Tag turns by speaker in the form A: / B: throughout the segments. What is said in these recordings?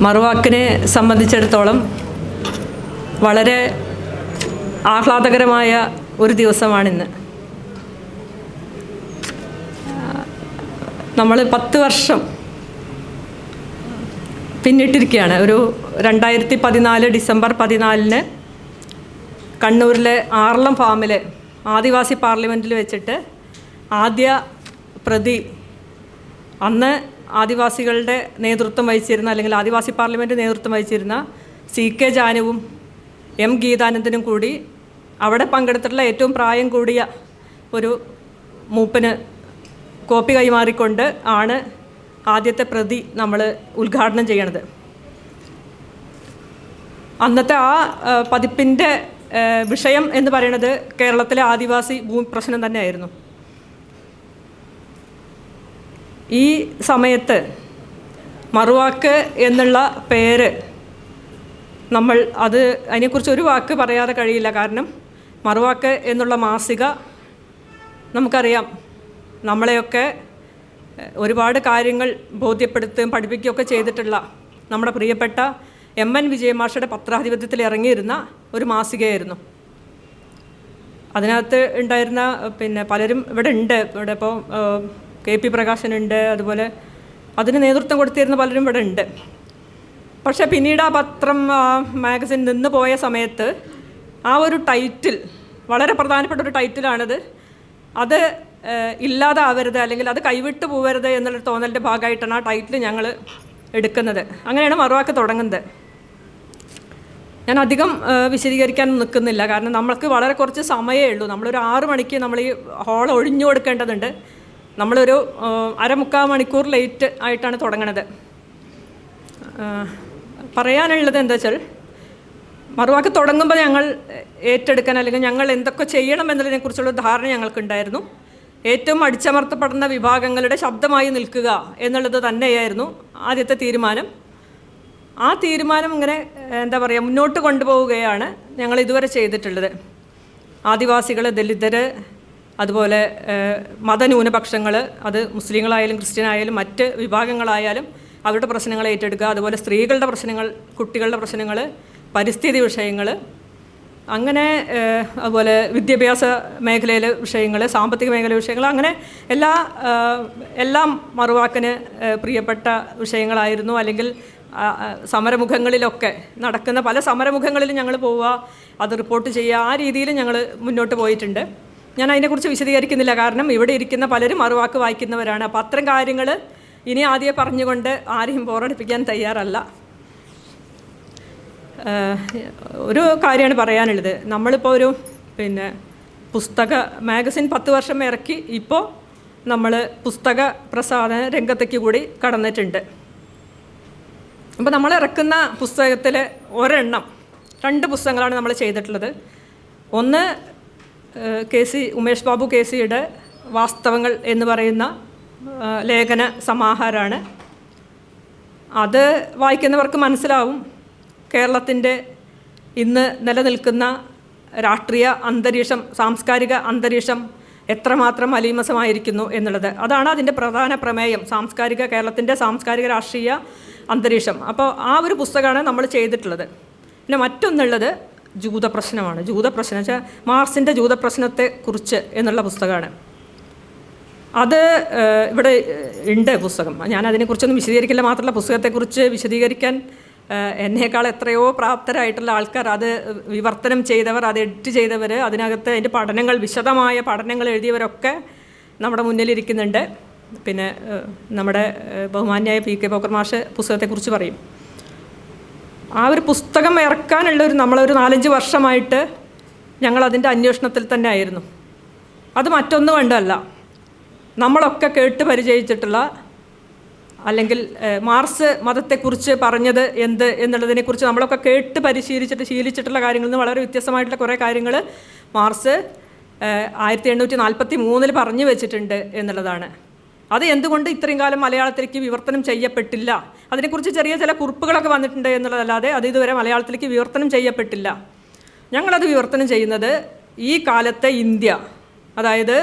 A: മറുവാക്കിനെ സംബന്ധിച്ചിടത്തോളം വളരെ ആഹ്ലാദകരമായ ഒരു ദിവസമാണിന്ന്. നമ്മൾ 10 വർഷം പിന്നിട്ടിരിക്കുകയാണ്. ഒരു 2014 ഡിസംബർ 14 കണ്ണൂരിലെ ആർളം ഫാമിലെ ആദിവാസി പാർലമെൻറ്റിൽ വെച്ചിട്ട് ആദ്യ പ്രതി, അന്ന് ആദിവാസികളുടെ നേതൃത്വം വഹിച്ചിരുന്ന, അല്ലെങ്കിൽ ആദിവാസി പാർലമെൻറ്റ് നേതൃത്വം വഹിച്ചിരുന്ന CK ജാനുവും M ഗീതാനന്ദനും കൂടി അവിടെ പങ്കെടുത്തിട്ടുള്ള ഏറ്റവും പ്രായം കൂടിയ ഒരു മൂപ്പന് കോപ്പി കൈമാറിക്കൊണ്ട് ആണ് ആദ്യത്തെ പ്രതി നമ്മൾ ഉദ്ഘാടനം ചെയ്യണത്. അന്നത്തെ ആ പതിപ്പിൻ്റെ വിഷയം എന്ന് പറയുന്നത് കേരളത്തിലെ ആദിവാസി ഭൂമി പ്രശ്നം തന്നെയായിരുന്നു. ഈ സമയത്ത് മറുവാക്ക് എന്നുള്ള പേര് നമ്മൾ അതിനെക്കുറിച്ച് ഒരു വാക്ക് പറയാതെ കഴിയില്ല. കാരണം മറുവാക്ക് എന്നുള്ള മാസിക നമുക്കറിയാം, നമ്മളെയൊക്കെ ഒരുപാട് കാര്യങ്ങൾ ബോധ്യപ്പെടുത്തുകയും പഠിപ്പിക്കുകയൊക്കെ ചെയ്തിട്ടുള്ള നമ്മുടെ പ്രിയപ്പെട്ട MN വിജയമാഷയുടെ പത്രാധിപത്യത്തിൽ ഇറങ്ങിയിരുന്ന ഒരു മാസികയായിരുന്നു. അതിനകത്ത് ഉണ്ടായിരുന്ന പലരും ഇവിടെ ഉണ്ട്. ഇവിടെ ഇപ്പോൾ KP പ്രകാശനുണ്ട്, അതുപോലെ അതിന് നേതൃത്വം കൊടുത്തിരുന്ന പലരും ഇവിടെ ഉണ്ട്. പക്ഷേ പിന്നീട് ആ പത്രം മാഗസിൻ നിന്ന് പോയ സമയത്ത് ആ ഒരു ടൈറ്റിൽ, വളരെ പ്രധാനപ്പെട്ട ഒരു ടൈറ്റിലാണത്, അത് ഇല്ലാതാവരുത് അല്ലെങ്കിൽ അത് കൈവിട്ട് പോവരുത് എന്നുള്ളൊരു തോന്നലിൻ്റെ ഭാഗമായിട്ടാണ് ആ ടൈറ്റിൽ ഞങ്ങൾ എടുക്കുന്നത്. അങ്ങനെയാണ് മറുവാക്ക് തുടങ്ങുന്നത്. ഞാൻ അധികം വിശദീകരിക്കാൻ നിൽക്കുന്നില്ല, കാരണം നമ്മൾക്ക് വളരെ കുറച്ച് സമയമേ ഉള്ളൂ. നമ്മളൊരു 6 മണിക്ക് നമ്മൾ ഈ ഹോൾ ഒഴിഞ്ഞു കൊടുക്കേണ്ടതുണ്ട്. നമ്മളൊരു 1/4 മണിക്കൂർ ലേറ്റ് ആയിട്ടാണ് തുടങ്ങണത്. പറയാനുള്ളത് എന്താ വെച്ചാൽ, മറുവാക്ക് തുടങ്ങുമ്പോൾ ഞങ്ങൾ ഏറ്റെടുക്കാൻ, അല്ലെങ്കിൽ ഞങ്ങൾ എന്തൊക്കെ ചെയ്യണം എന്നതിനെക്കുറിച്ചുള്ള ധാരണ ഞങ്ങൾക്കുണ്ടായിരുന്നു. ഏറ്റവും അടിച്ചമർത്തപ്പെടുന്ന വിഭാഗങ്ങളുടെ ശബ്ദമായി നിൽക്കുക എന്നുള്ളത് തന്നെയായിരുന്നു ആദ്യത്തെ തീരുമാനം. ആ തീരുമാനം ഇങ്ങനെ മുന്നോട്ട് കൊണ്ടുപോവുകയാണ് ഞങ്ങൾ ഇതുവരെ ചെയ്തിട്ടുള്ളത്. ആദിവാസികൾ, ദലിതർ, അതുപോലെ മതന്യൂനപക്ഷങ്ങൾ, അത് മുസ്ലിങ്ങളായാലും ക്രിസ്ത്യനായാലും മറ്റ് വിഭാഗങ്ങളായാലും അവരുടെ പ്രശ്നങ്ങൾ ഏറ്റെടുക്കുക. അതുപോലെ സ്ത്രീകളുടെ പ്രശ്നങ്ങൾ, കുട്ടികളുടെ പ്രശ്നങ്ങൾ, പരിസ്ഥിതി വിഷയങ്ങൾ, അങ്ങനെ അതുപോലെ വിദ്യാഭ്യാസ മേഖലയിലെ വിഷയങ്ങൾ, സാമ്പത്തിക മേഖല വിഷയങ്ങൾ, അങ്ങനെ എല്ലാം മറുവാക്കിന് പ്രിയപ്പെട്ട വിഷയങ്ങളായിരുന്നു. അല്ലെങ്കിൽ സമരമുഖങ്ങളിലൊക്കെ നടക്കുന്ന പല സമരമുഖങ്ങളിലും ഞങ്ങൾ പോവുക, അത് റിപ്പോർട്ട് ചെയ്യുക, ആ രീതിയിൽ ഞങ്ങൾ മുന്നോട്ട് പോയിട്ടുണ്ട്. ഞാൻ അതിനെക്കുറിച്ച് വിശദീകരിക്കുന്നില്ല, കാരണം ഇവിടെ ഇരിക്കുന്ന പലരും മറുവാക്ക് വായിക്കുന്നവരാണ്. അപ്പോൾ അത്തരം കാര്യങ്ങൾ ഇനി ആദ്യം പറഞ്ഞുകൊണ്ട് ആരെയും ബോറടിപ്പിക്കാൻ തയ്യാറല്ല. ഒരു കാര്യമാണ് പറയാനുള്ളത്. നമ്മളിപ്പോൾ ഒരു പുസ്തക മാഗസിൻ 10 വർഷം ഇറക്കി, ഇപ്പോൾ നമ്മൾ പുസ്തക പ്രസാധന രംഗത്തേക്ക് കൂടി കടന്നിട്ടുണ്ട്. അപ്പോൾ നമ്മൾ ഇറക്കുന്ന പുസ്തകത്തിൽ ഒരെണ്ണം, 2 പുസ്തകങ്ങളാണ് നമ്മൾ ചെയ്തിട്ടുള്ളത്. ഒന്ന് ഉമേഷ് ബാബു KCയുടെ വാസ്തവങ്ങൾ എന്ന് പറയുന്ന ലേഖന സമാഹാരമാണ്. അത് വായിക്കുന്നവർക്ക് മനസ്സിലാവും കേരളത്തിൻ്റെ ഇന്ന് നിലനിൽക്കുന്ന രാഷ്ട്രീയ അന്തരീക്ഷം, സാംസ്കാരിക അന്തരീക്ഷം എത്രമാത്രം മലീമസമായിരിക്കുന്നു എന്നുള്ളത്. അതാണ് അതിൻ്റെ പ്രധാന പ്രമേയം, കേരളത്തിൻ്റെ സാംസ്കാരിക രാഷ്ട്രീയ അന്തരീക്ഷം. അപ്പോൾ ആ ഒരു പുസ്തകമാണ് നമ്മൾ ചെയ്തിട്ടുള്ളത്. പിന്നെ മറ്റൊന്നുള്ളത് ജൂതപ്രശ്നമാണ്. ജൂതപ്രശ്നം വെച്ചാൽ മാർസിൻ്റെ ജൂതപ്രശ്നത്തെക്കുറിച്ച് എന്നുള്ള പുസ്തകമാണ്. അത് ഇവിടെ ഉണ്ട് പുസ്തകം. ഞാൻ അതിനെക്കുറിച്ചൊന്നും വിശദീകരിക്കില്ല. മാത്രമല്ല, പുസ്തകത്തെക്കുറിച്ച് വിശദീകരിക്കാൻ എന്നേക്കാൾ എത്രയോ പ്രാപ്തരായിട്ടുള്ള ആൾക്കാർ, അത് വിവർത്തനം ചെയ്തവർ, അത് എഡിറ്റ് ചെയ്തവർ, അതിനകത്ത് അതിൻ്റെ പഠനങ്ങൾ, വിശദമായ പഠനങ്ങൾ എഴുതിയവരൊക്കെ നമ്മുടെ മുന്നിലിരിക്കുന്നുണ്ട്. പിന്നെ നമ്മുടെ ബഹുമാന്യായ PK പോക്കർ മാഷ് പുസ്തകത്തെക്കുറിച്ച് പറയും. ആ ഒരു പുസ്തകം ഇറക്കാനുള്ളൊരു നമ്മളൊരു 4-5 വർഷമായിട്ട് ഞങ്ങളതിൻ്റെ അന്വേഷണത്തിൽ തന്നെ ആയിരുന്നു. അത് മറ്റൊന്നും കൊണ്ടല്ല, നമ്മളൊക്കെ കേട്ട് പരിചയിച്ചിട്ടുള്ള, അല്ലെങ്കിൽ മാർസ് മതത്തെക്കുറിച്ച് പറഞ്ഞത് എന്ത് എന്നുള്ളതിനെക്കുറിച്ച് നമ്മളൊക്കെ കേട്ട് ശീലിച്ചിട്ടുള്ള കാര്യങ്ങളിൽ നിന്ന് വളരെ വ്യത്യസ്തമായിട്ടുള്ള കുറേ കാര്യങ്ങൾ മാർസ് 1843 പറഞ്ഞു വെച്ചിട്ടുണ്ട് എന്നുള്ളതാണ്. അത് എന്തുകൊണ്ട് ഇത്രയും കാലം മലയാളത്തിലേക്ക് വിവർത്തനം ചെയ്യപ്പെട്ടില്ല, അതിനെക്കുറിച്ച് ചില കുറിപ്പുകളൊക്കെ വന്നിട്ടുണ്ട് എന്നുള്ളതല്ലാതെ അത് ഇതുവരെ മലയാളത്തിലേക്ക് വിവർത്തനം ചെയ്യപ്പെട്ടില്ല. ഞങ്ങളത് വിവർത്തനം ചെയ്യുന്നത് ഈ കാലത്തെ ഇന്ത്യ, അതായത്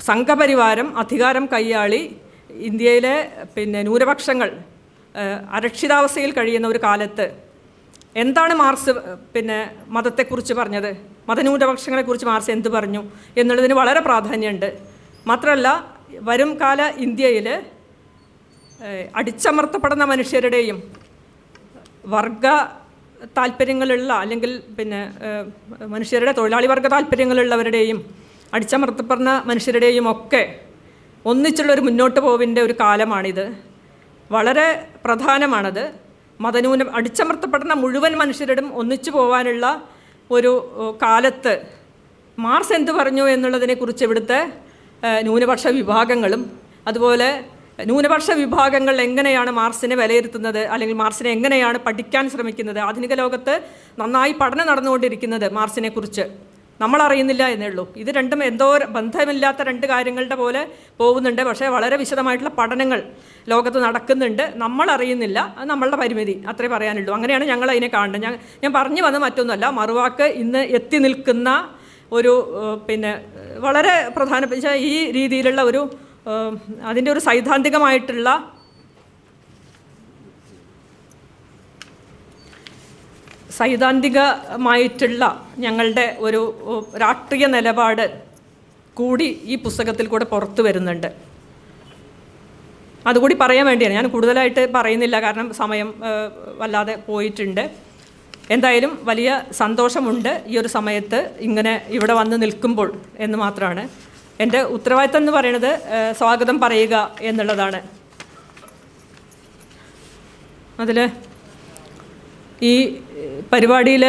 A: സംഘപരിവാരം അധികാരം കൈയാളി ഇന്ത്യയിലെ ന്യൂനപക്ഷങ്ങൾ അരക്ഷിതാവസ്ഥയിൽ കഴിയുന്ന ഒരു കാലത്ത് എന്താണ് മാർക്സ് മതത്തെക്കുറിച്ച് പറഞ്ഞത്, മതന്യൂനപക്ഷങ്ങളെക്കുറിച്ച് മാർക്സ് എന്ത് പറഞ്ഞു എന്നുള്ളതിന് വളരെ പ്രാധാന്യമുണ്ട്. മാത്രമല്ല വരും കാല ഇന്ത്യയിൽ അടിച്ചമർത്തപ്പെടുന്ന മനുഷ്യരുടെയും വർഗ താല്പര്യങ്ങളുള്ള അല്ലെങ്കിൽ മനുഷ്യരുടെ തൊഴിലാളി വർഗ താല്പര്യങ്ങളുള്ളവരുടെയും അടിച്ചമർത്തപ്പെടുന്ന മനുഷ്യരുടെയും ഒക്കെ ഒന്നിച്ചുള്ളൊരു മുന്നോട്ട് പോവിൻ്റെ ഒരു കാലമാണിത്. വളരെ പ്രധാനമാണത്. അടിച്ചമർത്തപ്പെടുന്ന മുഴുവൻ മനുഷ്യരോടും ഒന്നിച്ചു പോകാനുള്ള ഒരു കാലത്ത് മാർക്സ് എന്ത് പറഞ്ഞു എന്നുള്ളതിനെക്കുറിച്ച് ഇവിടുത്തെ ന്യൂനപക്ഷ വിഭാഗങ്ങളും അതുപോലെ ന്യൂനപക്ഷ വിഭാഗങ്ങൾ എങ്ങനെയാണ് മാർക്സിനെ വിലയിരുത്തുന്നത്, അല്ലെങ്കിൽ മാർക്സിനെ എങ്ങനെയാണ് പഠിക്കാൻ ശ്രമിക്കുന്നത്, ആധുനിക ലോകത്ത് നന്നായി പഠനം നടന്നുകൊണ്ടിരിക്കുന്നത് മാർക്സിനെക്കുറിച്ച് നമ്മളറിയുന്നില്ല എന്നേ ഉള്ളൂ. ഇത് രണ്ടും എന്തോ ബന്ധമില്ലാത്ത രണ്ട് കാര്യങ്ങളുടെ പോലെ പോകുന്നുണ്ട്. പക്ഷേ വളരെ വിശദമായിട്ടുള്ള പഠനങ്ങൾ ലോകത്ത് നടക്കുന്നുണ്ട്, നമ്മളറിയുന്നില്ല. അത് നമ്മളുടെ പരിമിതി, അത്രേ പറയാനുള്ളൂ. അങ്ങനെയാണ് ഞങ്ങൾ അതിനെ കാണുന്നത്. ഞാൻ പറഞ്ഞു വന്നത് മറ്റൊന്നുമല്ല, മറുവാക്ക് ഇന്ന് എത്തി നിൽക്കുന്ന ഒരു വളരെ പ്രധാനപ്പെട്ട ഈ രീതിയിലുള്ള ഒരു അതിൻ്റെ ഒരു സൈദ്ധാന്തികമായിട്ടുള്ള ഞങ്ങളുടെ ഒരു രാഷ്ട്രീയ നിലപാട് കൂടി ഈ പുസ്തകത്തിൽ കൂടെ പുറത്തു വരുന്നുണ്ട്. അതുകൂടി പറയാൻ വേണ്ടിയാണ്. ഞാൻ കൂടുതലായിട്ട് പറയുന്നില്ല, കാരണം സമയം വല്ലാതെ പോയിട്ടുണ്ട്. എന്തായാലും വലിയ സന്തോഷമുണ്ട് ഈ ഒരു സമയത്ത് ഇങ്ങനെ ഇവിടെ വന്ന് നിൽക്കുമ്പോൾ എന്ന് മാത്രമാണ്. എൻ്റെ ഉത്തരവാദിത്തം എന്ന് പറയുന്നത് സ്വാഗതം പറയുക എന്നുള്ളതാണ്. അതിൽ ഈ പരിപാടിയിൽ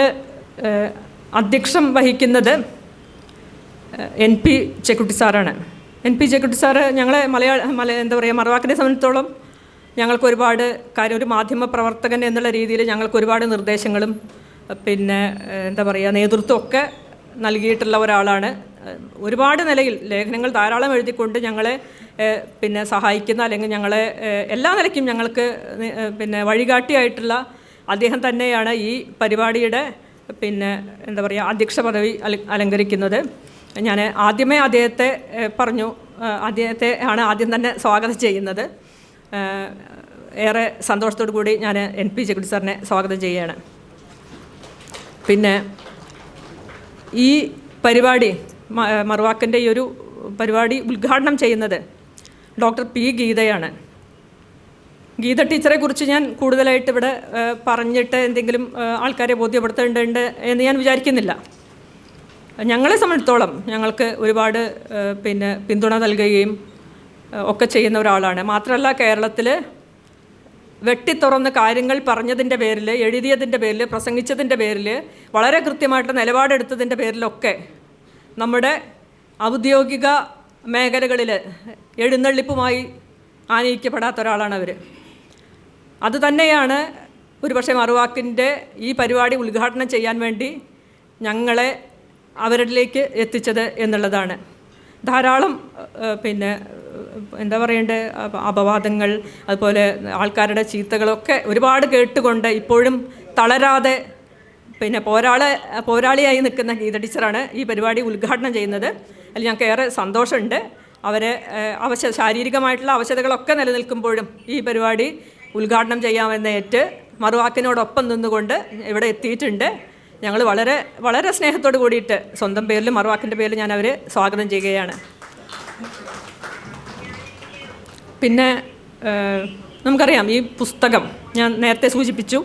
A: അധ്യക്ഷം വഹിക്കുന്നത് NP ചെക്കുട്ടി സാറാണ്. NP ചെക്കുട്ടി സാറ് ഞങ്ങളെ എന്താ പറയുക, മറുവാക്കിനെ സംബന്ധിച്ചിടത്തോളം ഞങ്ങൾക്ക് ഒരുപാട് കാര്യം, ഒരു മാധ്യമ പ്രവർത്തകൻ എന്നുള്ള രീതിയിൽ ഞങ്ങൾക്ക് ഒരുപാട് നിർദ്ദേശങ്ങളും എന്താ പറയുക നേതൃത്വമൊക്കെ നൽകിയിട്ടുള്ള ഒരാളാണ്. ഒരുപാട് നിലയിൽ ലേഖനങ്ങൾ ധാരാളം എഴുതിക്കൊണ്ട് ഞങ്ങളെ സഹായിക്കുന്ന, അല്ലെങ്കിൽ ഞങ്ങളെ എല്ലാ നിലയ്ക്കും ഞങ്ങൾക്ക് വഴികാട്ടിയായിട്ടുള്ള അദ്ദേഹം തന്നെയാണ് ഈ പരിപാടിയുടെ എന്താ പറയുക അധ്യക്ഷ പദവി അലങ്കരിക്കുന്നത്. ഞാൻ ആദ്യമേ അദ്ദേഹത്തെ അദ്ദേഹത്തെ ആണ് ആദ്യം തന്നെ സ്വാഗതം ചെയ്യുന്നത്. ഏറെ സന്തോഷത്തോടു കൂടി ഞാൻ NP ചെക്കുട്ടി സാറിനെ സ്വാഗതം ചെയ്യുകയാണ്. ഈ പരിപാടി മറുവാക്കിൻ്റെ ഈ ഒരു പരിപാടി ഉദ്ഘാടനം ചെയ്യുന്നത് ഡോക്ടർ P. ഗീതയാണ്. ഗീത ടീച്ചറെ കുറിച്ച് ഞാൻ കൂടുതലായിട്ട് ഇവിടെ പറഞ്ഞിട്ട് എന്തെങ്കിലും ആൾക്കാരെ ബോധ്യപ്പെടുത്തേണ്ടതുണ്ട് എന്ന് ഞാൻ വിചാരിക്കുന്നില്ല. ഞങ്ങളെ സംബന്ധിച്ചിടത്തോളം ഞങ്ങൾക്ക് ഒരുപാട് പിന്തുണ നൽകുകയും ഒക്കെ ചെയ്യുന്ന ഒരാളാണ്. മാത്രമല്ല കേരളത്തിൽ വെട്ടിത്തുറന്ന് കാര്യങ്ങൾ പറഞ്ഞതിൻ്റെ പേരിൽ, എഴുതിയതിൻ്റെ പേരിൽ, പ്രസംഗിച്ചതിൻ്റെ പേരിൽ, വളരെ കൃത്യമായിട്ട് നിലപാടെടുത്തതിൻ്റെ പേരിലൊക്കെ നമ്മുടെ ഔദ്യോഗിക മേഖലകളിൽ എഴുന്നള്ളിപ്പുമായി ആനയിക്കപ്പെടാത്ത ഒരാളാണ് അവർ. അതുതന്നെയാണ് ഒരുപക്ഷെ മറുവാക്കിൻ്റെ ഈ പരിപാടി ഉദ്ഘാടനം ചെയ്യാൻ വേണ്ടി ഞങ്ങളെ അവരിലേക്ക് എത്തിച്ചത് എന്നുള്ളതാണ്. ധാരാളം എന്താ പറയേണ്ടത് അപവാദങ്ങൾ, അതുപോലെ ആൾക്കാരുടെ ചീത്തകളൊക്കെ ഒരുപാട് കേട്ടുകൊണ്ട് ഇപ്പോഴും തളരാതെ പോരാളിയായി നിൽക്കുന്ന ഗീത ടീച്ചറാണ് ഈ പരിപാടി ഉദ്ഘാടനം ചെയ്യുന്നത്. അതിൽ ഞങ്ങൾക്ക് ഏറെ സന്തോഷമുണ്ട്. അവരെ ശാരീരികമായിട്ടുള്ള അവശതകളൊക്കെ നിലനിൽക്കുമ്പോഴും ഈ പരിപാടി ഉദ്ഘാടനം ചെയ്യാമെന്നേറ്റ് മറുവാക്കിനോടൊപ്പം നിന്നുകൊണ്ട് ഇവിടെ എത്തിയിട്ടുണ്ട്. ഞങ്ങൾ വളരെ വളരെ സ്നേഹത്തോട് കൂടിയിട്ട് സ്വന്തം പേരിലും മറുവാക്കിൻ്റെ പേരിൽ ഞാൻ അവരെ സ്വാഗതം ചെയ്യുകയാണ്. നമുക്കറിയാം ഈ പുസ്തകം ഞാൻ നേരത്തെ സൂചിപ്പിച്ചു.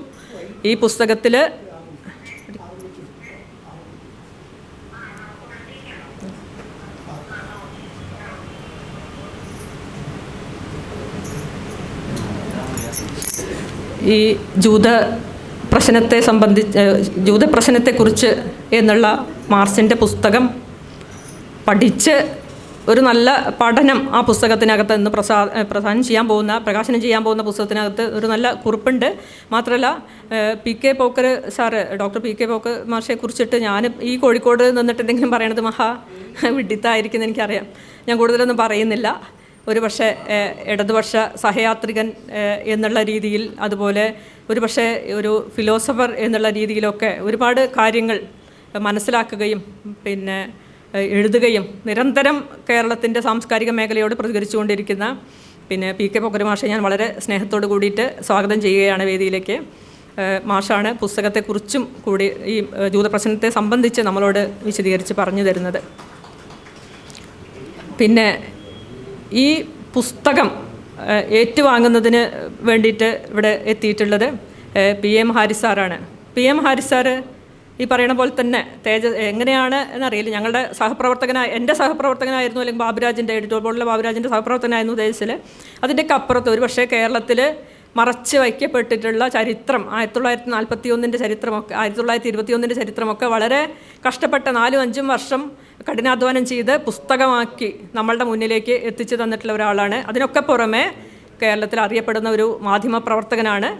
A: ഈ പുസ്തകത്തിൽ ഈ ജൂതപ്രശ്നത്തെക്കുറിച്ച് എന്നുള്ള മാർക്സിൻ്റെ പുസ്തകം പഠിച്ച് ഒരു നല്ല പഠനം ആ പുസ്തകത്തിനകത്ത് ഇന്ന് പ്രകാശനം ചെയ്യാൻ പോകുന്ന പുസ്തകത്തിനകത്ത് ഒരു നല്ല കുറിപ്പുണ്ട്. മാത്രമല്ല PK Pokker sir, doctor PK Pokker മാഷെ കുറിച്ചിട്ട് ഞാൻ ഈ കോഴിക്കോട് നിന്നിട്ട് എന്തെങ്കിലും പറയണത് മഹാ വിഡിത്തായിരിക്കുമെന്ന് എനിക്കറിയാം. ഞാൻ കൂടുതലൊന്നും പറയുന്നില്ല. ഒരു പക്ഷേ ഇടതുപക്ഷ സഹയാത്രികൻ എന്നുള്ള രീതിയിൽ, അതുപോലെ ഒരു പക്ഷേ ഒരു ഫിലോസഫർ എന്നുള്ള രീതിയിലൊക്കെ ഒരുപാട് കാര്യങ്ങൾ മനസ്സിലാക്കുകയും എഴുതുകയും നിരന്തരം കേരളത്തിൻ്റെ സാംസ്കാരിക മേഖലയോട് പ്രതികരിച്ചുകൊണ്ടിരിക്കുന്ന പിന്നെ PK പൊക്കുരു മാഷെ ഞാൻ വളരെ സ്നേഹത്തോട് കൂടിയിട്ട് സ്വാഗതം ചെയ്യുകയാണ് വേദിയിലേക്ക്. മാഷാണ് പുസ്തകത്തെക്കുറിച്ചും കൂടി ഈ ജൂതപ്രശ്നത്തെ സംബന്ധിച്ച് നമ്മളോട് വിശദീകരിച്ച് പറഞ്ഞു തരുന്നത്. പിന്നെ ഈ പുസ്തകം ഏറ്റുവാങ്ങുന്നതിന് വേണ്ടിയിട്ട് ഇവിടെ എത്തിയിട്ടുള്ളത് PM ഹാരിസ് സാറാണ്. PM ഹാരിസ് സാറ് ഈ പറയുന്ന പോലെ തന്നെ എങ്ങനെയാണ് എന്നറിയില്ല, ഞങ്ങളുടെ എൻ്റെ സഹപ്രവർത്തകനായിരുന്നു, അല്ലെങ്കിൽ ബാബുരാജിൻ്റെ എഡിറ്റോറിയൽ ബോർഡിലെ ബാബുരാജിൻ്റെ സഹപ്രവർത്തകനായിരുന്നു തേജസ്സിൽ. അതിൻ്റെയൊക്കെ അപ്പുറത്ത് ഒരു പക്ഷേ കേരളത്തിൽ മറച്ച് വയ്ക്കപ്പെട്ടിട്ടുള്ള ചരിത്രം 1941 ചരിത്രമൊക്കെ 1921 ചരിത്രമൊക്കെ വളരെ കഷ്ടപ്പെട്ട 4-5 വർഷം കഠിനാധ്വാനം ചെയ്ത് പുസ്തകമാക്കി നമ്മളുടെ മുന്നിലേക്ക് എത്തിച്ചു തന്നിട്ടുള്ള ഒരാളാണ്. അതിനൊക്കെ പുറമെ കേരളത്തിൽ അറിയപ്പെടുന്ന ഒരു മാധ്യമ പ്രവർത്തകനാണ്.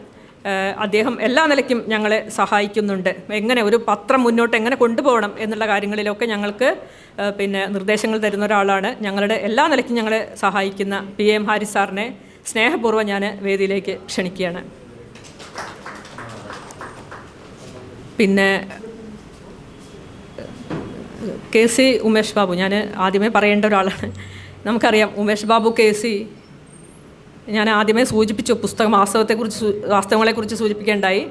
A: അദ്ദേഹം എല്ലാ നിലയ്ക്കും ഞങ്ങളെ സഹായിക്കുന്നുണ്ട്. എങ്ങനെ ഒരു പത്രം മുന്നോട്ട് എങ്ങനെ കൊണ്ടുപോകണം എന്നുള്ള കാര്യങ്ങളിലൊക്കെ ഞങ്ങൾക്ക് പിന്നെ നിർദ്ദേശങ്ങൾ തരുന്ന ഒരാളാണ്. ഞങ്ങളുടെ എല്ലാ നിലയ്ക്കും ഞങ്ങളെ സഹായിക്കുന്ന PM ഹാരിസ് സാറിനെ സ്നേഹപൂർവ്വം ഞാൻ വേദിയിലേക്ക് ക്ഷണിക്കുകയാണ്. പിന്നെ KC ഉമേഷ് ബാബു, ഞാൻ ആദ്യമേ പറയേണ്ട ഒരാളാണ്. നമുക്കറിയാം ഉമേഷ് ബാബു KC ഞാൻ ആദ്യമേ സൂചിപ്പിച്ചു, പുസ്തകം വാസ്തവങ്ങളെക്കുറിച്ച് സൂചിപ്പിക്കേണ്ടായി.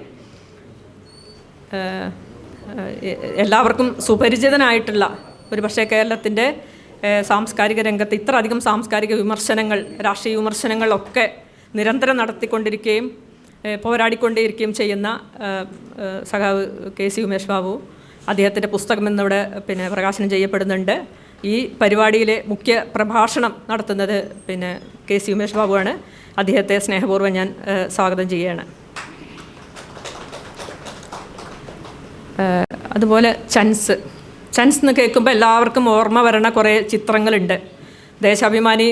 A: എല്ലാവർക്കും സുപരിചിതനായിട്ടുള്ള ഒരു പക്ഷേ കേരളത്തിൻ്റെ സാംസ്കാരിക രംഗത്ത് ഇത്രയധികം സാംസ്കാരിക വിമർശനങ്ങൾ, രാഷ്ട്രീയ വിമർശനങ്ങളൊക്കെ നിരന്തരം നടത്തിക്കൊണ്ടിരിക്കുകയും പോരാടിക്കൊണ്ടിരിക്കുകയും ചെയ്യുന്ന സഖാവ് KC ഉമേഷ് ബാബു, അദ്ദേഹത്തിൻ്റെ പുസ്തകം ഇന്നിവിടെ പിന്നെ പ്രകാശനം ചെയ്യപ്പെടുന്നുണ്ട്. ഈ പരിപാടിയിലെ മുഖ്യ പ്രഭാഷണം നടത്തുന്നത് പിന്നെ KC ഉമേഷ് ബാബുവാണ്. അദ്ദേഹത്തെ സ്നേഹപൂർവ്വം ഞാൻ സ്വാഗതം ചെയ്യുകയാണ്. അതുപോലെ ചൻസ് എന്ന് കേൾക്കുമ്പോൾ എല്ലാവർക്കും ഓർമ്മ വരണ കുറേ ചിത്രങ്ങളുണ്ട്. ദേശാഭിമാനി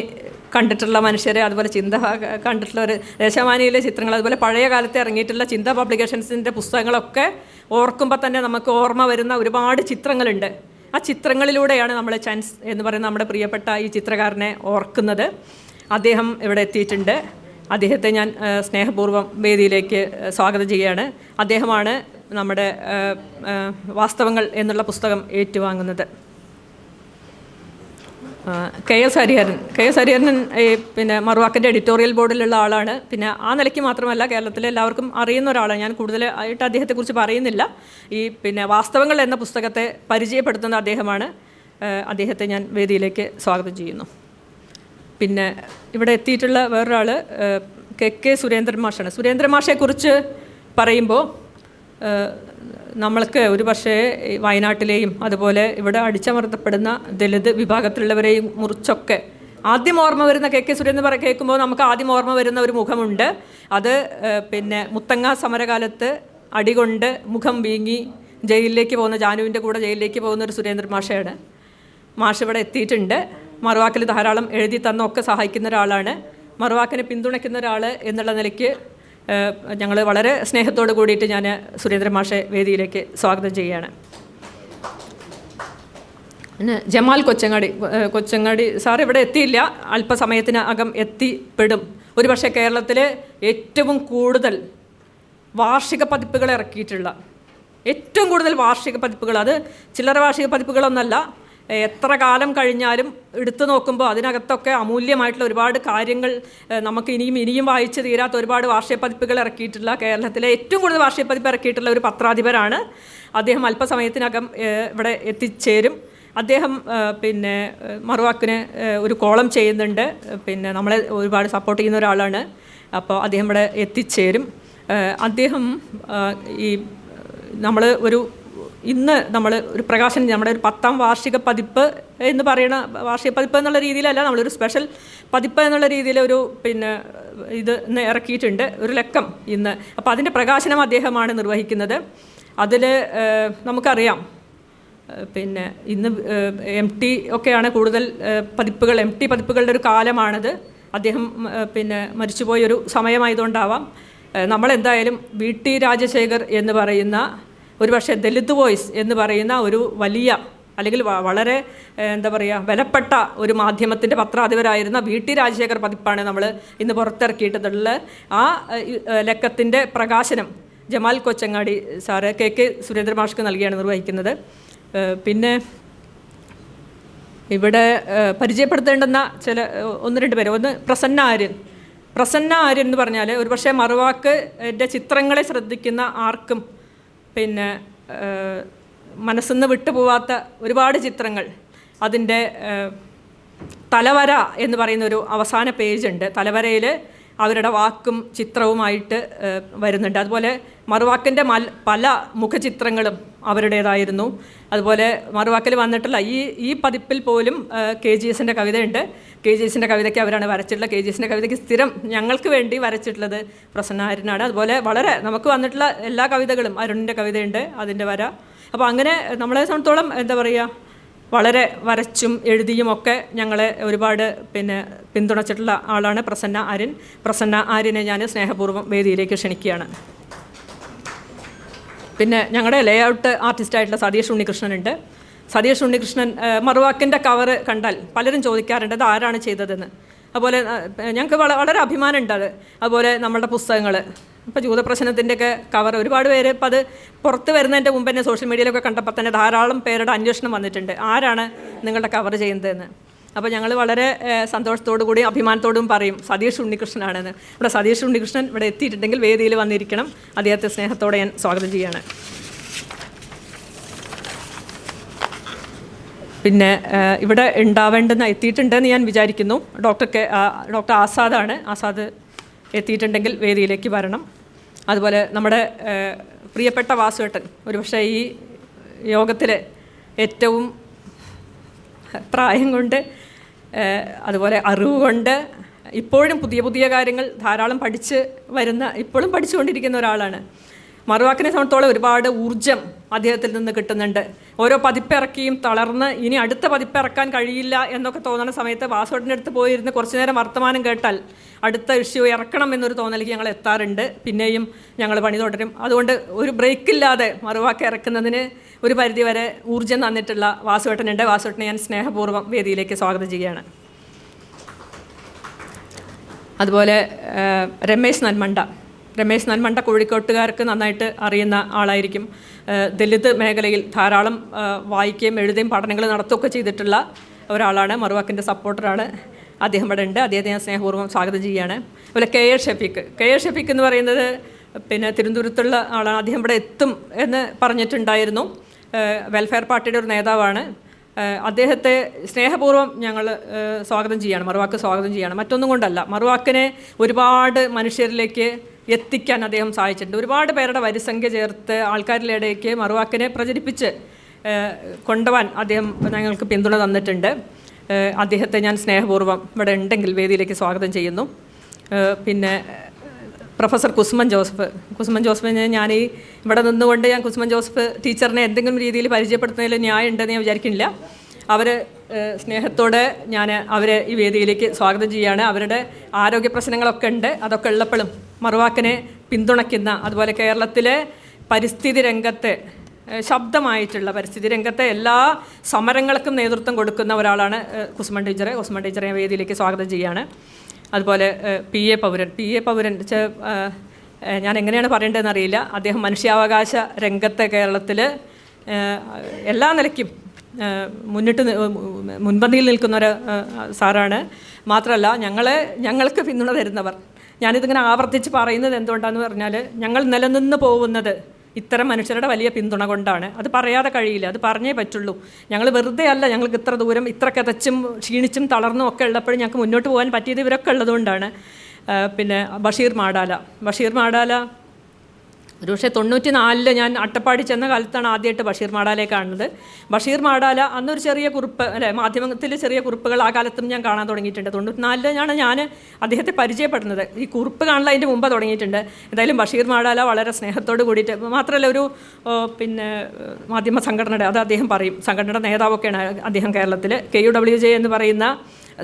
A: കണ്ടിട്ടുള്ള മനുഷ്യരെ, അതുപോലെ ചിന്ത കണ്ടിട്ടുള്ളവർ, ദേശാഭിമാനിയിലെ ചിത്രങ്ങൾ, അതുപോലെ പഴയ കാലത്ത് ഇറങ്ങിയിട്ടുള്ള ചിന്ത പബ്ലിക്കേഷൻസിൻ്റെ പുസ്തകങ്ങളൊക്കെ ഓർക്കുമ്പോൾ തന്നെ നമുക്ക് ഓർമ്മ വരുന്ന ഒരുപാട് ചിത്രങ്ങളുണ്ട്. ആ ചിത്രങ്ങളിലൂടെയാണ് നമ്മൾ ചൻസ് എന്ന് പറയുന്ന നമ്മുടെ പ്രിയപ്പെട്ട ഈ ചിത്രകാരനെ ഓർക്കുന്നത്. അദ്ദേഹം ഇവിടെ എത്തിയിട്ടുണ്ട്. അദ്ദേഹത്തെ ഞാൻ സ്നേഹപൂർവ്വം വേദിയിലേക്ക് സ്വാഗതം ചെയ്യുകയാണ്. അദ്ദേഹമാണ് നമ്മുടെ വാസ്തവങ്ങൾ എന്നുള്ള പുസ്തകം ഏറ്റുവാങ്ങുന്നത്. KS ഹരിഹരൻ പിന്നെ മറുവാക്കിൻ്റെ എഡിറ്റോറിയൽ ബോർഡിലുള്ള ആളാണ്. പിന്നെ ആ നിലയ്ക്ക് മാത്രമല്ല കേരളത്തിലെ എല്ലാവർക്കും അറിയുന്ന ഒരാളാണ്. ഞാൻ കൂടുതലായിട്ട് അദ്ദേഹത്തെക്കുറിച്ച് പറയുന്നില്ല. ഈ പിന്നെ വാസ്തവങ്ങൾ എന്ന പുസ്തകത്തെ പരിചയപ്പെടുത്തുന്ന അദ്ദേഹമാണ്. അദ്ദേഹത്തെ ഞാൻ വേദിയിലേക്ക് സ്വാഗതം ചെയ്യുന്നു. പിന്നെ ഇവിടെ എത്തിയിട്ടുള്ള വേറൊരാൾ KK സുരേന്ദ്രൻ മാഷാണ്. സുരേന്ദ്രൻ മാഷെക്കുറിച്ച് പറയുമ്പോൾ നമ്മൾക്ക് ഒരു പക്ഷേ വയനാട്ടിലെയും അതുപോലെ ഇവിടെ അടിച്ചമർത്തപ്പെടുന്ന ദലിത് വിഭാഗത്തിലുള്ളവരെയും മുറിച്ചൊക്കെ ആദ്യം ഓർമ്മ വരുന്ന KK സുരേന്ദ്രൻ കേൾക്കുമ്പോൾ നമുക്ക് ആദ്യം ഓർമ്മ വരുന്ന ഒരു മുഖമുണ്ട്. അത് പിന്നെ മുത്തങ്ങ സമരകാലത്ത് അടികൊണ്ട് മുഖം വീങ്ങി ജയിലിലേക്ക് പോകുന്ന, ജാനുവിൻ്റെ കൂടെ ജയിലിലേക്ക് പോകുന്ന ഒരു സുരേന്ദ്രൻ മാഷയാണ്. മാഷ് ഇവിടെ എത്തിയിട്ടുണ്ട്. മറുവാക്കിൽ ധാരാളം എഴുതി തന്നൊക്കെ സഹായിക്കുന്ന ഒരാളാണ്. മറുവാക്കിനെ പിന്തുണയ്ക്കുന്ന ഒരാൾ എന്നുള്ള നിലയ്ക്ക് ഞങ്ങൾ വളരെ സ്നേഹത്തോട് കൂടിയിട്ട് ഞാൻ സുരേന്ദ്രൻ മാഷെ വേദിയിലേക്ക് സ്വാഗതം ചെയ്യുകയാണ്. പിന്നെ ജമാൽ കൊച്ചങ്ങാടി സാർ ഇവിടെ എത്തിയില്ല, അല്പസമയത്തിനകം എത്തിപ്പെടും. ഒരു പക്ഷേ കേരളത്തിൽ ഏറ്റവും കൂടുതൽ വാർഷിക പതിപ്പുകൾ ഇറക്കിയിട്ടുള്ള, ഏറ്റവും കൂടുതൽ വാർഷിക പതിപ്പുകൾ, അത് ചില്ലറ വാർഷിക പതിപ്പുകളൊന്നല്ല, എത്ര കാലം കഴിഞ്ഞാലും എടുത്തു നോക്കുമ്പോൾ അതിനകത്തൊക്കെ അമൂല്യമായിട്ടുള്ള ഒരുപാട് കാര്യങ്ങൾ നമുക്ക് ഇനിയും വായിച്ച് തീരാത്ത ഒരുപാട് വാർഷിക പതിപ്പുകൾ ഇറക്കിയിട്ടുള്ള, കേരളത്തിലെ ഏറ്റവും കൂടുതൽ വാർഷിക പതിപ്പ് ഇറക്കിയിട്ടുള്ള ഒരു പത്രാധിപരാണ് അദ്ദേഹം. അല്പസമയത്തിനകം ഇവിടെ എത്തിച്ചേരും. അദ്ദേഹം പിന്നെ മറുവാക്കിന് ഒരു കോളം ചെയ്യുന്നുണ്ട്. പിന്നെ നമ്മളെ ഒരുപാട് സപ്പോർട്ട് ചെയ്യുന്ന ഒരാളാണ്. അപ്പോൾ അദ്ദേഹം ഇവിടെ എത്തിച്ചേരും. അദ്ദേഹം ഈ ഇന്ന് നമ്മൾ ഒരു പ്രകാശനം, നമ്മുടെ ഒരു 10ാം വാർഷിക പതിപ്പ് എന്ന് പറയുന്ന, വാർഷിക പതിപ്പ് എന്നുള്ള രീതിയിലല്ല, നമ്മളൊരു സ്പെഷ്യൽ പതിപ്പ് എന്നുള്ള രീതിയിൽ ഒരു പിന്നെ ഇത് ഇന്ന് ഇറക്കിയിട്ടുണ്ട്, ഒരു ലക്കം ഇന്ന്. അപ്പോൾ അതിൻ്റെ പ്രകാശനം അദ്ദേഹമാണ് നിർവഹിക്കുന്നത്. അതിൽ നമുക്കറിയാം പിന്നെ ഇന്ന് MT ഒക്കെയാണ് കൂടുതൽ പതിപ്പുകൾ, MT പതിപ്പുകളുടെ ഒരു കാലമാണത്. അദ്ദേഹം പിന്നെ മരിച്ചുപോയൊരു സമയമായതുകൊണ്ടാവാം. നമ്മളെന്തായാലും VT രാജശേഖർ എന്ന് പറയുന്ന, ഒരു പക്ഷേ ദലിത് വോയിസ് എന്ന് പറയുന്ന ഒരു വലിയ, അല്ലെങ്കിൽ വളരെ എന്താ പറയുക, വിലപ്പെട്ട ഒരു മാധ്യമത്തിൻ്റെ പത്രാധിപരായിരുന്ന VT രാജശേഖർ പതിപ്പാണ് നമ്മൾ ഇന്ന് പുറത്തിറക്കിയിട്ടുള്ളത്. ആ ലക്കത്തിൻ്റെ പ്രകാശനം ജമാൽ കൊച്ചങ്ങാടി സാറ് KK സുരേന്ദ്രൻ മാഷ്ക്ക് നൽകിയാണ് നിർവഹിക്കുന്നത്. പിന്നെ ഇവിടെ പരിചയപ്പെടുത്തേണ്ടുന്ന ചില ഒന്ന് രണ്ട് പേര്. ഒന്ന് പ്രസന്ന ആര്യൻ. പ്രസന്ന ആര്യൻ എന്ന് പറഞ്ഞാൽ ഒരുപക്ഷെ മറുവാക്ക് എൻ്റെ ചിത്രങ്ങളെ ശ്രദ്ധിക്കുന്ന ആർക്കും പിന്നെ മനസ്സിൽ നിന്ന് വിട്ടുപോവാത്ത ഒരുപാട് ചിത്രങ്ങൾ. അതിൻ്റെ തലവര എന്ന് പറയുന്നൊരു അവസാന പേജുണ്ട്. തലവരയിൽ അവരുടെ വാക്കും ചിത്രവുമായിട്ട് വരുന്നുണ്ട്. അതുപോലെ മറുവാക്കിൻ്റെ പല മുഖചിത്രങ്ങളും അവരുടേതായിരുന്നു. അതുപോലെ മറുവാക്കിൽ വന്നിട്ടുള്ള ഈ പതിപ്പിൽ പോലും KGS കവിതയുണ്ട്. KGS കവിതയ്ക്ക് അവരാണ് വരച്ചിട്ടുള്ളത്. KGS കവിതയ്ക്ക് സ്ഥിരം ഞങ്ങൾക്ക് വേണ്ടി വരച്ചിട്ടുള്ളത് പ്രസന്ന ആര്യനാണ്. അതുപോലെ വളരെ നമുക്ക് വന്നിട്ടുള്ള എല്ലാ കവിതകളും അരുണിൻ്റെ കവിതയുണ്ട്, അതിൻ്റെ വര. അപ്പോൾ അങ്ങനെ നമ്മളെ സംബന്ധിച്ചോളം എന്താ പറയുക, വളരെ വരച്ചും എഴുതിയും ഒക്കെ ഞങ്ങളെ ഒരുപാട് പിന്തുണച്ചിട്ടുള്ള ആളാണ് പ്രസന്ന ആര്യൻ. പ്രസന്ന ആര്യനെ ഞാൻ സ്നേഹപൂർവ്വം വേദിയിലേക്ക് ക്ഷണിക്കുകയാണ്. പിന്നെ ഞങ്ങളുടെ ലേഔട്ട് ആർട്ടിസ്റ്റായിട്ടുള്ള സതീഷ് ഉണ്ണികൃഷ്ണനുണ്ട്. സതീഷ് ഉണ്ണികൃഷ്ണൻ മറുവാക്കിൻ്റെ കവറ് കണ്ടാൽ പലരും ചോദിക്കാറുണ്ട് അത് ആരാണ് ചെയ്തതെന്ന്. അതുപോലെ ഞങ്ങൾക്ക് വളരെ അഭിമാനമുണ്ട് അത്. അതുപോലെ നമ്മുടെ പുസ്തകങ്ങൾ ഇപ്പോൾ ജൂതപ്രശ്നത്തിൻ്റെയൊക്കെ കവർ ഒരുപാട് പേര് ഇപ്പം അത് പുറത്ത് വരുന്നതിൻ്റെ മുമ്പ് തന്നെ സോഷ്യൽ മീഡിയയിലൊക്കെ കണ്ടപ്പോൾ തന്നെ ധാരാളം പേരുടെ അന്വേഷണം വന്നിട്ടുണ്ട്, ആരാണ് നിങ്ങളുടെ കവർ ചെയ്യുന്നതെന്ന്. അപ്പോൾ ഞങ്ങൾ വളരെ സന്തോഷത്തോടു കൂടി അഭിമാനത്തോടും പറയും സതീഷ് ഉണ്ണികൃഷ്ണനാണെന്ന്. ഇവിടെ സതീഷ് ഉണ്ണികൃഷ്ണൻ ഇവിടെ എത്തിയിട്ടുണ്ടെങ്കിൽ വേദിയിൽ വന്നിരിക്കണം. അദ്ദേഹത്തെ സ്നേഹത്തോടെ ഞാൻ സ്വാഗതം ചെയ്യുകയാണ്. പിന്നെ ഇവിടെ ഉണ്ടാവേണ്ടെന്ന് എത്തിയിട്ടുണ്ടെന്ന് ഞാൻ വിചാരിക്കുന്നു. ഡോക്ടർ ആസാദാണ്. ആസാദ് എത്തിയിട്ടുണ്ടെങ്കിൽ വേദിയിലേക്ക് വരണം. അതുപോലെ നമ്മുടെ പ്രിയപ്പെട്ട വാസുവേട്ടൻ, ഒരുപക്ഷെ ഈ യോഗത്തിൽ ഏറ്റവും പ്രായം കൊണ്ട് അതുപോലെ അറിവ് കൊണ്ട് ഇപ്പോഴും പുതിയ പുതിയ കാര്യങ്ങൾ ധാരാളം ഇപ്പോഴും പഠിച്ചുകൊണ്ടിരിക്കുന്ന ഒരാളാണ്. മറുവാക്കിനെ സംബന്ധിച്ചോളം ഒരുപാട് ഊർജ്ജം അദ്ദേഹത്തിൽ നിന്ന് കിട്ടുന്നുണ്ട്. ഓരോ പതിപ്പിറക്കിയും തളർന്ന് ഇനി അടുത്ത പതിപ്പിറക്കാൻ കഴിയില്ല എന്നൊക്കെ തോന്നുന്ന സമയത്ത് വാസുവേട്ടൻ്റെ അടുത്ത് പോയിരുന്ന് കുറച്ചു നേരം വർത്തമാനം കേട്ടാൽ അടുത്ത ഇഷ്യൂ ഇറക്കണം എന്നൊരു തോന്നലേക്ക് ഞങ്ങൾ എത്താറുണ്ട്. പിന്നെയും ഞങ്ങൾ പണി തുടരും. അതുകൊണ്ട് ഒരു ബ്രേക്കില്ലാതെ മറുവാക്ക് ഇറക്കുന്നതിന് ഒരു പരിധിവരെ ഊർജ്ജം തന്നിട്ടുള്ള വാസുവേട്ടനുണ്ട്. വാസുവേട്ടനെ ഞാൻ സ്നേഹപൂർവ്വം വേദിയിലേക്ക് സ്വാഗതം ചെയ്യുകയാണ്. അതുപോലെ രമേശ് നന്മണ്ട കോഴിക്കോട്ടുകാർക്ക് നന്നായിട്ട് അറിയുന്ന ആളായിരിക്കും. ദലിത് മേഖലയിൽ ധാരാളം വായിക്കുകയും എഴുതുകയും പഠനങ്ങൾ നടത്തുകയൊക്കെ ചെയ്തിട്ടുള്ള ഒരാളാണ്. മറുവാക്കിൻ്റെ സപ്പോർട്ടറാണ്. അദ്ദേഹം ഇവിടെ ഉണ്ട്. അദ്ദേഹത്തെ ഞാൻ സ്നേഹപൂർവ്വം സ്വാഗതം ചെയ്യുകയാണ്. അതുപോലെ കെ എ ഷഫീഖ് എന്ന് പറയുന്നത് തിരുവനന്തപുരത്തുള്ള ആളാണ്. അദ്ദേഹം ഇവിടെ എത്തും എന്ന് പറഞ്ഞിട്ടുണ്ടായിരുന്നു. വെൽഫെയർ പാർട്ടിയുടെ ഒരു നേതാവാണ്. അദ്ദേഹത്തെ സ്നേഹപൂർവ്വം ഞങ്ങൾ സ്വാഗതം ചെയ്യുകയാണ്. മറുവാക്ക് സ്വാഗതം ചെയ്യുകയാണ്. മറ്റൊന്നും കൊണ്ടല്ല, മറുവാക്കിനെ ഒരുപാട് മനുഷ്യരിലേക്ക് എത്തിക്കാൻ അദ്ദേഹം സഹായിച്ചിട്ടുണ്ട്. ഒരുപാട് പേരുടെ വരിസംഖ്യ ചേർത്ത് ആൾക്കാരിലേക്ക് മറുവാക്കിനെ പ്രചരിപ്പിച്ച് കൊണ്ടുപോകാൻ അദ്ദേഹം ഞങ്ങൾക്ക് പിന്തുണ തന്നിട്ടുണ്ട്. അദ്ദേഹത്തെ ഞാൻ സ്നേഹപൂർവ്വം ഇവിടെ ഉണ്ടെങ്കിൽ വേദിയിലേക്ക് സ്വാഗതം ചെയ്യുന്നു. പിന്നെ പ്രൊഫസർ കുസുമൻ ജോസഫിനെ ഞാൻ ഇവിടെ നിന്നുകൊണ്ട് ഞാൻ കുസുമൻ ജോസഫ് ടീച്ചറിനെ എന്തെങ്കിലും രീതിയിൽ പരിചയപ്പെടുത്തുന്നതിൽ ന്യായമുണ്ടെന്ന് ഞാൻ വിചാരിക്കുന്നില്ല. അവർ സ്നേഹത്തോടെ ഞാൻ അവരെ ഈ വേദിയിലേക്ക് സ്വാഗതം ചെയ്യുകയാണ്. അവരുടെ ആരോഗ്യ പ്രശ്നങ്ങളൊക്കെ ഉണ്ട്. അതൊക്കെ ഉള്ളപ്പോഴും മറുവാക്കിനെ പിന്തുണയ്ക്കുന്ന, അതുപോലെ കേരളത്തിലെ പരിസ്ഥിതി രംഗത്തെ ശബ്ദമായിട്ടുള്ള പരിസ്ഥിതി രംഗത്തെ എല്ലാ സമരങ്ങൾക്കും നേതൃത്വം കൊടുക്കുന്ന ഒരാളാണ് കുസുമൻ ടീച്ചറെ ഞാൻ വേദിയിലേക്ക് സ്വാഗതം ചെയ്യുകയാണ്. അതുപോലെ പി എ പൗരൻ ഞാൻ എങ്ങനെയാണ് പറയേണ്ടതെന്ന് അറിയില്ല. അദ്ദേഹം മനുഷ്യാവകാശ രംഗത്തെ കേരളത്തിൽ എല്ലാ നിലയ്ക്കും മുൻപന്തിയിൽ നിൽക്കുന്ന ഒരു സാറാണ്. മാത്രമല്ല ഞങ്ങൾക്ക് പിന്തുണ തരുന്നവർ. ഞാനിതിങ്ങനെ ആവർത്തിച്ച് പറയുന്നത് എന്തുകൊണ്ടാണെന്ന് പറഞ്ഞാൽ, ഞങ്ങൾ നിലനിന്ന് പോകുന്നത് ഇത്തരം മനുഷ്യരുടെ വലിയ പിന്തുണ കൊണ്ടാണ്. അത് പറയാതെ കഴിയില്ല, അത് പറഞ്ഞേ പറ്റുള്ളൂ. ഞങ്ങൾ വെറുതെ അല്ല ഞങ്ങൾക്ക് ഇത്ര ദൂരം ഇത്ര കതച്ചും ക്ഷീണിച്ചും തളർന്നും ഒക്കെ ഉള്ളപ്പോഴും ഞങ്ങൾക്ക് മുന്നോട്ട് പോകാൻ പറ്റിയത് ഇവരൊക്കെ ഉള്ളതുകൊണ്ടാണ്. പിന്നെ ബഷീർ മാടാല ഒരുപക്ഷെ 94 ഞാൻ അട്ടപ്പാടി ചെന്ന കാലത്താണ് ആദ്യമായിട്ട് ബഷീർ മാടാലയെ കാണുന്നത്. ബഷീർ മാടാല അന്നൊരു ചെറിയ കുറിപ്പ് മാധ്യമത്തിൽ ചെറിയ കുറിപ്പുകൾ ആ കാലത്തും ഞാൻ കാണാൻ തുടങ്ങിയിട്ടുണ്ട്. 94 ഞാൻ അദ്ദേഹത്തെ പരിചയപ്പെടുന്നത്. ഈ കുറിപ്പ് കാണാൻ അതിൻ്റെ മുമ്പ് തുടങ്ങിയിട്ടുണ്ട്. എന്തായാലും ബഷീർ മാടാല വളരെ സ്നേഹത്തോട് കൂടിയിട്ട്, മാത്രമല്ല ഒരു മാധ്യമ സംഘടനയുടെ അത് അദ്ദേഹം പറയും, സംഘടനയുടെ നേതാവൊക്കെയാണ് അദ്ദേഹം. കേരളത്തിൽ KUWJ എന്ന് പറയുന്ന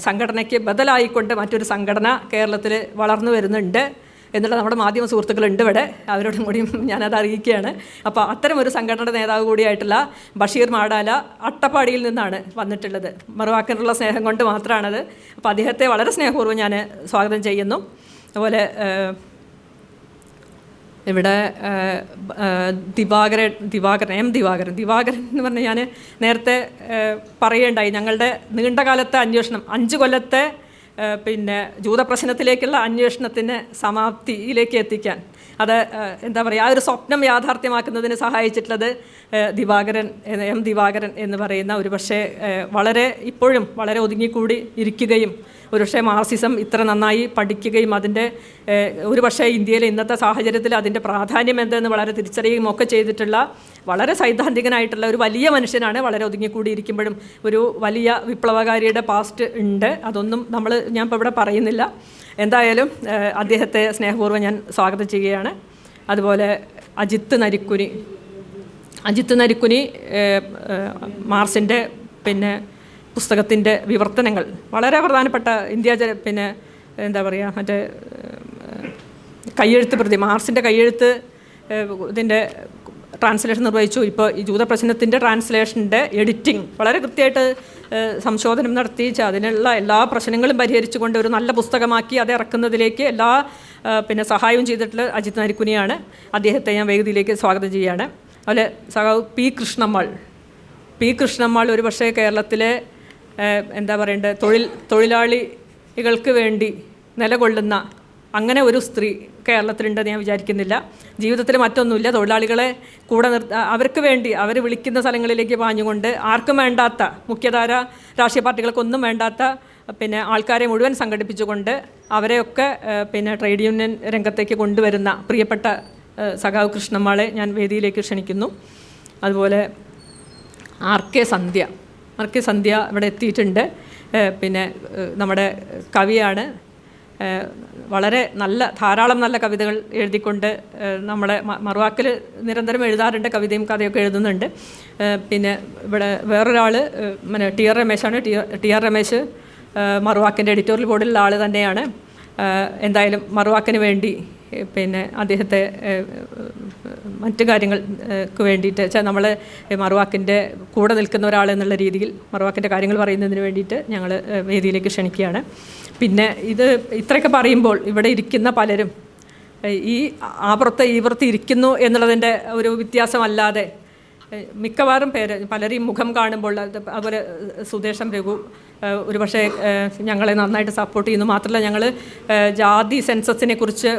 A: സംഘടനയ്ക്ക് ബദലായിക്കൊണ്ട് മറ്റൊരു സംഘടന കേരളത്തിൽ വളർന്നു വരുന്നുണ്ട് എന്നുള്ള നമ്മുടെ മാധ്യമ സുഹൃത്തുക്കളുണ്ട് ഇവിടെ. അവരോടും കൂടിയും ഞാനത് അറിയിക്കുകയാണ്. അപ്പോൾ അത്തരം ഒരു സംഘടനയുടെ നേതാവ് കൂടിയായിട്ടുള്ള ബഷീർ മാടാല അട്ടപ്പാടിയിൽ നിന്നാണ് വന്നിട്ടുള്ളത്. മറുവാക്കിനുള്ള സ്നേഹം കൊണ്ട് മാത്രമാണത്. അപ്പോൾ അദ്ദേഹത്തെ വളരെ സ്നേഹപൂർവ്വം ഞാൻ സ്വാഗതം ചെയ്യുന്നു. അതുപോലെ ഇവിടെ ദിവാകരൻ എന്ന് പറഞ്ഞാൽ ഞാൻ നേരത്തെ പറയുകയുണ്ടായി. ഞങ്ങളുടെ നീണ്ടകാലത്തെ അന്വേഷണം 5 കൊല്ലത്തെ പിന്നെ ജൂതപ്രശ്നത്തിലേക്കുള്ള അന്വേഷണത്തിന് സമാപ്തിയിലേക്ക് എത്തിക്കാൻ, അത് എന്താ പറയുക, ആ ഒരു സ്വപ്നം യാഥാർത്ഥ്യമാക്കുന്നതിന് സഹായിച്ചിട്ടുള്ളത് ദിവാകരൻ എന്ന് പറയുന്ന ഒരു പക്ഷേ ഇപ്പോഴും വളരെ ഒതുങ്ങിക്കൂടി ഇരിക്കുകയും ഒരുപക്ഷെ മാർക്സിസം ഇത്ര നന്നായി പഠിക്കുകയും അതിൻ്റെ ഒരുപക്ഷെ ഇന്ത്യയിലെ ഇന്നത്തെ സാഹചര്യത്തിൽ അതിൻ്റെ പ്രാധാന്യം എന്തെന്ന് വളരെ തിരിച്ചറിയുകയും ഒക്കെ ചെയ്തിട്ടുള്ള വളരെ സൈദ്ധാന്തികനായിട്ടുള്ള ഒരു വലിയ മനുഷ്യനാണ്. വളരെ ഒതുങ്ങിക്കൂടി ഇരിക്കുമ്പോഴും ഒരു വലിയ വിപ്ലവകാരിയുടെ പാസ്റ്റ് ഉണ്ട്. അതൊന്നും ഞാൻ ഇപ്പോൾ ഇവിടെ പറയുന്നില്ല. എന്തായാലും അദ്ദേഹത്തെ സ്നേഹപൂർവ്വം ഞാൻ സ്വാഗതം ചെയ്യുകയാണ്. അതുപോലെ അജിത്ത് നരിക്കുനി മാർസിൻ്റെ പിന്നെ പുസ്തകത്തിൻ്റെ വിവർത്തനങ്ങൾ വളരെ പ്രധാനപ്പെട്ട എന്താ പറയുക, മറ്റേ കയ്യെഴുത്ത് പ്രതി മാർസിൻ്റെ കയ്യെഴുത്ത് ഇതിൻ്റെ ട്രാൻസ്ലേഷൻ നിർവഹിച്ചു. ഇപ്പോൾ ഈ ജൂതപ്രശ്നത്തിൻ്റെ ട്രാൻസ്ലേഷൻ്റെ എഡിറ്റിംഗ് വളരെ കൃത്യമായിട്ട് സംശോധനം നടത്തി അതിനുള്ള എല്ലാ പ്രശ്നങ്ങളും പരിഹരിച്ചുകൊണ്ട് ഒരു നല്ല പുസ്തകമാക്കി അത് ഇറക്കുന്നതിലേക്ക് എല്ലാ സഹായവും ചെയ്തിട്ടുള്ള അജിത്ത് നരിക്കുനിയാണ്. അദ്ദേഹത്തെ ഞാൻ വേദിയിലേക്ക് സ്വാഗതം ചെയ്യുകയാണ്. അതുപോലെ സഖാവ് പി കൃഷ്ണമ്മാൾ ഒരു പക്ഷേ കേരളത്തിലെ എന്താ പറയേണ്ടത് തൊഴിലാളികൾക്ക് വേണ്ടി നിലകൊള്ളുന്ന അങ്ങനെ ഒരു സ്ത്രീ കേരളത്തിലുണ്ടെന്ന് ഞാൻ വിചാരിക്കുന്നില്ല. ജീവിതത്തിൽ മറ്റൊന്നുമില്ല, തൊഴിലാളികളെ കൂടെ അവർക്ക് വേണ്ടി അവർ വിളിക്കുന്ന സ്ഥലങ്ങളിലേക്ക് പാഞ്ഞുകൊണ്ട് ആർക്കും വേണ്ടാത്ത മുഖ്യധാര രാഷ്ട്രീയ പാർട്ടികൾക്കൊന്നും വേണ്ടാത്ത ആൾക്കാരെ മുഴുവൻ സംഘടിപ്പിച്ചുകൊണ്ട് അവരെയൊക്കെ ട്രേഡ് യൂണിയൻ രംഗത്തേക്ക് കൊണ്ടുവരുന്ന പ്രിയപ്പെട്ട സഖാവ് കൃഷ്ണമ്മാളെ ഞാൻ വേദിയിലേക്ക് ക്ഷണിക്കുന്നു. അതുപോലെ ആർ കെ സന്ധ്യ ഇവിടെ എത്തിയിട്ടുണ്ട്. നമ്മുടെ കവിയാണ്. വളരെ ധാരാളം നല്ല കവിതകൾ എഴുതിക്കൊണ്ട് നമ്മളെ മറുവാക്കിൽ നിരന്തരം എഴുതാറുണ്ട്, കവിതയും കഥയൊക്കെ എഴുതുന്നുണ്ട്. ഇവിടെ വേറൊരാൾ ടി ആർ രമേശാണ്. ടി ആർ രമേശ് മറുവാക്കിൻ്റെ എഡിറ്റോറിയൽ ബോർഡിലുള്ള ആൾ തന്നെയാണ്. എന്തായാലും മറുവാക്കിന് വേണ്ടി അദ്ദേഹത്തെ മറ്റു കാര്യങ്ങൾക്ക് വേണ്ടിയിട്ട് നമ്മൾ മറുവാക്കിൻ്റെ കൂടെ നിൽക്കുന്ന ഒരാൾ എന്നുള്ള രീതിയിൽ മറുവാക്കിൻ്റെ കാര്യങ്ങൾ പറയുന്നതിന് വേണ്ടിയിട്ട് ഞങ്ങൾ വേദിയിലേക്ക് ക്ഷണിക്കുകയാണ്. ഇത്രയൊക്കെ പറയുമ്പോൾ ഇവിടെ ഇരിക്കുന്ന പലരും ആ പുറത്ത് ഇരിക്കുന്നു എന്നുള്ളതിൻ്റെ ഒരു വ്യത്യാസമല്ലാതെ മിക്കവാറും പലരെയും മുഖം കാണുമ്പോൾ, അതുപോലെ സുദേശം രഘു ഒരുപക്ഷെ ഞങ്ങളെ നന്നായിട്ട് സപ്പോർട്ട് ചെയ്യുന്നു. മാത്രമല്ല ഞങ്ങൾ ജാതി സെൻസസിനെ കുറിച്ച്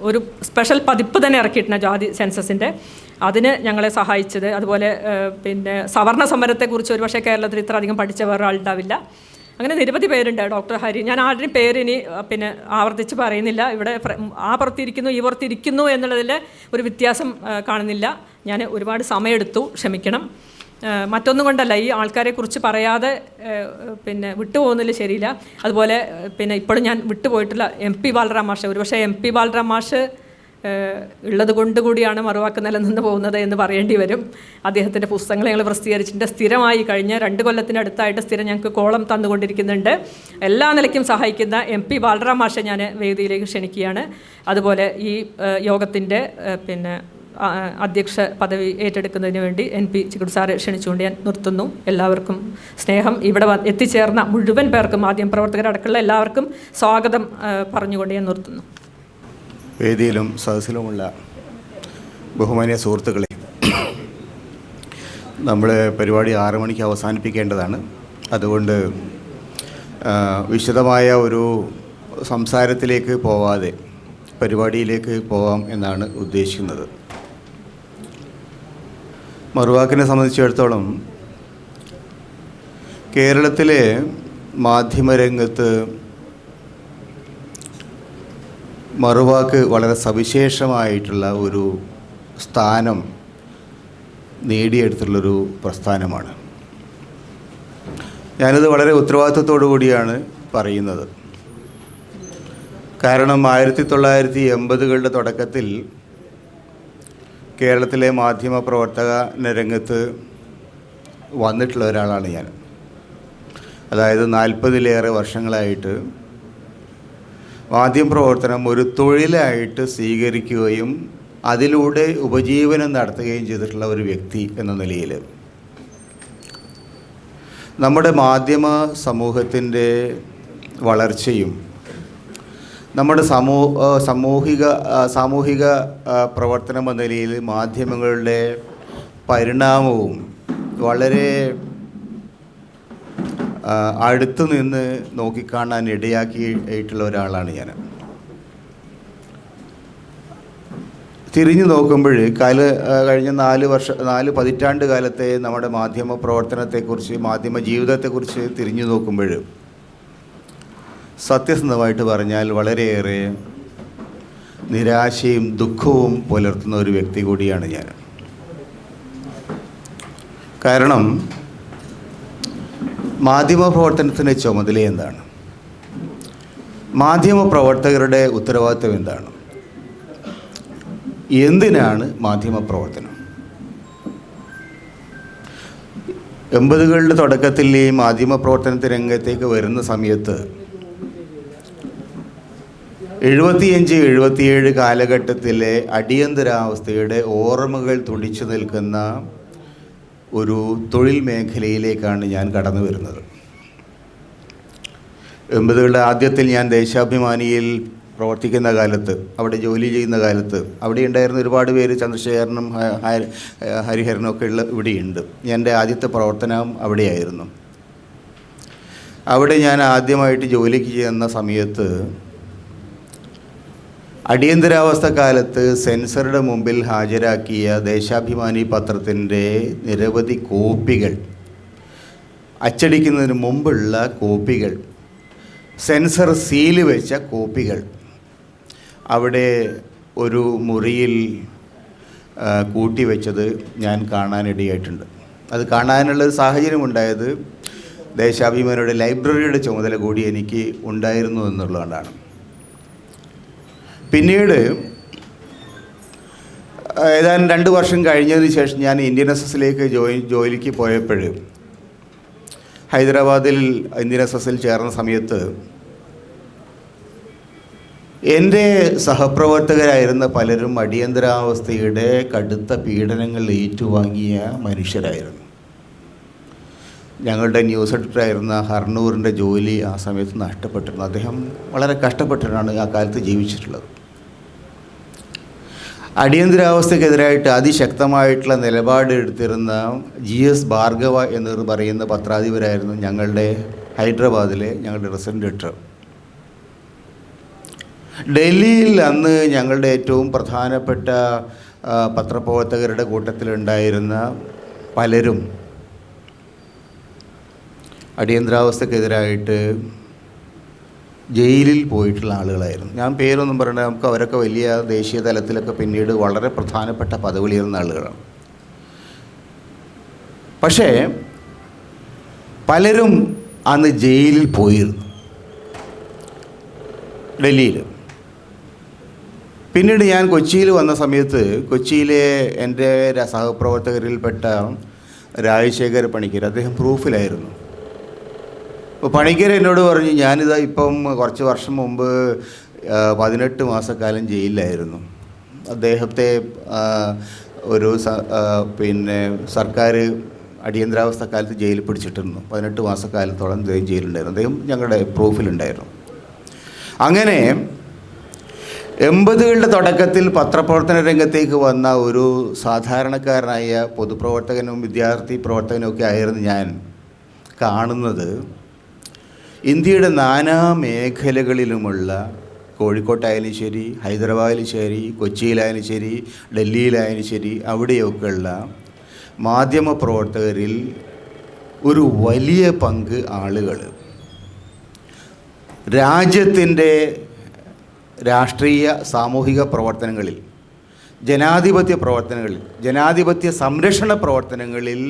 A: ഒരു സ്പെഷ്യൽ പതിപ്പ് തന്നെ ഇറക്കിയിട്ടുണ്ട് ജാതി സെൻസസിൻ്റെ. അതിന് ഞങ്ങളെ സഹായിച്ചത്. അതുപോലെ സവർണ സമരത്തെക്കുറിച്ച് ഒരുപക്ഷെ കേരളത്തിൽ ഇത്ര അധികം പഠിച്ച വേറൊരാളുണ്ടാവില്ല. അങ്ങനെ നിരവധി പേരുണ്ട്. ഡോക്ടർ ഹരി, ഞാൻ ആരുടെയും പേരിനി ആവർത്തിച്ച് പറയുന്നില്ല. ഇവിടെ ആ പുറത്തിരിക്കുന്നു ഈ പുറത്തിരിക്കുന്നു എന്നുള്ളതിൽ ഒരു വ്യത്യാസം കാണുന്നില്ല. ഞാൻ ഒരുപാട് സമയമെടുത്തു, ക്ഷമിക്കണം. മറ്റൊന്നും കൊണ്ടല്ല, ഈ ആൾക്കാരെക്കുറിച്ച് പറയാതെ വിട്ടുപോകുന്നതിൽ ശരിയില്ല. അതുപോലെ ഇപ്പോഴും ഞാൻ വിട്ടുപോയിട്ടുള്ള MP ബാലറാം മാഷ്, ഒരുപക്ഷെ MP ബാലറാം മാഷ് ഉള്ളത് കൊണ്ട് കൂടിയാണ് മറുവാക്ക് നിലനിന്ന് പോകുന്നത് എന്ന് പറയേണ്ടി വരും. അദ്ദേഹത്തിൻ്റെ പുസ്തകങ്ങൾ ഞങ്ങൾ പ്രസിദ്ധീകരിച്ചിട്ടുണ്ട്. സ്ഥിരമായി കഴിഞ്ഞ 2 കൊല്ലത്തിനടുത്തായിട്ട് സ്ഥിരം ഞങ്ങൾക്ക് കോളം തന്നുകൊണ്ടിരിക്കുന്നുണ്ട്. എല്ലാ നിലയ്ക്കും സഹായിക്കുന്ന MP ബാലറാം മാഷെ ഞാൻ വേദിയിലേക്ക് ക്ഷണിക്കുകയാണ്. അതുപോലെ ഈ യോഗത്തിൻ്റെ അധ്യക്ഷ പദവി ഏറ്റെടുക്കുന്നതിന് വേണ്ടി NP ചിക്കുട് സാറെ ക്ഷണിച്ചുകൊണ്ട് ഞാൻ നിർത്തുന്നു. എല്ലാവർക്കും സ്നേഹം. ഇവിടെ എത്തിച്ചേർന്ന മുഴുവൻ പേർക്കും, മാധ്യമപ്രവർത്തകരടക്കമുള്ള എല്ലാവർക്കും സ്വാഗതം പറഞ്ഞുകൊണ്ട് ഞാൻ നിർത്തുന്നു.
B: വേദിയിലും സദസ്സിലുമുള്ള ബഹുമാന്യ സുഹൃത്തുക്കളെ, നമ്മൾ പരിപാടി 6 മണിക്ക് അവസാനിപ്പിക്കേണ്ടതാണ്. അതുകൊണ്ട് വിശദമായ ഒരു സംസാരത്തിലേക്ക് പോവാതെ പരിപാടിയിലേക്ക് പോവാം എന്നാണ് ഉദ്ദേശിക്കുന്നത്. മറുവാക്കിനെ സംബന്ധിച്ചിടത്തോളം കേരളത്തിലെ മാധ്യമരംഗത്ത് മറുവാക്ക് വളരെ സവിശേഷമായിട്ടുള്ള ഒരു സ്ഥാനം നേടിയെടുത്തുള്ളൊരു പ്രസ്ഥാനമാണ്. ഞാനിത് വളരെ ഉത്തരവാദിത്വത്തോടു കൂടിയാണ് പറയുന്നത്. കാരണം 1980കളുടെ തുടക്കത്തിൽ കേരളത്തിലെ മാധ്യമ പ്രവർത്തക രംഗത്ത് വന്നിട്ടുള്ള ഒരാളാണ് ഞാൻ. അതായത് 40-ലേറെ വർഷങ്ങളായിട്ട് മാധ്യമപ്രവർത്തനം ഒരു തൊഴിലായിട്ട് സ്വീകരിക്കുകയും അതിലൂടെ ഉപജീവനം നടത്തുകയും ചെയ്തിട്ടുള്ള ഒരു വ്യക്തി എന്ന നിലയിൽ നമ്മുടെ മാധ്യമ സമൂഹത്തിൻ്റെ വളർച്ചയും നമ്മുടെ സാമൂഹിക പ്രവർത്തനം എന്ന നിലയിൽ മാധ്യമങ്ങളുടെ പരിണാമവും വളരെ അടുത്തു നിന്ന് നോക്കിക്കാണാൻ ഇടയാക്കിയിട്ടുള്ള ഒരാളാണ് ഞാൻ. തിരിഞ്ഞു നോക്കുമ്പോൾ കഴിഞ്ഞ 4 പതിറ്റാണ്ട് കാലത്തെ നമ്മുടെ മാധ്യമ പ്രവർത്തനത്തെക്കുറിച്ച്, മാധ്യമ ജീവിതത്തെക്കുറിച്ച് തിരിഞ്ഞു നോക്കുമ്പോൾ സത്യസന്ധമായിട്ട് പറഞ്ഞാൽ വളരെയേറെ നിരാശയും ദുഃഖവും പുലർത്തുന്ന ഒരു വ്യക്തി കൂടിയാണ് ഞാൻ. കാരണം മാധ്യമ പ്രവർത്തനത്തിൻ്റെ ചുമതല എന്താണ്? മാധ്യമ പ്രവർത്തകരുടെ ഉത്തരവാദിത്വം എന്താണ്? എന്തിനാണ് മാധ്യമ പ്രവർത്തനം? 80കളുടെ തുടക്കത്തിൽ ഈ മാധ്യമ പ്രവർത്തനത്തിന് രംഗത്തേക്ക് വരുന്ന സമയത്ത് 75-77 കാലഘട്ടത്തിലെ അടിയന്തരാവസ്ഥയുടെ ഓർമ്മകൾ തുടിച്ചു നിൽക്കുന്ന ഒരു തൊഴിൽ മേഖലയിലേക്കാണ് ഞാൻ കടന്നു വരുന്നത്. 80കളുടെ ആദ്യത്തിൽ ഞാൻ ദേശാഭിമാനിയിൽ പ്രവർത്തിക്കുന്ന കാലത്ത്, അവിടെ ജോലി ചെയ്യുന്ന കാലത്ത്, അവിടെ ഉണ്ടായിരുന്ന ഒരുപാട് പേര്, ചന്ദ്രശേഖരനും ഹരിഹരനും ഒക്കെ ഇവിടെയുണ്ട്. എൻ്റെ ആദ്യത്തെ പ്രവർത്തനം അവിടെയായിരുന്നു. അവിടെ ഞാൻ ആദ്യമായിട്ട് ജോലിക്ക് ചെയ്യുന്ന സമയത്ത് അടിയന്തരാവസ്ഥ കാലത്ത് സെൻസറുടെ മുമ്പിൽ ഹാജരാക്കിയ ദേശാഭിമാനി പത്രത്തിൻ്റെ നിരവധി കോപ്പികൾ, അച്ചടിക്കുന്നതിന് മുമ്പുള്ള കോപ്പികൾ, സെൻസർ സീല് വെച്ച കോപ്പികൾ അവിടെ ഒരു മുറിയിൽ കൂട്ടിവെച്ചത് ഞാൻ കാണാനിടയായിട്ടുണ്ട്. അത് കാണാനുള്ളൊരു സാഹചര്യമുണ്ടായത് ദേശാഭിമാനിയുടെ ലൈബ്രറിയുടെ ചുമതല കൂടി എനിക്ക് ഉണ്ടായിരുന്നു എന്നുള്ളതുകൊണ്ടാണ്. പിന്നീട് ഏതാനും 2 വർഷം കഴിഞ്ഞതിന് ശേഷം ഞാൻ ഇന്ത്യൻ എസ്എസിലേക്ക് ജോലിക്ക് പോയപ്പോൾ, ഹൈദരാബാദിൽ ഇന്ത്യൻ എസ്എസിൽ ചേർന്ന സമയത്ത് എൻ്റെ സഹപ്രവർത്തകരായിരുന്ന പലരും അടിയന്തരാവസ്ഥയുടെ കടുത്ത പീഡനങ്ങൾ ഏറ്റുവാങ്ങിയ മനുഷ്യരായിരുന്നു. ഞങ്ങളുടെ ന്യൂസ് എഡിറ്ററായിരുന്ന ഹർണൂറിൻ്റെ ജോലി ആ സമയത്ത് നഷ്ടപ്പെട്ടിരുന്നു. അദ്ദേഹം വളരെ കഷ്ടപ്പെട്ടിട്ടാണ് ആ കാലത്ത് ജീവിച്ചിട്ടുള്ളത്. അടിയന്തരാവസ്ഥക്കെതിരായിട്ട് അതിശക്തമായിട്ടുള്ള നിലപാടെടുത്തിരുന്ന GS ഭാർഗവ എന്ന് പറയുന്ന പത്രാധിപരായിരുന്നു ഞങ്ങളുടെ ഹൈദരാബാദിലെ ഞങ്ങളുടെ റെസിഡൻ്റ് എഡിറ്റർ. ഡൽഹിയിൽ അന്ന് ഞങ്ങളുടെ ഏറ്റവും പ്രധാനപ്പെട്ട പത്രപ്രവർത്തകരുടെ കൂട്ടത്തിലുണ്ടായിരുന്ന പലരും അടിയന്തരാവസ്ഥക്കെതിരായിട്ട് ജയിലിൽ പോയിട്ടുള്ള ആളുകളായിരുന്നു. ഞാൻ പേരൊന്നും പറയണ്ട, നമുക്ക് അവരൊക്കെ വലിയ ദേശീയ തലത്തിലൊക്കെ പിന്നീട് വളരെ പ്രധാനപ്പെട്ട പദവിയിലിരുന്ന ആളുകളാണ്. പക്ഷേ പലരും അന്ന് ജയിലിൽ പോയിരുന്നു, ഡൽഹിയിൽ. പിന്നീട് ഞാൻ കൊച്ചിയിൽ വന്ന സമയത്ത് കൊച്ചിയിലെ എൻ്റെ സഹപ്രവർത്തകരിൽപ്പെട്ട രാജശേഖര പണിക്കർ, അദ്ദേഹം പ്രൂഫിലായിരുന്നു. അപ്പോൾ പണിക്കർ എന്നോട് പറഞ്ഞു, ഞാനിതാ ഇപ്പം കുറച്ച് വർഷം മുമ്പ് 18 മാസക്കാലം ജയിലിലായിരുന്നു. അദ്ദേഹത്തെ ഒരു സർക്കാർ അടിയന്തരാവസ്ഥ കാലത്ത് ജയിലിൽ പിടിച്ചിട്ടിരുന്നു. 18 മാസക്കാലത്തോളം അദ്ദേഹം ജയിലുണ്ടായിരുന്നു. അദ്ദേഹം ഞങ്ങളുടെ പ്രൂഫിലുണ്ടായിരുന്നു. അങ്ങനെ 80കളുടെ തുടക്കത്തിൽ പത്രപ്രവർത്തന രംഗത്തേക്ക് വന്ന ഒരു സാധാരണക്കാരനായ പൊതുപ്രവർത്തകനും വിദ്യാർത്ഥി പ്രവർത്തകനും ഒക്കെ ആയിരുന്നു ഞാൻ കാണുന്നത് ഇന്ത്യയുടെ നാനാ മേഖലകളിലുമുള്ള, കോഴിക്കോട്ടായാലും ശരി, ഹൈദരാബാദിലും ശരി, കൊച്ചിയിലായാലും ശരി, ഡൽഹിയിലായാലും ശരി, അവിടെയൊക്കെയുള്ള മാധ്യമപ്രവർത്തകരിൽ ഒരു വലിയ പങ്ക് ആളുകൾ രാജ്യത്തിൻ്റെ രാഷ്ട്രീയ സാമൂഹിക പ്രവർത്തനങ്ങളിൽ, ജനാധിപത്യ പ്രവർത്തനങ്ങളിൽ, ജനാധിപത്യ സംരക്ഷണ പ്രവർത്തനങ്ങളിൽ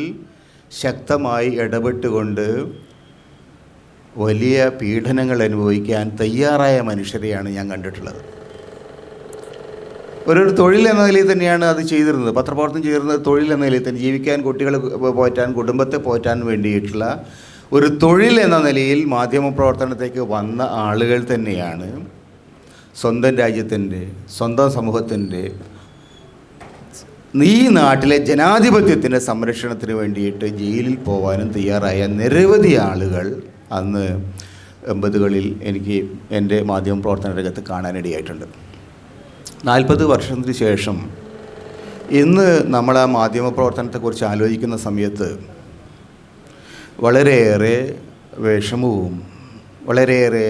B: ശക്തമായി ഇടപെട്ടുകൊണ്ട് വലിയ പീഡനങ്ങൾ അനുഭവിക്കാൻ തയ്യാറായ മനുഷ്യരെയാണ് ഞാൻ കണ്ടിട്ടുള്ളത്. ഒരു തൊഴിൽ എന്ന നിലയിൽ തന്നെയാണ് അത് ചെയ്തിരുന്നത്. പത്രപ്രവർത്തനം ചെയ്തിരുന്നത് തൊഴിൽ എന്ന നിലയിൽ തന്നെ, ജീവിക്കാൻ, കുട്ടികളെ പോറ്റാൻ, കുടുംബത്തെ പോറ്റാൻ വേണ്ടിയിട്ടുള്ള ഒരു തൊഴിൽ എന്ന നിലയിൽ മാധ്യമപ്രവർത്തനത്തേക്ക് വന്ന ആളുകൾ തന്നെയാണ് സ്വന്തം രാജ്യത്തിൻ്റെ, സ്വന്തം സമൂഹത്തിൻ്റെ, ഈ നാട്ടിലെ ജനാധിപത്യത്തിൻ്റെ സംരക്ഷണത്തിന് വേണ്ടിയിട്ട് ജയിലിൽ പോകാനും തയ്യാറായ നിരവധി ആളുകൾ അന്ന് 80കളിൽ എനിക്ക് എൻ്റെ മാധ്യമ പ്രവർത്തന രംഗത്ത് കാണാനിടയായിട്ടുണ്ട്. 40 വർഷത്തിന് ശേഷം ഇന്ന് നമ്മൾ ആ മാധ്യമ പ്രവർത്തനത്തെക്കുറിച്ച് ആലോചിക്കുന്ന സമയത്ത് വളരെയേറെ വിഷമവും വളരെയേറെ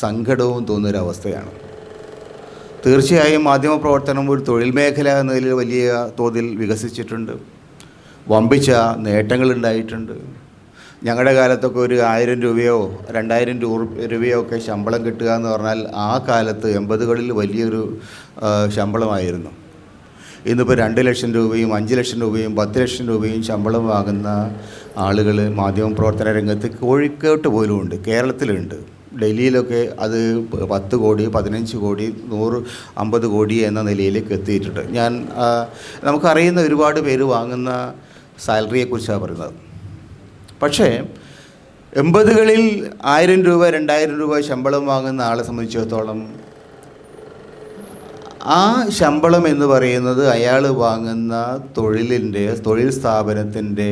B: സങ്കടവും തോന്നുന്നൊരവസ്ഥയാണ്. തീർച്ചയായും മാധ്യമപ്രവർത്തനം ഒരു തൊഴിൽ മേഖല എന്നതിൽ വലിയ തോതിൽ വികസിച്ചിട്ടുണ്ട്. വമ്പിച്ച നേട്ടങ്ങളുണ്ടായിട്ടുണ്ട്. ഞങ്ങളുടെ കാലത്തൊക്കെ ഒരു 1000 രൂപയോ 2000 രൂപയോ ഒക്കെ ശമ്പളം കിട്ടുക എന്ന് പറഞ്ഞാൽ ആ കാലത്ത് 80കളിൽ വലിയൊരു ശമ്പളമായിരുന്നു. ഇന്നിപ്പോൾ 2 ലക്ഷം രൂപയും 5 ലക്ഷം രൂപയും 10 ലക്ഷം രൂപയും ശമ്പളം വാങ്ങുന്ന ആളുകൾ മാധ്യമപ്രവർത്തന രംഗത്ത് കോഴിക്കോട്ട് പോലും ഉണ്ട്, കേരളത്തിലുണ്ട്. ഡൽഹിയിലൊക്കെ അത് 10 കോടി 15 കോടി 150 കോടി എന്ന നിലയിലേക്ക് എത്തിയിട്ടുണ്ട്. നമുക്കറിയുന്ന ഒരുപാട് പേര് വാങ്ങുന്ന സാലറിയെക്കുറിച്ചാണ് പറയുന്നത്. പക്ഷേ 80കളിൽ 1000 രൂപ 2000 രൂപ ശമ്പളം വാങ്ങുന്ന ആളെ സംബന്ധിച്ചിടത്തോളം ആ ശമ്പളം എന്ന് പറയുന്നത് അയാൾ വാങ്ങുന്ന തൊഴിൽ സ്ഥാപനത്തിൻ്റെ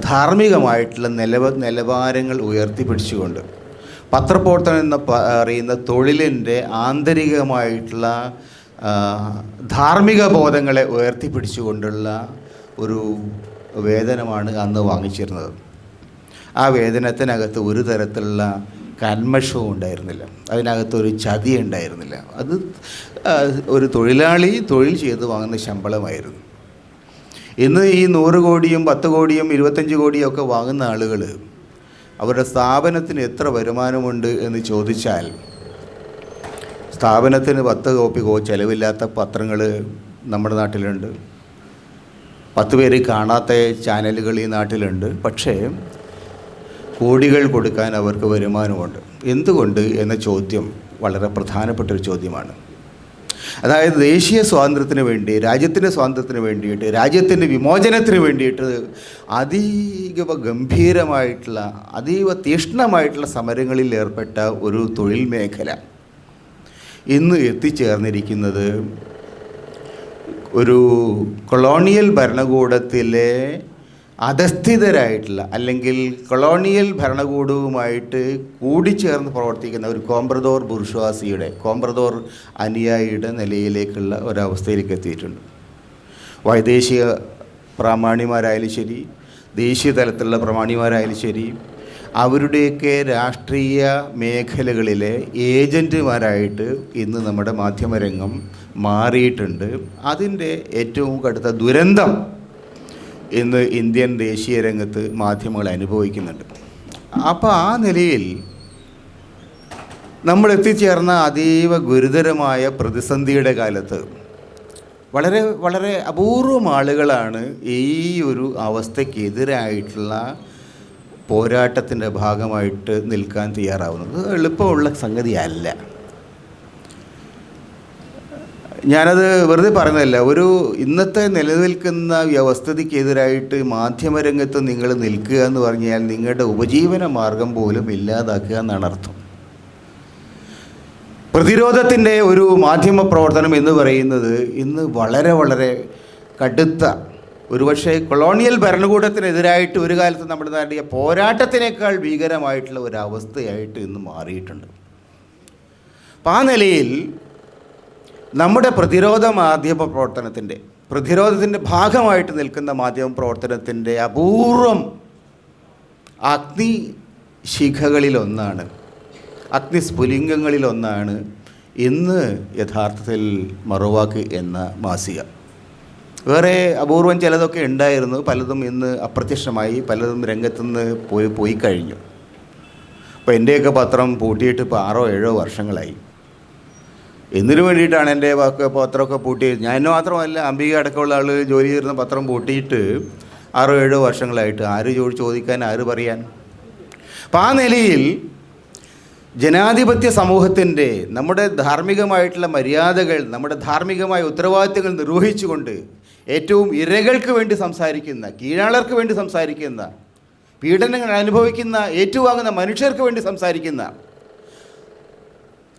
B: ധാർമ്മികമായിട്ടുള്ള നിലവാരങ്ങൾ ഉയർത്തിപ്പിടിച്ചുകൊണ്ട് പത്രപ്രവർത്തനം എന്ന് പറയുന്ന തൊഴിലിൻ്റെ ആന്തരികമായിട്ടുള്ള ധാർമ്മിക ബോധങ്ങളെ ഉയർത്തിപ്പിടിച്ചുകൊണ്ടുള്ള ഒരു വേതനമാണ് അന്ന് വാങ്ങിച്ചിരുന്നത്. ആ വേതനത്തിനകത്ത് ഒരു തരത്തിലുള്ള കന്മഷവും ഉണ്ടായിരുന്നില്ല, അതിനകത്തൊരു ചതി ഉണ്ടായിരുന്നില്ല. അത് ഒരു തൊഴിലാളി തൊഴിൽ ചെയ്ത് വാങ്ങുന്ന ശമ്പളമായിരുന്നു. ഇന്ന് ഈ 100 കോടിയും 10 കോടിയും 25 കോടിയും ഒക്കെ വാങ്ങുന്ന ആളുകൾ അവരുടെ സ്ഥാപനത്തിന് എത്ര വരുമാനമുണ്ട് എന്ന് ചോദിച്ചാൽ സ്ഥാപനത്തിന് 10 കോപ്പി ചിലവില്ലാത്ത പത്രങ്ങൾ നമ്മുടെ നാട്ടിലുണ്ട്. 10 പേര് കാണാത്ത ചാനലുകൾ ഈ നാട്ടിലുണ്ട്. പക്ഷേ കോടികൾ കൊടുക്കാൻ അവർക്ക് വരുമാനമുണ്ട്. എന്തുകൊണ്ട് എന്ന ചോദ്യം വളരെ പ്രധാനപ്പെട്ടൊരു ചോദ്യമാണ്. അതായത് ദേശീയ സ്വാതന്ത്ര്യത്തിന് വേണ്ടി, രാജ്യത്തിൻ്റെ സ്വാതന്ത്ര്യത്തിന് വേണ്ടിയിട്ട്, രാജ്യത്തിൻ്റെ വിമോചനത്തിന് വേണ്ടിയിട്ട് അതീവ ഗംഭീരമായിട്ടുള്ള അതീവ തീക്ഷ്ണമായിട്ടുള്ള സമരങ്ങളിൽ ഏർപ്പെട്ട ഒരു തൊഴിൽ മേഖല ഇന്ന് എത്തിച്ചേർന്നിരിക്കുന്നത് ഒരു കൊളോണിയൽ ഭരണകൂടത്തിലെ അധസ്ഥിതരായിട്ടുള്ള അല്ലെങ്കിൽ കൊളോണിയൽ ഭരണകൂടവുമായിട്ട് കൂടിച്ചേർന്ന് പ്രവർത്തിക്കുന്ന ഒരു കോംബ്രദോർ അനുയായിയുടെ നിലയിലേക്കുള്ള ഒരവസ്ഥയിലേക്ക് എത്തിയിട്ടുണ്ട്. വൈദേശിക പ്രമാണിമാരായാലും ശരി, ദേശീയ തലത്തിലുള്ള പ്രമാണിമാരായാലും ശരി, അവരുടെയൊക്കെ രാഷ്ട്രീയ മേഖലകളിലെ ഏജൻറ്റുമാരായിട്ട് ഇന്ന് നമ്മുടെ മാധ്യമരംഗം മാറിയിട്ടുണ്ട്. അതിൻ്റെ ഏറ്റവും കടുത്ത ദുരന്തം ഇന്ന് ഇന്ത്യൻ ദേശീയ രംഗത്ത് മാധ്യമങ്ങൾ അനുഭവിക്കുന്നുണ്ട്. അപ്പോൾ ആ നിലയിൽ നമ്മൾ എത്തിച്ചേർന്ന അതീവ ഗുരുതരമായ പ്രതിസന്ധിയുടെ കാലത്ത് വളരെ വളരെ അപൂർവം ആളുകളാണ് ഈ ഒരു അവസ്ഥയ്ക്കെതിരായിട്ടുള്ള പോരാട്ടത്തിൻ്റെ ഭാഗമായിട്ട് നിൽക്കാൻ തയ്യാറാവുന്നത്. എളുപ്പമുള്ള സംഗതിയല്ല. ഞാനത് വെറുതെ പറയുന്നതല്ല. ഇന്നത്തെ നിലനിൽക്കുന്ന വ്യവസ്ഥിതിക്കെതിരായിട്ട് മാധ്യമരംഗത്ത് നിങ്ങൾ നിൽക്കുക എന്ന് പറഞ്ഞാൽ നിങ്ങളുടെ ഉപജീവന മാർഗം പോലും ഇല്ലാതാക്കുക എന്നാണ് അർത്ഥം. പ്രതിരോധത്തിൻ്റെ ഒരു മാധ്യമ പ്രവർത്തനം എന്ന് പറയുന്നത് ഇന്ന് വളരെ വളരെ കടുത്ത, ഒരുപക്ഷെ കൊളോണിയൽ ഭരണകൂടത്തിനെതിരായിട്ട് ഒരു കാലത്ത് നമ്മുടെ നാട്ടിലെ പോരാട്ടത്തിനേക്കാൾ ഭീകരമായിട്ടുള്ള ഒരവസ്ഥയായിട്ട് ഇന്ന് മാറിയിട്ടുണ്ട്. അപ്പം ആ നിലയിൽ നമ്മുടെ പ്രതിരോധത്തിൻ്റെ ഭാഗമായിട്ട് നിൽക്കുന്ന മാധ്യമ പ്രവർത്തനത്തിൻ്റെ അപൂർവം അഗ്നിശിഖകളിലൊന്നാണ്, അഗ്നിസ്ഫുലിംഗങ്ങളിലൊന്നാണ് ഇന്ന് യഥാർത്ഥത്തിൽ മറുവാക്ക് എന്ന മാസിക. വേറെ അപൂർവം ചിലതൊക്കെ ഉണ്ടായിരുന്നു, പലതും ഇന്ന് അപ്രത്യക്ഷമായി, പലതും രംഗത്തുനിന്ന് പോയി കഴിഞ്ഞു. അപ്പോൾ എൻ്റെയൊക്കെ പത്രം പൂട്ടിയിട്ട് ഇപ്പോൾ 6-7 വർഷങ്ങളായി. എന്തിനു വേണ്ടിയിട്ടാണ് എൻ്റെ പത്രമൊക്കെ പൂട്ടിയത്? ഞാൻ മാത്രമല്ല, അംബിക അടക്കമുള്ള ആളുകൾ ജോലി ചെയ്യുന്ന പത്രം പൂട്ടിയിട്ട് 6-7 വർഷങ്ങളായിട്ട്. ആര് ചോദിക്കാൻ, ആര് പറയാൻ? അപ്പം ആ നിലയിൽ ജനാധിപത്യ സമൂഹത്തിൻ്റെ നമ്മുടെ ധാർമ്മികമായിട്ടുള്ള മര്യാദകൾ, നമ്മുടെ ധാർമ്മികമായ ഉത്തരവാദിത്തങ്ങൾ നിർവഹിച്ചുകൊണ്ട് ഏറ്റവും ഇരകൾക്ക് വേണ്ടി സംസാരിക്കുന്ന, കീഴാളർക്ക് വേണ്ടി സംസാരിക്കുന്ന, പീഡനങ്ങൾ അനുഭവിക്കുന്ന, ഏറ്റുവാങ്ങുന്ന മനുഷ്യർക്ക് വേണ്ടി സംസാരിക്കുന്ന,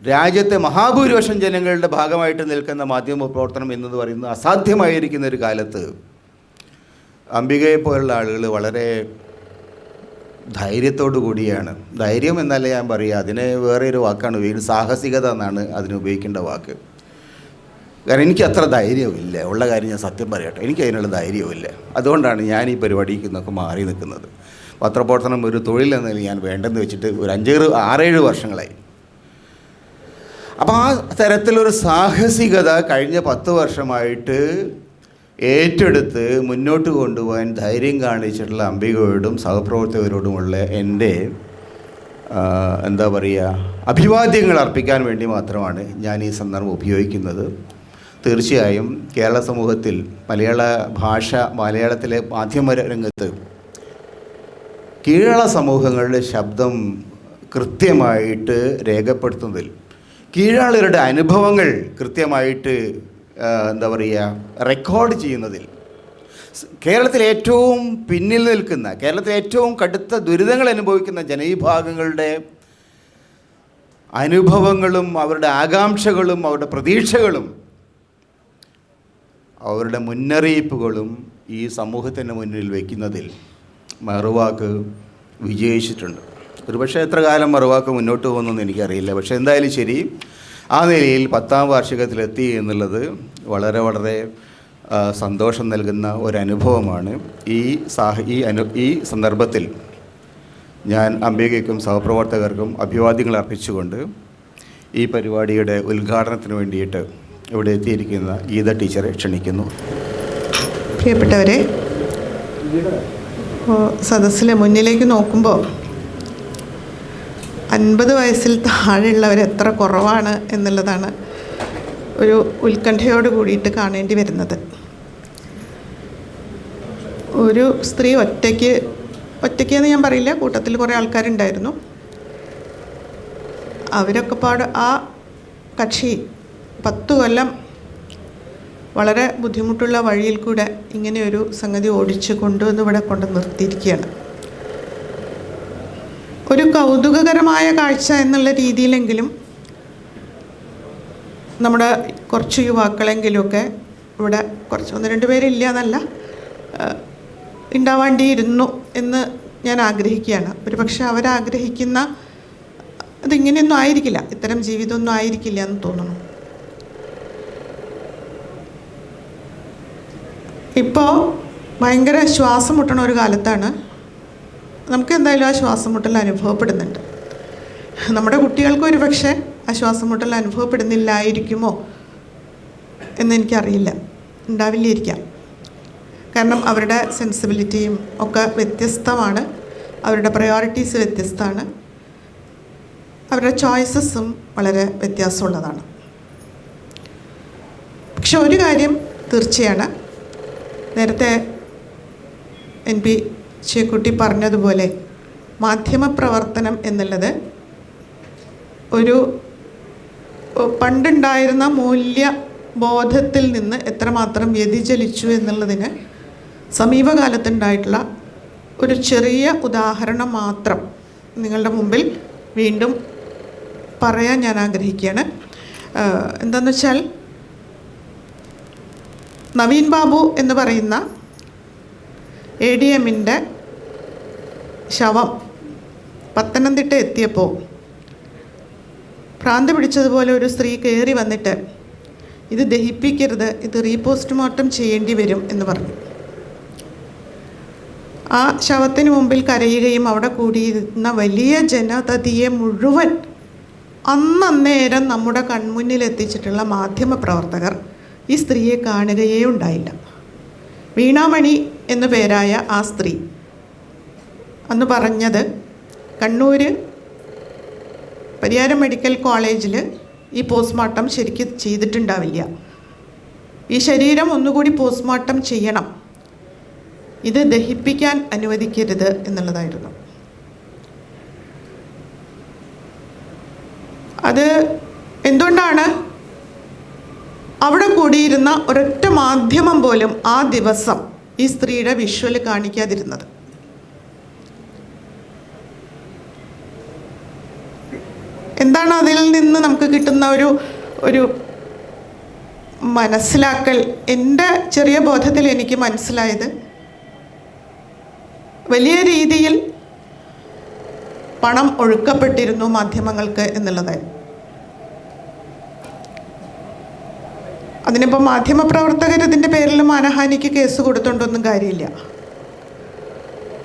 B: രാജ്യത്തെ മഹാഭൂരിപക്ഷം ജനങ്ങളുടെ ഭാഗമായിട്ട് നിൽക്കുന്ന മാധ്യമ പ്രവർത്തനം എന്ന് പറയുന്നത് അസാധ്യമായിരിക്കുന്ന ഒരു കാലത്ത് അംബികയെ പോലുള്ള ആളുകൾ വളരെ ധൈര്യത്തോടു കൂടിയാണ്. ധൈര്യം എന്നല്ല ഞാൻ പറയുക, അതിന് വേറെ ഒരു വാക്കാണ് ഉപയോഗിക്കുന്നത്, സാഹസികത എന്നാണ് അതിന് ഉപയോഗിക്കേണ്ട വാക്ക്. കാരണം എനിക്ക് അത്ര ധൈര്യമില്ല, ഉള്ള കാര്യം ഞാൻ സത്യം പറയട്ടെ, എനിക്ക് അതിനുള്ള ധൈര്യമില്ല. അതുകൊണ്ടാണ് ഞാൻ ഈ പരിപാടിക്ക് നിന്നൊക്കെ മാറി നിൽക്കുന്നത്. പത്രപ്രവർത്തനം ഒരു തൊഴിൽ എന്നതിൽ ഞാൻ വേണ്ടെന്ന് വെച്ചിട്ട് ഒരു 6-7 വർഷങ്ങളായി. അപ്പോൾ ആ തരത്തിലൊരു സാഹസികത കഴിഞ്ഞ 10 വർഷമായിട്ട് ഏറ്റെടുത്ത് മുന്നോട്ട് കൊണ്ടുപോകാൻ ധൈര്യം കാണിച്ചിട്ടുള്ള അംബികയോടും സഹപ്രവർത്തകരോടുമുള്ള എൻ്റെ എന്താ പറയുക, അഭിവാദ്യങ്ങൾ അർപ്പിക്കാൻ വേണ്ടി മാത്രമാണ് ഞാൻ ഈ സന്ദർഭം ഉപയോഗിക്കുന്നത്. തീർച്ചയായും കേരള സമൂഹത്തിൽ മലയാള ഭാഷ, മലയാളത്തിലെ മാധ്യമ രംഗത്ത് കീഴള സമൂഹങ്ങളുടെ ശബ്ദം കൃത്യമായിട്ട് രേഖപ്പെടുത്തുന്നതിൽ, കീഴാളരുടെ അനുഭവങ്ങൾ കൃത്യമായിട്ട് എന്താ പറയുക റെക്കോർഡ് ചെയ്യുന്നതിൽ, കേരളത്തിലെ ഏറ്റവും പിന്നിൽ നിൽക്കുന്ന, കേരളത്തിലെ ഏറ്റവും കടുത്ത ദുരിതങ്ങൾ അനുഭവിക്കുന്ന ജനവിഭാഗങ്ങളുടെ അനുഭവങ്ങളും അവരുടെ ആകാംക്ഷകളും അവരുടെ പ്രതീക്ഷകളും അവരുടെ മുന്നറിയിപ്പുകളും ഈ സമൂഹത്തിന് മുന്നിൽ വയ്ക്കുന്നതിൽ മറുവാക്ക് വിജയിച്ചിട്ടുണ്ട്. ഒരുപക്ഷെ എത്ര കാലം മറുവാക്ക് മുന്നോട്ട് പോകുന്നതെന്ന് എനിക്കറിയില്ല. പക്ഷേ എന്തായാലും ശരി, ആ നിലയിൽ 10ാം വാർഷികത്തിലെത്തി എന്നുള്ളത് വളരെ വളരെ സന്തോഷം നൽകുന്ന ഒരനുഭവമാണ്. ഈ സന്ദർഭത്തിൽ ഞാൻ അംബികയ്ക്കും സഹപ്രവർത്തകർക്കും അഭിവാദ്യങ്ങൾ അർപ്പിച്ചുകൊണ്ട് ഈ പരിപാടിയുടെ ഉദ്ഘാടനത്തിന് വേണ്ടിയിട്ട് ഇവിടെ എത്തിയിരിക്കുന്ന ഗീത ടീച്ചറെ ക്ഷണിക്കുന്നു.
C: പ്രിയപ്പെട്ടവരെ, സദസ്സിലെ മുന്നിലേക്ക് നോക്കുമ്പോൾ 50 വയസ്സിൽ താഴെയുള്ളവർ എത്ര കുറവാണ് എന്നുള്ളതാണ് ഒരു ഉത്കണ്ഠയോട് കൂടിയിട്ട് കാണേണ്ടി വരുന്നത്. ഒരു സ്ത്രീ ഒറ്റയ്ക്കെന്ന് ഞാൻ പറയില്ല, കൂട്ടത്തിൽ കുറേ ആൾക്കാരുണ്ടായിരുന്നു. അവരൊക്കെ ആ കക്ഷി 10 കൊല്ലം വളരെ ബുദ്ധിമുട്ടുള്ള വഴിയിൽ കൂടെ ഇങ്ങനെയൊരു സംഗതി ഓടിച്ചു കൊണ്ടുവന്ന് ഇവിടെ കൊണ്ട് നിർത്തിയിരിക്കുകയാണ്. ഒരു കൗതുകകരമായ കാഴ്ച എന്നുള്ള രീതിയിലെങ്കിലും നമ്മുടെ കുറച്ച് യുവാക്കളെങ്കിലുമൊക്കെ ഇവിടെ കുറച്ച് 1-2 പേരില്ല എന്നല്ല, ഉണ്ടാവേണ്ടിയിരുന്നു എന്ന് ഞാൻ ആഗ്രഹിക്കുകയാണ്. ഒരു പക്ഷെ അവരാഗ്രഹിക്കുന്ന അതിങ്ങനെയൊന്നും ആയിരിക്കില്ല, ഇത്തരം ജീവിതമൊന്നും ആയിരിക്കില്ല എന്ന് തോന്നുന്നു. ഇപ്പോൾ ഭയങ്കര ശ്വാസം മുട്ടണ ഒരു കാലത്താണ്. നമുക്ക് എന്തായാലും ആ ശ്വാസം മുട്ടൽ അനുഭവപ്പെടുന്നുണ്ട്. നമ്മുടെ കുട്ടികൾക്ക് ഒരു പക്ഷേ ആ ശ്വാസം മുട്ടൽ അനുഭവപ്പെടുന്നില്ലായിരിക്കുമോ എന്നെനിക്കറിയില്ല, ഉണ്ടാവില്ലായിരിക്കാം. കാരണം അവരുടെ സെൻസിബിലിറ്റിയും ഒക്കെ വ്യത്യസ്തമാണ്, അവരുടെ പ്രയോറിറ്റീസ് വ്യത്യസ്തമാണ്, അവരുടെ ചോയ്സസും വളരെ വ്യത്യാസമുള്ളതാണ്. പക്ഷെ ഒരു കാര്യം തീർച്ചയാണ്, നേരത്തെ NP ചേക്കുട്ടി പറഞ്ഞതുപോലെ മാധ്യമപ്രവർത്തനം എന്നുള്ളത് ഒരു പണ്ടുണ്ടായിരുന്ന മൂല്യബോധത്തിൽ നിന്ന് എത്രമാത്രം വ്യതിചലിച്ചു എന്നുള്ളതിന് സമീപകാലത്തുണ്ടായിട്ടുള്ള ഒരു ചെറിയ ഉദാഹരണം മാത്രം നിങ്ങളുടെ മുമ്പിൽ വീണ്ടും പറയാൻ ഞാൻ ആഗ്രഹിക്കുകയാണ്. എന്താണെന്ന് വെച്ചാൽ, നവീൻ ബാബു എന്ന് പറയുന്ന ADM-ൻ്റെ ശവം പത്തനംതിട്ട എത്തിയപ്പോൾ ഭ്രാന്ത് പിടിച്ചതുപോലെ ഒരു സ്ത്രീ കയറി വന്നിട്ട് ഇത് ദഹിപ്പിക്കരുത്, ഇത് റീപോസ്റ്റ്മോർട്ടം ചെയ്യേണ്ടി വരും എന്ന് പറഞ്ഞു. ആ ശവത്തിന് മുമ്പിൽ കരയുകയും അവിടെ കൂടിയിരുന്ന വലിയ ജനതയെ മുഴുവൻ അന്നേരം നമ്മുടെ കൺമുന്നിൽ എത്തിച്ചിട്ടുള്ള മാധ്യമപ്രവർത്തകർ ഈ സ്ത്രീയെ കാണുകയേ ഉണ്ടായില്ല. വീണാമണി എന്നു പേരായ ആ സ്ത്രീ അന്ന് പറഞ്ഞത്, കണ്ണൂർ പരിയാരം മെഡിക്കൽ കോളേജിൽ ഈ പോസ്റ്റ്മോർട്ടം ശരിക്കും ചെയ്തിട്ടുണ്ടാവില്ല, ഈ ശരീരം ഒന്നുകൂടി പോസ്റ്റ്മോർട്ടം ചെയ്യണം, ഇത് ദഹിപ്പിക്കാൻ അനുവദിക്കരുത് എന്നുള്ളതായിരുന്നു. അത് എന്തുകൊണ്ടാണ് അവിടെ കൂടിയിരുന്ന ഒരൊറ്റ മാധ്യമം പോലും ആ ദിവസം ഈ സ്ത്രീയുടെ വിഷ്വൽ കാണിക്കാതിരുന്നത്? എന്താണ് അതിൽ നിന്ന് നമുക്ക് കിട്ടുന്ന ഒരു മനസ്സിലാക്കൽ? എൻ്റെ ചെറിയ ബോധത്തിൽ എനിക്ക് മനസ്സിലായത്, വലിയ രീതിയിൽ പണം ഒഴുക്കപ്പെട്ടിരുന്നു മാധ്യമങ്ങൾക്ക് എന്നുള്ളതായിരുന്നു. അതിനിപ്പോൾ മാധ്യമപ്രവർത്തകർ ഇതിൻ്റെ പേരിൽ മാനഹാനിക്ക് കേസ് കൊടുത്തോണ്ടൊന്നും കാര്യമില്ല.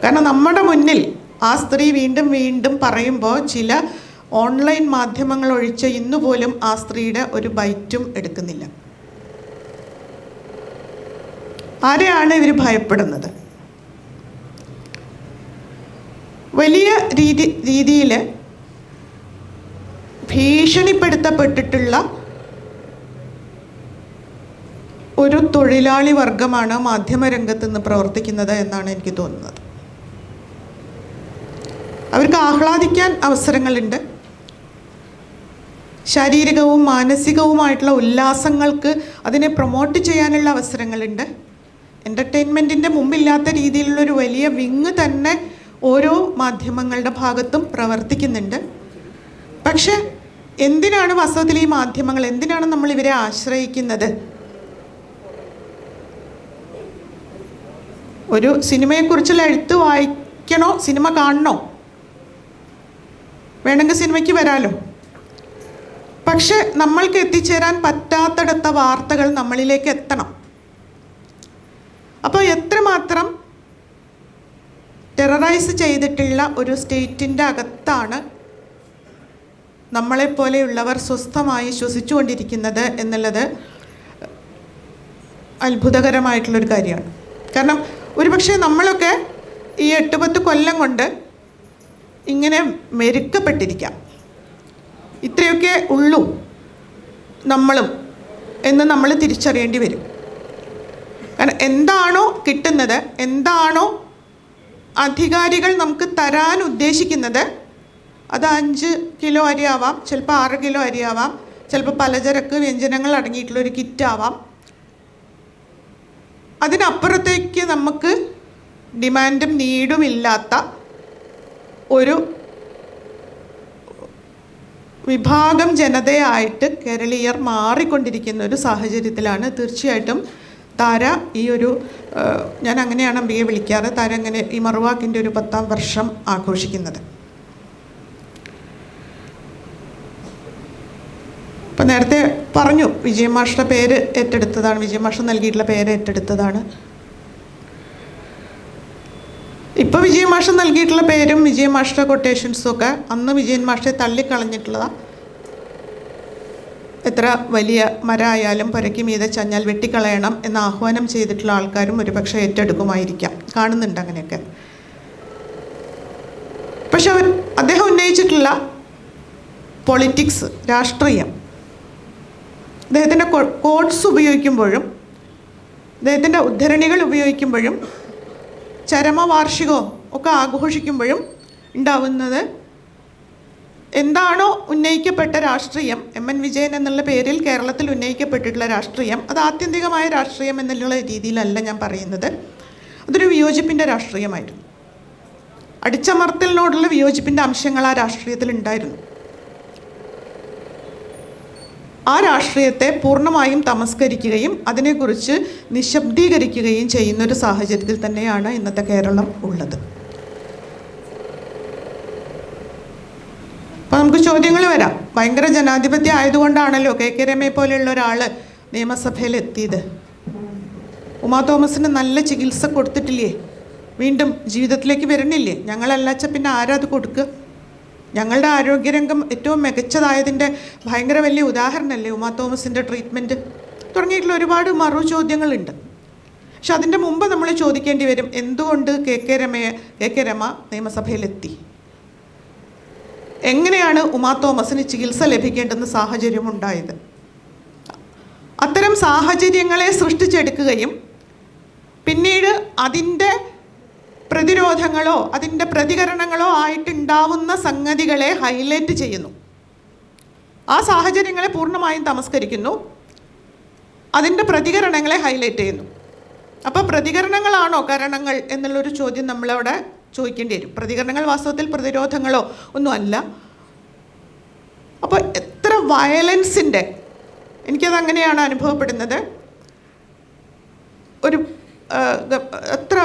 C: കാരണം നമ്മുടെ മുന്നിൽ ആ സ്ത്രീ വീണ്ടും വീണ്ടും പറയുമ്പോൾ ചില ഓൺലൈൻ മാധ്യമങ്ങൾ ഒഴിച്ച് ഇന്നുപോലും ആ സ്ത്രീയുടെ ഒരു ബൈറ്റും എടുക്കുന്നില്ല. ആരെയാണ് ഇവർ ഭയപ്പെടുന്നത്? വലിയ രീതിയിൽ ഭീഷണിപ്പെടുത്തപ്പെട്ടിട്ടുള്ള ഒരു തൊഴിലാളി വർഗമാണ് മാധ്യമരംഗത്ത് നിന്ന് പ്രവർത്തിക്കുന്നത് എന്നാണ് എനിക്ക് തോന്നുന്നത്. അവർക്ക് ആഹ്ലാദിക്കാൻ അവസരങ്ങളുണ്ട്, ശാരീരികവും മാനസികവുമായിട്ടുള്ള ഉല്ലാസങ്ങൾക്ക് അതിനെ പ്രൊമോട്ട് ചെയ്യാനുള്ള അവസരങ്ങളുണ്ട്. എൻ്റർടൈൻമെൻറ്റിൻ്റെ മുമ്പില്ലാത്ത രീതിയിലുള്ളൊരു വലിയ വിങ് തന്നെ ഓരോ മാധ്യമങ്ങളുടെ ഭാഗത്തും പ്രവർത്തിക്കുന്നുണ്ട്. പക്ഷെ എന്തിനാണ് വാസ്തവത്തിൽ ഈ മാധ്യമങ്ങൾ, എന്തിനാണ് നമ്മൾ ഇവരെ ആശ്രയിക്കുന്നത്? ഒരു സിനിമയെക്കുറിച്ചുള്ള എഴുത്ത് വായിക്കണോ, സിനിമ കാണണോ? വേണമെങ്കിൽ സിനിമയ്ക്ക് വരാലോ. പക്ഷെ നമ്മൾക്ക് എത്തിച്ചേരാൻ പറ്റാത്തടത്ത വാർത്തകൾ നമ്മളിലേക്ക് എത്തണം. അപ്പോൾ എത്രമാത്രം ടെററൈസ് ചെയ്തിട്ടുള്ള ഒരു സ്റ്റേറ്റിൻ്റെ അകത്താണ് നമ്മളെപ്പോലെയുള്ളവർ സ്വസ്ഥമായി ശ്വസിച്ചുകൊണ്ടിരിക്കുന്നത് എന്നുള്ളത് അത്ഭുതകരമായിട്ടുള്ളൊരു കാര്യമാണ്. കാരണം ഒരുപക്ഷെ നമ്മളൊക്കെ ഈ 8-10 കൊല്ലം കൊണ്ട് ഇങ്ങനെ മെരുക്കപ്പെട്ടിരിക്കാം, ഇത്രയൊക്കെ ഉള്ളൂ നമ്മളും എന്ന് നമ്മൾ തിരിച്ചറിയേണ്ടി വരും. കാരണം എന്താണോ കിട്ടുന്നത്, എന്താണോ അധികാരികൾ നമുക്ക് തരാൻ ഉദ്ദേശിക്കുന്നത്, അത് 5 കിലോ അരി ആവാം, ചിലപ്പോൾ 6 കിലോ അരി ആവാം, ചിലപ്പോൾ പലചരക്ക് വ്യഞ്ജനങ്ങൾ അടങ്ങിയിട്ടുള്ളൊരു കിറ്റാവാം. അതിനപ്പുറത്തേക്ക് നമുക്ക് ഡിമാൻഡും നീഡുമില്ലാത്ത ഒരു വിഭാഗം ജനതയായിട്ട് കേരളീയർ മാറിക്കൊണ്ടിരിക്കുന്ന ഒരു സാഹചര്യത്തിലാണ് തീർച്ചയായിട്ടും താര ഈ ഒരു, ഞാൻ അങ്ങനെയാണ് അംബികയെ വിളിക്കാറ്, താര അങ്ങനെ ഈ മറുവാക്കിൻ്റെ ഒരു 10ാം വർഷം ആഘോഷിക്കുന്നത്. അപ്പം നേരത്തെ പറഞ്ഞു വിജയമാഷ്ട പേര് ഏറ്റെടുത്തതാണ്, വിജയമാഷ്ട നൽകിയിട്ടുള്ള പേര് ഏറ്റെടുത്തതാണ്. ഇപ്പോൾ വിജയമാഷ്ട നൽകിയിട്ടുള്ള പേരും വിജയമാഷ്ട കൊട്ടേഷൻസും ഒക്കെ അന്ന് വിജയൻ മാഷ്ടയെ തള്ളിക്കളഞ്ഞിട്ടുള്ളതാണ്. എത്ര വലിയ മരമായാലും പുരയ്ക്ക് മീതെ ചഞ്ഞാൽ വെട്ടിക്കളയണം എന്ന് ആഹ്വാനം ചെയ്തിട്ടുള്ള ആൾക്കാരും ഒരുപക്ഷെ ഏറ്റെടുക്കുമായിരിക്കാം, കാണുന്നുണ്ട് അങ്ങനെയൊക്കെ. പക്ഷെ അദ്ദേഹം ഉന്നയിച്ചിട്ടുള്ള പൊളിറ്റിക്സ്, രാഷ്ട്രീയം, അദ്ദേഹത്തിൻ്റെ കോഡ്സ് ഉപയോഗിക്കുമ്പോഴും അദ്ദേഹത്തിൻ്റെ ഉദ്ധരണികൾ ഉപയോഗിക്കുമ്പോഴും ചരമവാർഷികവും ഒക്കെ ആഘോഷിക്കുമ്പോഴും ഉണ്ടാവുന്നത് എന്താണോ ഉന്നയിക്കപ്പെട്ട രാഷ്ട്രീയം, MN വിജയൻ എന്നുള്ള പേരിൽ കേരളത്തിൽ ഉന്നയിക്കപ്പെട്ടിട്ടുള്ള രാഷ്ട്രീയം, അത് ആത്യന്തികമായ രാഷ്ട്രീയം എന്നുള്ള രീതിയിലല്ല ഞാൻ പറയുന്നത്. അതൊരു വിയോജിപ്പിൻ്റെ രാഷ്ട്രീയമായിരുന്നു. അടിച്ചമർത്തലിനോടുള്ള വിയോജിപ്പിൻ്റെ അംശങ്ങൾ ആ രാഷ്ട്രീയത്തിൽ ഉണ്ടായിരുന്നു. ആ രാഷ്ട്രീയത്തെ പൂർണ്ണമായും തമസ്കരിക്കുകയും അതിനെക്കുറിച്ച് നിശബ്ദീകരിക്കുകയും ചെയ്യുന്നൊരു സാഹചര്യത്തിൽ തന്നെയാണ് ഇന്നത്തെ കേരളം ഉള്ളത്. അപ്പോൾ നമുക്ക് ചോദ്യങ്ങൾ വരാം. ഭയങ്കര ജനാധിപത്യം ആയതുകൊണ്ടാണല്ലോ KK രമയെ പോലെയുള്ള ഒരാൾ നിയമസഭയിൽ എത്തിയത്. ഉമാ തോമസിന് നല്ല ചികിത്സ കൊടുത്തിട്ടില്ലേ? വീണ്ടും ജീവിതത്തിലേക്ക് വരണില്ലേ? ഞങ്ങളല്ലാച്ച പിന്നെ ആരാ അത് കൊടുക്കുക? ഞങ്ങളുടെ ആരോഗ്യരംഗം ഏറ്റവും മികച്ചതായതിൻ്റെ ഭയങ്കര വലിയ ഉദാഹരണമല്ലേ ഉമാ തോമസിൻ്റെ ട്രീറ്റ്മെൻറ്റ്? തുടങ്ങിയിട്ടുള്ള ഒരുപാട് മറു ചോദ്യങ്ങളുണ്ട്. പക്ഷെ അതിൻ്റെ മുമ്പ് നമ്മൾ ചോദിക്കേണ്ടി വരും, എന്തുകൊണ്ട് KK രമ നിയമസഭയിലെത്തി? എങ്ങനെയാണ് ഉമാ തോമസിന് ചികിത്സ ലഭിക്കേണ്ടുന്ന സാഹചര്യം ഉണ്ടായത്? അത്തരം സാഹചര്യങ്ങളെ സൃഷ്ടിച്ചെടുക്കുകയും പിന്നീട് അതിൻ്റെ പ്രതിരോധങ്ങളോ അതിൻ്റെ പ്രതികരണങ്ങളോ ആയിട്ടുണ്ടാവുന്ന സംഗതികളെ ഹൈലൈറ്റ് ചെയ്യുന്നു. ആ സാഹചര്യങ്ങളെ പൂർണ്ണമായും തമസ്കരിക്കുന്നു, അതിൻ്റെ പ്രതികരണങ്ങളെ ഹൈലൈറ്റ് ചെയ്യുന്നു. അപ്പോൾ പ്രതികരണങ്ങളാണോ കാരണങ്ങൾ എന്നുള്ളൊരു ചോദ്യം നമ്മളവിടെ ചോദിക്കേണ്ടി വരും. പ്രതികരണങ്ങൾ വാസ്തവത്തിൽ പ്രതിരോധങ്ങളോ ഒന്നുമല്ല. അപ്പോൾ എത്ര വയലൻസിൻ്റെ, എനിക്കതങ്ങനെയാണ് അനുഭവപ്പെടുന്നത്, എത്ര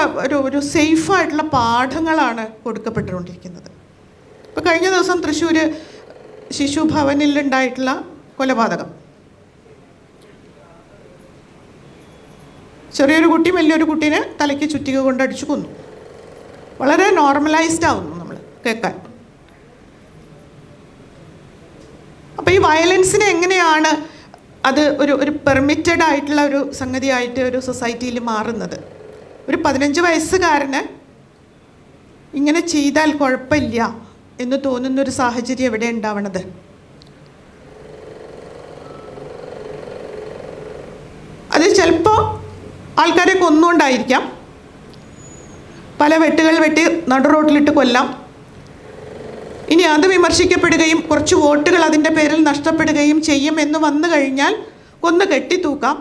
C: ഒരു സേഫായിട്ടുള്ള പാഠങ്ങളാണ് കൊടുക്കപ്പെട്ടുകൊണ്ടിരിക്കുന്നത്. ഇപ്പോൾ കഴിഞ്ഞ ദിവസം തൃശ്ശൂർ ശിശുഭവനിലുണ്ടായിട്ടുള്ള കൊലപാതകം, ചെറിയൊരു കുട്ടി വലിയൊരു കുട്ടീനെ തലയ്ക്ക് ചുറ്റിക കൊണ്ട് അടിച്ചു കൊന്നു. വളരെ നോർമലൈസ്ഡ് ആവുന്നു നമ്മൾ കേൾക്കാൻ. അപ്പോൾ ഈ വയലൻസിനെ എങ്ങനെയാണ് അത് ഒരു പെർമിറ്റഡ് ആയിട്ടുള്ള ഒരു സംഗതിയായിട്ട് ഒരു സൊസൈറ്റിയിൽ മാറുന്നത്? ഒരു 15 വയസ്സുകാരന് ഇങ്ങനെ ചെയ്താൽ കുഴപ്പമില്ല എന്ന് തോന്നുന്നൊരു സാഹചര്യം എവിടെ ഉണ്ടാവണത്? അത് ചിലപ്പോൾ ആൾക്കാരെ കൊന്നുകൊണ്ടായിരിക്കാം, പല വെട്ടുകൾ വെട്ടി നടു റോട്ടിലിട്ട് കൊല്ലാം. ഇനി അത് വിമർശിക്കപ്പെടുകയും കുറച്ച് വോട്ടുകൾ അതിൻ്റെ പേരിൽ നഷ്ടപ്പെടുകയും ചെയ്യും എന്ന് വന്നു കഴിഞ്ഞാൽ കൊന്ന് കെട്ടിത്തൂക്കാം.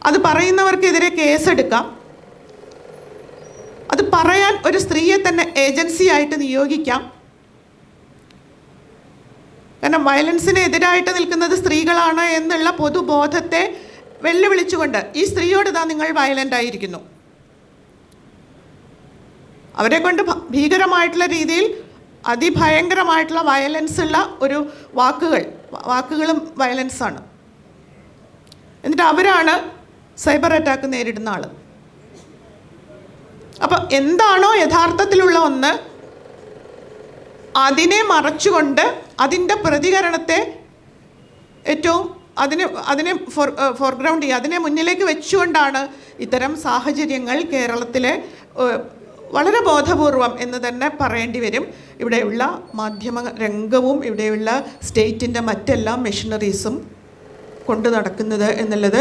C: അത് പറയുന്നവർക്കെതിരെ കേസെടുക്കാം. അത് പറയാൻ ഒരു സ്ത്രീയെ തന്നെ ഏജൻസി ആയിട്ട് നിയോഗിക്കാം. കാരണം വയലൻസിന് എതിരായിട്ട് നിൽക്കുന്നത് സ്ത്രീകളാണ് എന്നുള്ള പൊതുബോധത്തെ വെല്ലുവിളിച്ചുകൊണ്ട് ഈ സ്ത്രീയോട് ഇതാ നിങ്ങൾ വയലൻ്റ് ആയിരിക്കുന്നു, അവരെ കൊണ്ട് ഭീകരമായിട്ടുള്ള രീതിയിൽ അതിഭയങ്കരമായിട്ടുള്ള വയലൻസ് ഉള്ള ഒരു വാക്കുകളും വയലൻസാണ്. എന്നിട്ട് അവരാണ് സൈബർ അറ്റാക്ക് നേരിടുന്ന ആൾ. അപ്പം എന്താണോ യഥാർത്ഥത്തിലുള്ള ഒന്ന് അതിനെ മറച്ചുകൊണ്ട് അതിൻ്റെ പ്രതികരണത്തെ ഏറ്റവും അതിനെ ഫോർഗ്രൗണ്ട് ചെയ്യുക, അതിനെ മുന്നിലേക്ക് വെച്ചുകൊണ്ടാണ് ഇത്തരം സാഹചര്യങ്ങൾ കേരളത്തിലെ വളരെ ബോധപൂർവം എന്ന് തന്നെ പറയേണ്ടി വരും ഇവിടെയുള്ള മാധ്യമ രംഗവും ഇവിടെയുള്ള സ്റ്റേറ്റിൻ്റെ മറ്റെല്ലാ മെഷീനറീസും കൊണ്ടു നടക്കുന്നത് എന്നുള്ളത്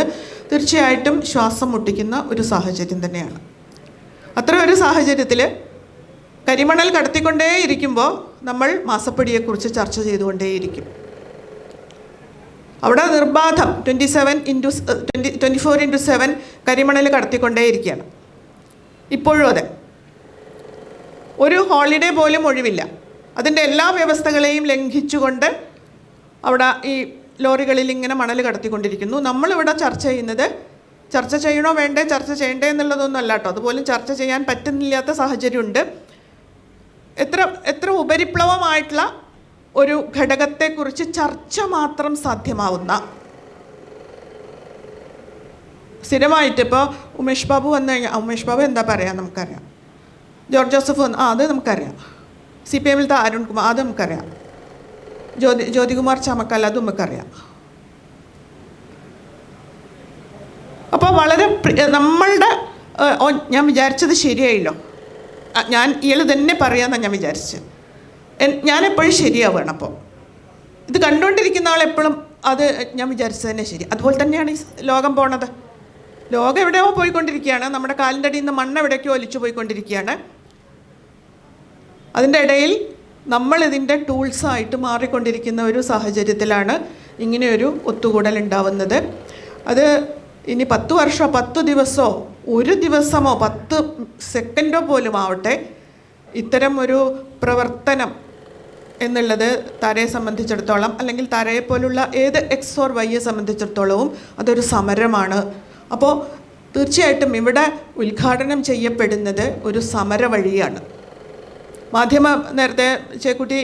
C: തീർച്ചയായിട്ടും ശ്വാസം മുട്ടിക്കുന്ന ഒരു സാഹചര്യം തന്നെയാണ്. അത്ര ഒരു സാഹചര്യത്തിൽ കരിമണൽ കടത്തിക്കൊണ്ടേയിരിക്കുമ്പോൾ നമ്മൾ മാസപ്പടിയെക്കുറിച്ച് ചർച്ച ചെയ്തുകൊണ്ടേയിരിക്കും. അവിടെ നിർബാധം 24/7 കരിമണൽ കടത്തിക്കൊണ്ടേയിരിക്കുകയാണ്. ഇപ്പോഴും അതെ, ഒരു ഹോളിഡേ പോലും ഒഴിവില്ല. അതിൻ്റെ എല്ലാ വ്യവസ്ഥകളെയും ലംഘിച്ചുകൊണ്ട് അവിടെ ഈ ലോറികളിൽ ഇങ്ങനെ മണൽ കടത്തിക്കൊണ്ടിരിക്കുന്നു. നമ്മളിവിടെ ചർച്ച ചെയ്യണോ വേണ്ടേ, ചർച്ച ചെയ്യണ്ടേ എന്നുള്ളതൊന്നും അല്ല കേട്ടോ. അതുപോലും ചർച്ച ചെയ്യാൻ പറ്റുന്നില്ലാത്ത സാഹചര്യമുണ്ട്. എത്ര ഉപരിപ്ലവമായിട്ടുള്ള ഒരു ഘടകത്തെക്കുറിച്ച് ചർച്ച മാത്രം സാധ്യമാവുന്ന, സ്ഥിരമായിട്ട് ഇപ്പോൾ ഉമേഷ് ബാബു വന്നു കഴിഞ്ഞാൽ ഉമേഷ് ബാബു എന്താ പറയുക നമുക്കറിയാം, ജോർജ് ജോസഫ് വന്നു അത് നമുക്കറിയാം, CPM-ൽ അരുൺകുമാർ അത് നമുക്കറിയാം, ജ്യോതികുമാർ ചാമക്കാല അത് നമുക്കറിയാം. അപ്പോൾ വളരെ നമ്മളുടെ ഞാൻ വിചാരിച്ചത് ശരിയായില്ലോ, ഞാൻ ഇയാൾ തന്നെ പറയാമെന്നാണ് ഞാൻ വിചാരിച്ചത്. ഞാനെപ്പോഴും ശരിയാവുകയാണ്. അപ്പോൾ ഇത് കണ്ടുകൊണ്ടിരിക്കുന്ന ആളെപ്പോഴും അത് ഞാൻ വിചാരിച്ചത് തന്നെ ശരി. അതുപോലെ തന്നെയാണ് ഈ ലോകം പോണത്. ലോകം എവിടെയോ പോയിക്കൊണ്ടിരിക്കുകയാണ്, നമ്മുടെ കാലിൻ്റെ അടിയിൽ നിന്ന് മണ്ണ് എവിടേക്കോ ഒലിച്ചു പോയിക്കൊണ്ടിരിക്കുകയാണ്. അതിൻ്റെ ഇടയിൽ നമ്മളിതിൻ്റെ ടൂൾസായിട്ട് മാറിക്കൊണ്ടിരിക്കുന്ന ഒരു സാഹചര്യത്തിലാണ് ഇങ്ങനെയൊരു ഒത്തുകൂടൽ ഉണ്ടാവുന്നത്. അത് ഇനി 10 വർഷമോ 10 ദിവസമോ 1 ദിവസമോ 10 സെക്കൻഡോ പോലും ആവട്ടെ, ഇത്തരം ഒരു പ്രവർത്തനം എന്നുള്ളത് താരയെ സംബന്ധിച്ചിടത്തോളം അല്ലെങ്കിൽ താരയെ പോലുള്ള ഏത് X or Yയെ സംബന്ധിച്ചിടത്തോളവും അതൊരു സമരമാണ്. അപ്പോൾ തീർച്ചയായിട്ടും ഇവിടെ ഉദ്ഘാടനം ചെയ്യപ്പെടുന്നത് ഒരു സമര വഴിയാണ്. നേരത്തെ ചേക്കുട്ടി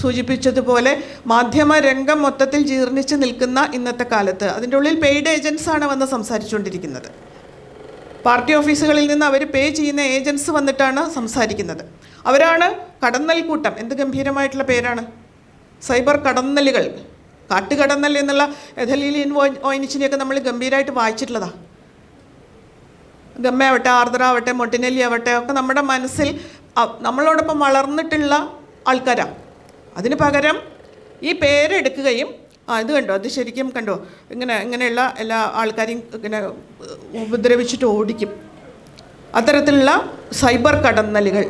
C: സൂചിപ്പിച്ചതുപോലെ മാധ്യമ രംഗം മൊത്തത്തിൽ ജീർണിച്ച് നിൽക്കുന്ന ഇന്നത്തെ കാലത്ത് അതിൻ്റെ ഉള്ളിൽ പെയ്ഡ് ഏജൻസാണ് വന്ന് സംസാരിച്ചുകൊണ്ടിരിക്കുന്നത്. പാർട്ടി ഓഫീസുകളിൽ നിന്ന് അവർ പേ ചെയ്യുന്ന ഏജൻസ് വന്നിട്ടാണ് സംസാരിക്കുന്നത്. അവരാണ് കടന്നൽ കൂട്ടം. എന്ത് ഗംഭീരമായിട്ടുള്ള പേരാണ്, സൈബർ കടന്നലുകൾ. കാട്ടുകടന്നൽ എന്നുള്ള എഥലീലിയൻ വോയിനിച്ചിനെയൊക്കെ നമ്മൾ ഗംഭീരമായിട്ട് വായിച്ചിട്ടുള്ളതാണ്. ഗമ്മയാവട്ടെ, ആർദ്രാവട്ടെ, മൊട്ടിനെല്ലി ആവട്ടെ ഒക്കെ നമ്മുടെ മനസ്സിൽ നമ്മളോടൊപ്പം വളർന്നിട്ടുള്ള ആൾക്കാരാണ്. അതിന് പകരം ഈ പേരെടുക്കുകയും ഇത് കണ്ടോ, അത് ശരിക്കും കണ്ടോ, ഇങ്ങനെയുള്ള എല്ലാ ആൾക്കാരെയും ഇങ്ങനെ ഉപദ്രവിച്ചിട്ട് ഓടിക്കും. അത്തരത്തിലുള്ള സൈബർ കടന്നലുകൾ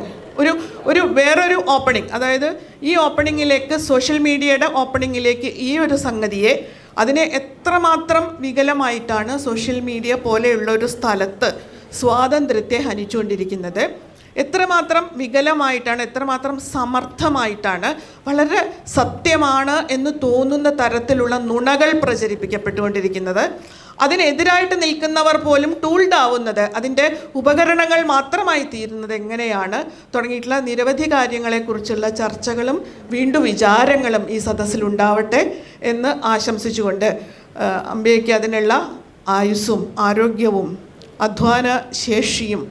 C: വേറൊരു ഓപ്പണിംഗ്, അതായത് ഈ ഓപ്പണിങ്ങിലേക്ക്, സോഷ്യൽ മീഡിയയുടെ ഓപ്പണിങ്ങിലേക്ക് ഈ ഒരു സംഗതിയെ അതിനെ എത്രമാത്രം വികലമായിട്ടാണ് സോഷ്യൽ മീഡിയ പോലെയുള്ള ഒരു സ്ഥലത്ത് സ്വാതന്ത്ര്യത്തെ ഹനിച്ചുകൊണ്ടിരിക്കുന്നത്, എത്രമാത്രം വികലമായിട്ടാണ്, എത്രമാത്രം സമർത്ഥമായിട്ടാണ് വളരെ സത്യമാണ് എന്ന് തോന്നുന്ന തരത്തിലുള്ള നുണകൾ പ്രചരിപ്പിക്കപ്പെട്ടുകൊണ്ടിരിക്കുന്നത്. അതിനെതിരായിട്ട് നിൽക്കുന്നവർ പോലും ടൂൾഡ് ആവുന്നത്, അതിൻ്റെ ഉപകരണങ്ങൾ മാത്രമായി തീരുന്നത് എങ്ങനെയാണ് തുടങ്ങിയിട്ടുള്ള നിരവധി കാര്യങ്ങളെക്കുറിച്ചുള്ള ചർച്ചകളും വീണ്ടും വിചാരങ്ങളും ഈ സദസ്സിലുണ്ടാവട്ടെ എന്ന് ആശംസിച്ചുകൊണ്ട് അംബികയ്ക്ക് അതിനുള്ള ആയുസ്സും ആരോഗ്യവും അധ്വാന ശേഷിയും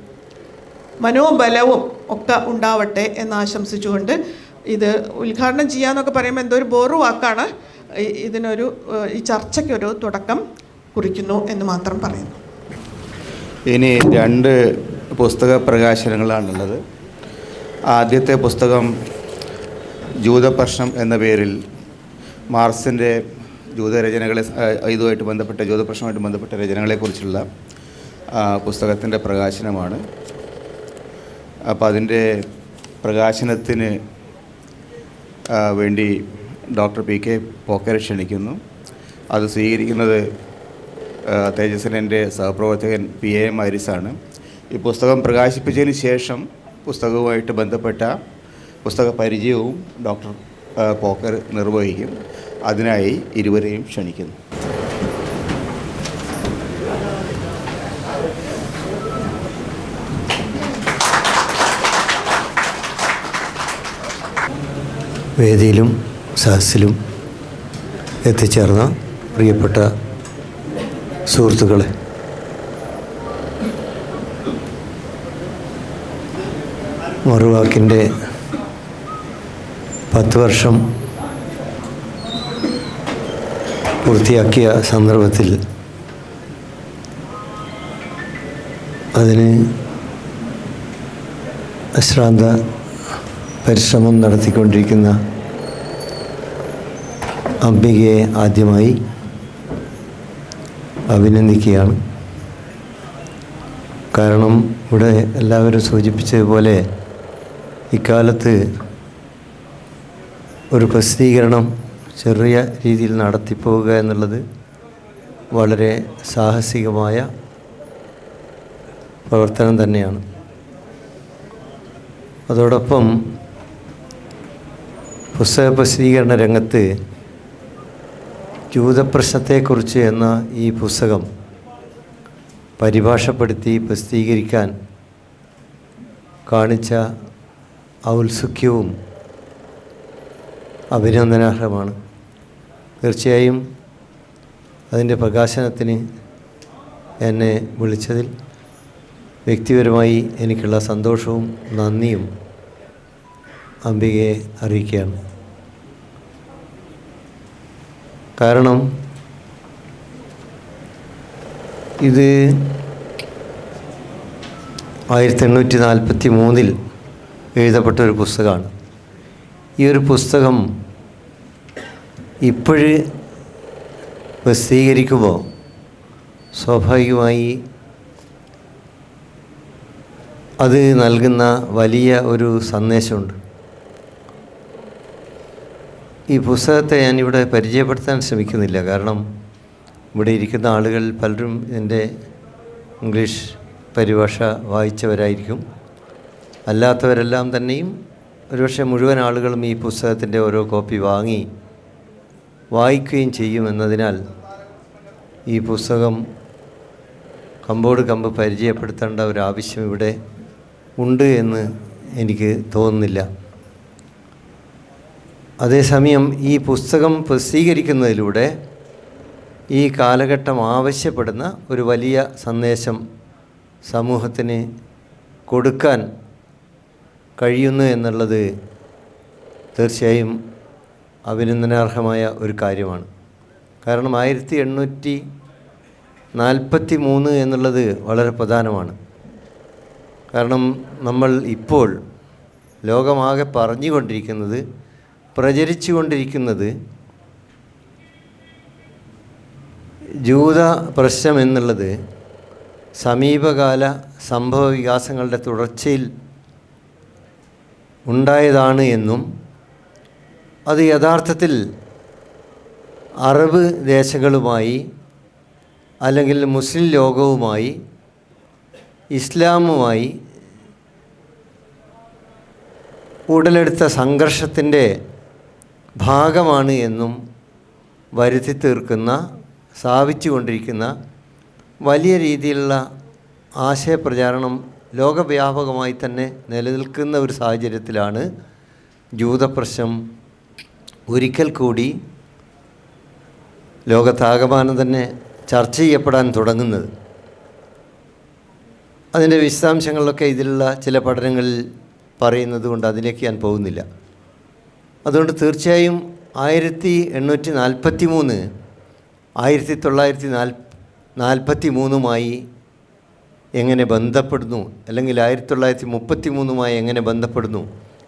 C: മനോബലവും ഒക്കെ ഉണ്ടാവട്ടെ എന്ന് ആശംസിച്ചുകൊണ്ട് ഇത് ഉദ്ഘാടനം ചെയ്യാന്നൊക്കെ പറയുമ്പോൾ എന്തോ ഒരു ബോറു വാക്കാണ്. ഈ ചർച്ചയ്ക്കൊരു തുടക്കം കുറിക്കുന്നു എന്ന് മാത്രം പറയുന്നു.
B: ഇനി 2 പുസ്തക പ്രകാശനങ്ങളാണുള്ളത്. ആദ്യത്തെ പുസ്തകം ജൂതപ്രശ്നം എന്ന പേരിൽ മാർക്സിൻ്റെ ജൂതരചനകളെ ഇതുമായിട്ട് ബന്ധപ്പെട്ട ജൂതപ്രശ്നവുമായിട്ട് ബന്ധപ്പെട്ട രചനകളെക്കുറിച്ചുള്ള പുസ്തകത്തിൻ്റെ പ്രകാശനമാണ്. അപ്പോൾ അതിൻ്റെ പ്രകാശനത്തിന് വേണ്ടി ഡോക്ടർ പി.കെ. പോക്കരെ ക്ഷണിക്കുന്നു. അത് സ്വീകരിക്കുന്നത് തേജസ്സിൻ്റെ സഹപ്രവർത്തകൻ P.A. മാരിസാണ്. ഈ പുസ്തകം പ്രകാശിപ്പിച്ചതിന് ശേഷം പുസ്തകവുമായിട്ട് ബന്ധപ്പെട്ട പുസ്തക പരിചയവും ഡോക്ടർ പോക്കർ നിർവഹിക്കും. അതിനായി ഇരുവരെയും ക്ഷണിക്കുന്നു.
D: വേദിയിലും സദസ്സിലും എത്തിച്ചേർന്ന പ്രിയപ്പെട്ട സുഹൃത്തുക്കളെ, മറുവാക്കിൻ്റെ 10 വർഷം പൂർത്തിയാക്കിയ സന്ദർഭത്തിൽ അതിന് അശ്രാന്ത പരിശ്രമം നടത്തിക്കൊണ്ടിരിക്കുന്ന അംബികയെ ആദ്യമായി അഭിനന്ദിക്കുകയാണ്. കാരണം ഇവിടെ എല്ലാവരും സൂചിപ്പിച്ചതുപോലെ ഇക്കാലത്ത് ഒരു പ്രസിദ്ധീകരണം ചെറിയ രീതിയിൽ നടത്തിപ്പോവുക എന്നുള്ളത് വളരെ സാഹസികമായ പ്രവർത്തനം തന്നെയാണ്. അതോടൊപ്പം പുസ്തക പ്രസിദ്ധീകരണ രംഗത്ത് ജൂതപ്രശ്നത്തെക്കുറിച്ച് എന്ന ഈ പുസ്തകം പരിഭാഷപ്പെടുത്തി പ്രസിദ്ധീകരിക്കാൻ കാണിച്ച ഔത്സുക്യവും അഭിനന്ദനാർഹമാണ്. തീർച്ചയായും അതിൻ്റെ പ്രകാശനത്തിന് എന്നെ വിളിച്ചതിൽ വ്യക്തിപരമായി എനിക്കുള്ള സന്തോഷവും നന്ദിയും അംബികയെ അറിയിക്കുകയാണ്. കാരണം ഇത് 1843 എഴുതപ്പെട്ട ഒരു പുസ്തകമാണ്. ഈ ഒരു പുസ്തകം ഇപ്പോഴ് പ്രസിദ്ധീകരിക്കുമ്പോൾ സ്വാഭാവികമായി അത് നൽകുന്ന വലിയ ഒരു സന്ദേശമുണ്ട്. ഈ പുസ്തകത്തെ ഞാനിവിടെ പരിചയപ്പെടുത്താൻ ശ്രമിക്കുന്നില്ല. കാരണം ഇവിടെ ഇരിക്കുന്ന ആളുകൾ പലരും എൻ്റെ ഇംഗ്ലീഷ് പരിഭാഷ വായിച്ചവരായിരിക്കും. അല്ലാത്തവരെല്ലാം തന്നെയും ഒരുപക്ഷെ മുഴുവൻ ആളുകളും ഈ പുസ്തകത്തിൻ്റെ ഓരോ കോപ്പി വാങ്ങി വായിക്കുകയും ചെയ്യുമെന്നതിനാൽ ഈ പുസ്തകം കമ്പോട് കമ്പ് പരിചയപ്പെടുത്തേണ്ട ഒരു ആവശ്യം ഇവിടെ ഉണ്ട് എന്ന് എനിക്ക് തോന്നുന്നില്ല. അതേസമയം ഈ പുസ്തകം പ്രസിദ്ധീകരിക്കുന്നതിലൂടെ ഈ കാലഘട്ടം ആവശ്യപ്പെടുന്ന ഒരു വലിയ സന്ദേശം സമൂഹത്തിന് കൊടുക്കാൻ കഴിയുന്നു എന്നുള്ളത് തീർച്ചയായും അഭിനന്ദനാർഹമായ ഒരു കാര്യമാണ്. കാരണം 1843 എന്നുള്ളത് വളരെ പ്രധാനമാണ്. കാരണം നമ്മൾ ഇപ്പോൾ ലോകമാകെ പറഞ്ഞുകൊണ്ടിരിക്കുന്നത്, പ്രചരിച്ചു കൊണ്ടിരിക്കുന്നത് ജൂത പ്രശ്നം എന്നുള്ളത് സമീപകാല സംഭവ വികാസങ്ങളുടെ തുടർച്ചയിൽ ഉണ്ടായതാണ് എന്നും അത് യഥാർത്ഥത്തിൽ അറബ് ദേശങ്ങളുമായി അല്ലെങ്കിൽ മുസ്ലിം ലോകവുമായി ഇസ്ലാമുമായി ഉടലെടുത്ത സംഘർഷത്തിൻ്റെ ഭാഗമാണ് എന്നും വരുത്തി തീർക്കുന്ന, സ്ഥാപിച്ചു കൊണ്ടിരിക്കുന്ന വലിയ രീതിയിലുള്ള ആശയപ്രചാരണം ലോകവ്യാപകമായി തന്നെ നിലനിൽക്കുന്ന ഒരു സാഹചര്യത്തിലാണ് ജൂതപ്രശ്നം ഒരിക്കൽ കൂടി ലോകത്താകമാനം തന്നെ ചർച്ച ചെയ്യപ്പെടാൻ തുടങ്ങുന്നത്. അതിൻ്റെ വിശദാംശങ്ങളിലൊക്കെ ഇതിലുള്ള ചില പഠനങ്ങളിൽ പറയുന്നത് കൊണ്ട് അതിലേക്ക് ഞാൻ പോകുന്നില്ല. അതുകൊണ്ട് തീർച്ചയായും 1843 1943 എങ്ങനെ ബന്ധപ്പെടുന്നു, അല്ലെങ്കിൽ 1933 എങ്ങനെ ബന്ധപ്പെടുന്നു,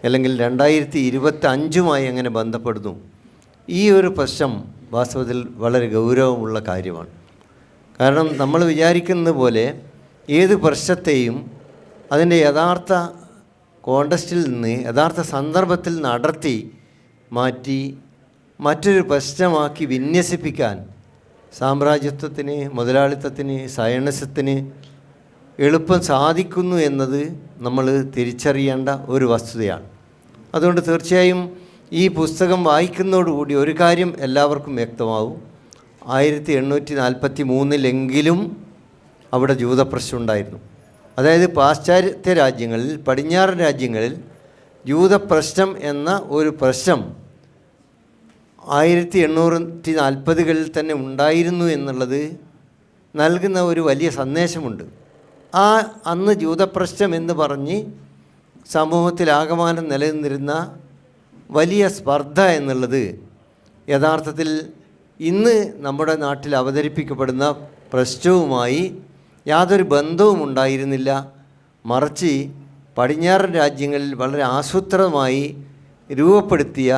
D: അല്ലെങ്കിൽ 2025 എങ്ങനെ ബന്ധപ്പെടുന്നു, ഈ ഒരു പ്രശ്നം വാസ്തവത്തിൽ വളരെ ഗൗരവമുള്ള കാര്യമാണ്. കാരണം നമ്മൾ വിചാരിക്കുന്നത് പോലെ ഏത് പ്രശ്നത്തെയും അതിൻ്റെ യഥാർത്ഥ കോണ്ടസ്റ്റിൽ നിന്ന്, യഥാർത്ഥ സന്ദർഭത്തിൽ നിന്ന് അടർത്തി മാറ്റി മറ്റൊരു പ്രശ്നമാക്കി വിന്യസിപ്പിക്കാൻ സാമ്രാജ്യത്വത്തിന്, മുതലാളിത്തത്തിന്, സയണിസത്തിന് എളുപ്പം സാധിക്കുന്നു എന്നത് നമ്മൾ തിരിച്ചറിയേണ്ട ഒരു വസ്തുതയാണ്. അതുകൊണ്ട് തീർച്ചയായും ഈ പുസ്തകം വായിക്കുന്നതോടുകൂടി ഒരു കാര്യം എല്ലാവർക്കും വ്യക്തമാവും. 1843 അവിടെ ജൂതപ്രശ്നം ഉണ്ടായിരുന്നു. അതായത് പാശ്ചാത്യ രാജ്യങ്ങളിൽ, പടിഞ്ഞാറൻ രാജ്യങ്ങളിൽ ജൂതപ്രശ്നം എന്ന ഒരു പ്രശ്നം 1840 തന്നെ ഉണ്ടായിരുന്നു എന്നുള്ളത് നൽകുന്ന ഒരു വലിയ സന്ദേശമുണ്ട്. അന്ന് ജൂതപ്രശ്നം എന്ന് പറഞ്ഞ് സമൂഹത്തിലാകമാനം നിലനിന്നിരുന്ന വലിയ സ്പർദ്ധ എന്നുള്ളത് യഥാർത്ഥത്തിൽ ഇന്ന് നമ്മുടെ നാട്ടിൽ അവതരിപ്പിക്കപ്പെടുന്ന പ്രശ്നവുമായി യാതൊരു ബന്ധവും ഉണ്ടായിരുന്നില്ല. മറിച്ച് പടിഞ്ഞാറൻ രാജ്യങ്ങളിൽ വളരെ ആസൂത്രിതമായി രൂപപ്പെടുത്തിയ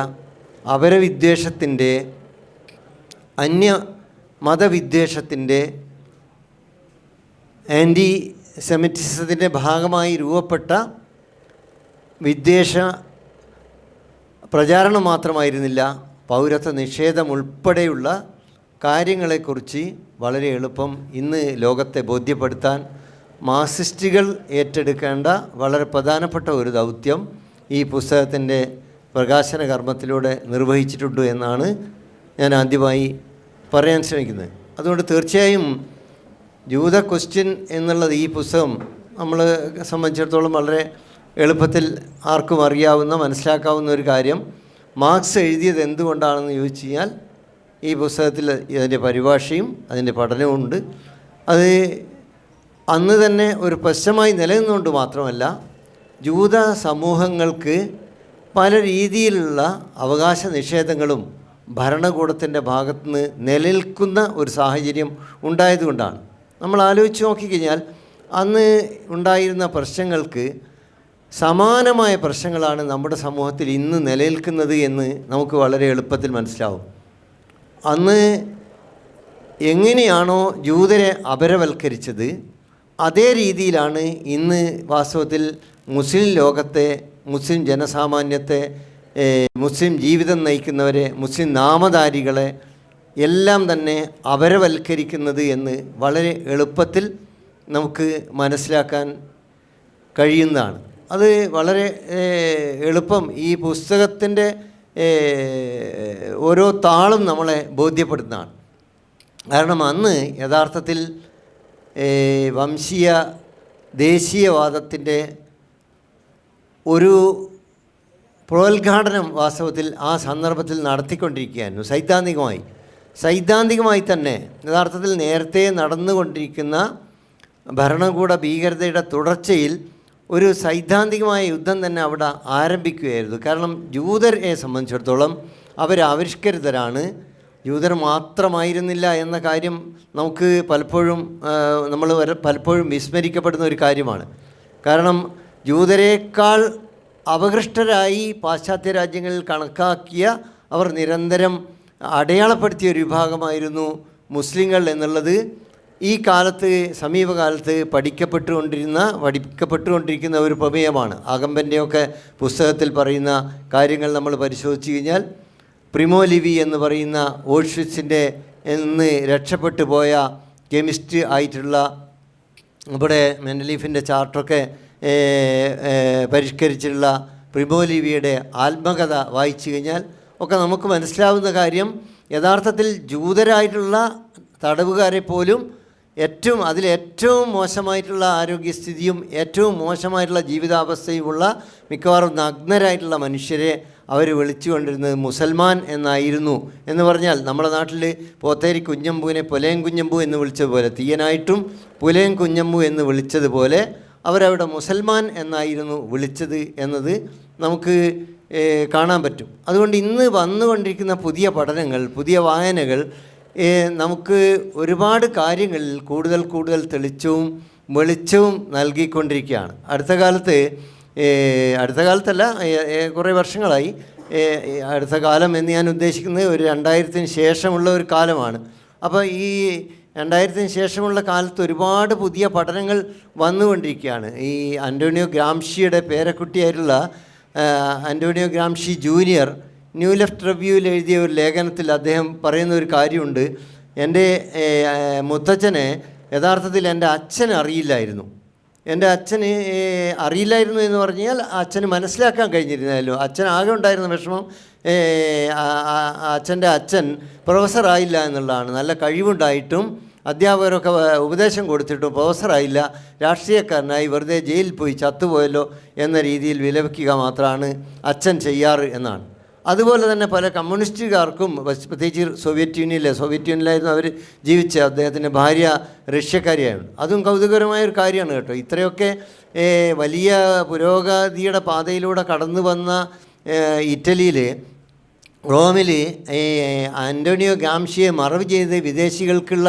D: അപരവിദ്വേഷത്തിൻ്റെ, അന്യ മതവിദ്വേഷത്തിൻ്റെ, ആൻറ്റി സെമിറ്റിസത്തിൻ്റെ ഭാഗമായി രൂപപ്പെട്ട വിദ്വേഷ പ്രചാരണം മാത്രമായിരുന്നില്ല, പൗരത്വ നിഷേധം ഉൾപ്പെടെയുള്ള കാര്യങ്ങളെക്കുറിച്ച് വളരെ എളുപ്പം ഇന്ന് ലോകത്തെ ബോധ്യപ്പെടുത്താൻ മാർക്സിസ്റ്റുകൾ ഏറ്റെടുക്കേണ്ട വളരെ പ്രധാനപ്പെട്ട ഒരു ദൗത്യം ഈ പുസ്തകത്തിൻ്റെ പ്രകാശന കർമ്മത്തിലൂടെ നിർവഹിച്ചിട്ടുണ്ട് എന്നാണ് ഞാൻ ആദ്യമായി പറയാൻ ശ്രമിക്കുന്നത്. അതുകൊണ്ട് തീർച്ചയായും ജൂത ക്വസ്റ്റ്യൻ എന്നുള്ളത് ഈ പുസ്തകം നമ്മളെ സംബന്ധിച്ചിടത്തോളം വളരെ എളുപ്പത്തിൽ ആർക്കും അറിയാവുന്ന, മനസ്സിലാക്കാവുന്ന ഒരു കാര്യം. മാർക്സ് എഴുതിയത് എന്തുകൊണ്ടാണെന്ന് ചോദിച്ചു കഴിഞ്ഞാൽ ഈ പുസ്തകത്തിൽ ഇതിൻ്റെ പരിഭാഷയും അതിൻ്റെ പഠനവുമുണ്ട്. അത് അന്ന് തന്നെ ഒരു പ്രശ്നമായി നിലനിന്നുകൊണ്ട് മാത്രമല്ല, ജൂത സമൂഹങ്ങൾക്ക് പല രീതിയിലുള്ള അവകാശ നിഷേധങ്ങളും ഭരണകൂടത്തിൻ്റെ ഭാഗത്തുനിന്ന് നിലനിൽക്കുന്ന ഒരു സാഹചര്യം ഉണ്ടായതുകൊണ്ടാണ്. നമ്മൾ ആലോചിച്ച് നോക്കിക്കഴിഞ്ഞാൽ അന്ന് ഉണ്ടായിരുന്ന പ്രശ്നങ്ങൾക്ക് സമാനമായ പ്രശ്നങ്ങളാണ് നമ്മുടെ സമൂഹത്തിൽ ഇന്ന് നിലനിൽക്കുന്നത് എന്ന് നമുക്ക് വളരെ എളുപ്പത്തിൽ മനസ്സിലാവും. അന്ന് എങ്ങനെയാണോ ജൂതരെ അപരവൽക്കരിച്ചത്, അതേ രീതിയിലാണ് ഇന്ന് വാസ്തവത്തിൽ മുസ്ലിം ലോകത്തെ, മുസ്ലിം ജനസാമാന്യത്തെ, മുസ്ലിം ജീവിതം നയിക്കുന്നവരെ, മുസ്ലിം നാമധാരികളെ എല്ലാം തന്നെ അപരവൽക്കരിക്കുന്നത് എന്ന് വളരെ എളുപ്പത്തിൽ നമുക്ക് മനസ്സിലാക്കാൻ കഴിയുന്നതാണ്. അത് വളരെ എളുപ്പം ഈ പുസ്തകത്തിൻ്റെ ഓരോ താളും നമ്മളെ ബോധ്യപ്പെടുന്നതാണ്. കാരണം അന്ന് യഥാർത്ഥത്തിൽ വംശീയ ദേശീയവാദത്തിൻ്റെ ഒരു പ്രോത്ഘാടനം വാസ്തവത്തിൽ ആ സന്ദർഭത്തിൽ നടത്തിക്കൊണ്ടിരിക്കുകയായിരുന്നു. സൈദ്ധാന്തികമായി തന്നെ യഥാർത്ഥത്തിൽ നേരത്തെ നടന്നുകൊണ്ടിരിക്കുന്ന ഭരണകൂട ഭീകരതയുടെ തുടർച്ചയിൽ ഒരു സൈദ്ധാന്തികമായ യുദ്ധം തന്നെ അവിടെ ആരംഭിക്കുകയായിരുന്നു. കാരണം ജൂതരെ സംബന്ധിച്ചിടത്തോളം അവരാവിഷ്കരിതരാണ്. ജൂതർ മാത്രമായിരുന്നില്ല എന്ന കാര്യം നമുക്ക് പലപ്പോഴും വിസ്മരിക്കപ്പെടുന്ന ഒരു കാര്യമാണ്. കാരണം ജൂതരേക്കാൾ അപകൃഷ്ടരായി പാശ്ചാത്യ രാജ്യങ്ങളിൽ കണക്കാക്കിയ, അവർ നിരന്തരം അടയാളപ്പെടുത്തിയ ഒരു വിഭാഗമായിരുന്നു മുസ്ലിങ്ങൾ എന്നുള്ളത് ഈ കാലത്ത്, സമീപകാലത്ത് പഠിക്കപ്പെട്ടുകൊണ്ടിരിക്കുന്ന ഒരു പ്രമേയമാണ്. അകമ്പൻ്റെയൊക്കെ പുസ്തകത്തിൽ പറയുന്ന കാര്യങ്ങൾ നമ്മൾ പരിശോധിച്ച് കഴിഞ്ഞാൽ, പ്രിമോ ലിവി എന്ന് പറയുന്ന ഓഷ്വിറ്റ്സിൻ്റെ നിന്ന് രക്ഷപ്പെട്ടു പോയ കെമിസ്റ്റ് ആയിട്ടുള്ള, ഇവിടെ മെൻഡലീഫിൻ്റെ ചാർട്ടൊക്കെ പരിഷ്കരിച്ചിട്ടുള്ള പ്രിമോ ലിവിയുടെ ആത്മകഥ വായിച്ചു കഴിഞ്ഞാൽ ഒക്കെ നമുക്ക് മനസ്സിലാവുന്ന കാര്യം, യഥാർത്ഥത്തിൽ ജൂതരായിട്ടുള്ള തടവുകാരെ പോലും അതിലേറ്റവും മോശമായിട്ടുള്ള ആരോഗ്യസ്ഥിതിയും ഏറ്റവും മോശമായിട്ടുള്ള ജീവിതാവസ്ഥയുമുള്ള മിക്കവാറും നഗ്നരായിട്ടുള്ള മനുഷ്യരെ അവർ വിളിച്ചുകൊണ്ടിരുന്നത് മുസൽമാൻ എന്നായിരുന്നു. എന്ന് പറഞ്ഞാൽ നമ്മുടെ നാട്ടിൽ പോത്തേരി കുഞ്ഞമ്പുവിനെ പുലയൻ കുഞ്ഞമ്പു എന്ന് വിളിച്ചതുപോലെ, തീയനായിട്ടും പുലയൻ കുഞ്ഞമ്പു എന്ന് വിളിച്ചതുപോലെ അവരവിടെ മുസൽമാൻ എന്നായിരുന്നു വിളിച്ചത് എന്നത് നമുക്ക് കാണാൻ പറ്റും. അതുകൊണ്ട് ഇന്ന് വന്നുകൊണ്ടിരിക്കുന്ന പുതിയ പഠനങ്ങൾ, പുതിയ വായനകൾ നമുക്ക് ഒരുപാട് കാര്യങ്ങളിൽ കൂടുതൽ തെളിച്ചവും വെളിച്ചവും നൽകിക്കൊണ്ടിരിക്കുകയാണ്. അടുത്ത കാലത്തല്ല, കുറേ വർഷങ്ങളായി. അടുത്ത കാലം എന്ന് ഞാൻ ഉദ്ദേശിക്കുന്നത് ഒരു 2000-ന് ശേഷമുള്ള ഒരു കാലമാണ്. അപ്പോൾ ഈ 2000-ന് ശേഷമുള്ള കാലത്ത് ഒരുപാട് പുതിയ പഠനങ്ങൾ വന്നുകൊണ്ടിരിക്കുകയാണ്. ഈ അന്റോണിയോ ഗ്രാംഷിയുടെ പേരക്കുട്ടിയായിട്ടുള്ള Antonio Gramsci junior New Left റിവ്യൂവിൽ എഴുതിയ ഒരു ലേഖനത്തിൽ അദ്ദേഹം പറയുന്ന ഒരു കാര്യമുണ്ട്. എൻ്റെ മുത്തച്ഛനെ യഥാർത്ഥത്തിൽ എൻ്റെ അച്ഛന് അറിയില്ലായിരുന്നു. എൻ്റെ അച്ഛന് അറിയില്ലായിരുന്നു എന്ന് പറഞ്ഞാൽ അച്ഛന് മനസ്സിലാക്കാൻ കഴിഞ്ഞിരുന്നല്ലോ. അച്ഛൻ ആകെ ഉണ്ടായിരുന്ന വിഷമം അച്ഛൻ്റെ അച്ഛൻ പ്രൊഫസറായില്ല എന്നുള്ളതാണ്. നല്ല കഴിവുണ്ടായിട്ടും അധ്യാപകരൊക്കെ ഉപദേശം കൊടുത്തിട്ടും പ്രൊഫസറായില്ല, രാഷ്ട്രീയക്കാരനായി വെറുതെ ജയിലിൽ പോയി ചത്തുപോയല്ലോ എന്ന രീതിയിൽ വിലപിക്കുക മാത്രമാണ് അച്ഛൻ ചെയ്യാറ് എന്നാണ്. അതുപോലെ തന്നെ പല കമ്മ്യൂണിസ്റ്റുകാർക്കും, പ്രത്യേകിച്ച് സോവിയറ്റ് യൂണിയനിലായിരുന്നു അവർ ജീവിച്ച. അദ്ദേഹത്തിൻ്റെ ഭാര്യ റഷ്യക്കാരിയായിരുന്നു. അതും കൗതുകകരമായൊരു കാര്യമാണ് കേട്ടോ. ഇത്രയൊക്കെ വലിയ പുരോഗതിയുടെ പാതയിലൂടെ കടന്നു വന്ന ഇറ്റലിയിൽ, റോമിൽ അന്റോണിയോ ഗ്രാംഷിയെ മറവ് ചെയ്ത് വിദേശികൾക്കുള്ള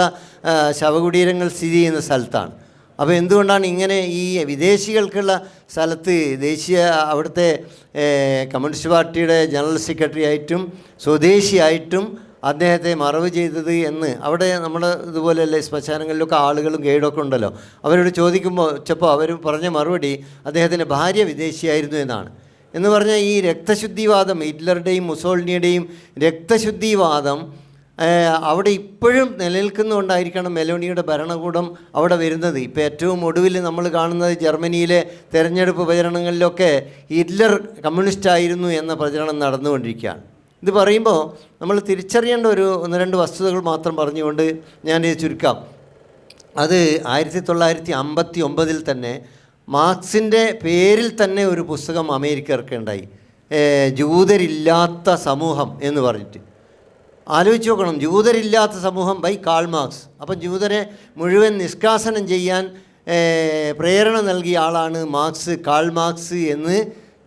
D: ശവകുടീരങ്ങൾ സ്ഥിതി ചെയ്യുന്ന സ്ഥലത്താണ്. അപ്പോൾ എന്തുകൊണ്ടാണ് ഇങ്ങനെ ഈ വിദേശികൾക്കുള്ള സ്ഥലത്ത് അവിടുത്തെ കമ്മ്യൂണിസ്റ്റ് പാർട്ടിയുടെ ജനറൽ സെക്രട്ടറി ആയിട്ടും സ്വദേശിയായിട്ടും അദ്ദേഹത്തെ മറവ് ചെയ്തത് എന്ന് അവിടെ നമ്മുടെ ഇതുപോലെയല്ലേ ശ്മശാനങ്ങളിലൊക്കെ ആളുകളും ഗൈഡൊക്കെ ഉണ്ടല്ലോ, അവരോട് ചോദിക്കുമ്പോൾ അവർ പറഞ്ഞ മറുപടി അദ്ദേഹത്തിൻ്റെ ഭാര്യ വിദേശിയായിരുന്നു എന്നാണ്. എന്ന് പറഞ്ഞാൽ ഈ രക്തശുദ്ധിവാദം, ഹിറ്റ്ലറുടെയും മുസോളിനിയുടെയും രക്തശുദ്ധിവാദം അവിടെ ഇപ്പോഴും നിലനിൽക്കുന്നുകൊണ്ടായിരിക്കണം മെലോണിയുടെ ഭരണകൂടം അവിടെ വരുന്നത്. ഇപ്പോൾ ഏറ്റവും ഒടുവിൽ നമ്മൾ കാണുന്നത് ജർമ്മനിയിലെ തെരഞ്ഞെടുപ്പ് പ്രചരണങ്ങളിലൊക്കെ ഹിറ്റ്ലർ കമ്മ്യൂണിസ്റ്റായിരുന്നു എന്ന പ്രചരണം നടന്നുകൊണ്ടിരിക്കുകയാണ്. ഇത് പറയുമ്പോൾ നമ്മൾ തിരിച്ചറിയേണ്ട 1-2 വസ്തുതകൾ മാത്രം പറഞ്ഞുകൊണ്ട് ഞാനിത് ചുരുക്കാം. അത് 1959 തന്നെ മാർക്സിൻ്റെ പേരിൽ തന്നെ ഒരു പുസ്തകം അമേരിക്ക ഇറക്കുകയുണ്ടായി, ജൂതരില്ലാത്ത സമൂഹം എന്ന് പറഞ്ഞിട്ട്. ആലോചിച്ച് നോക്കണം, ജൂതരില്ലാത്ത സമൂഹം ബൈ കാൾ മാർക്സ്. അപ്പം ജൂതരെ മുഴുവൻ നിഷ്കാസനം ചെയ്യാൻ പ്രേരണ നൽകിയ ആളാണ് കാൾ മാർക്സ് എന്ന്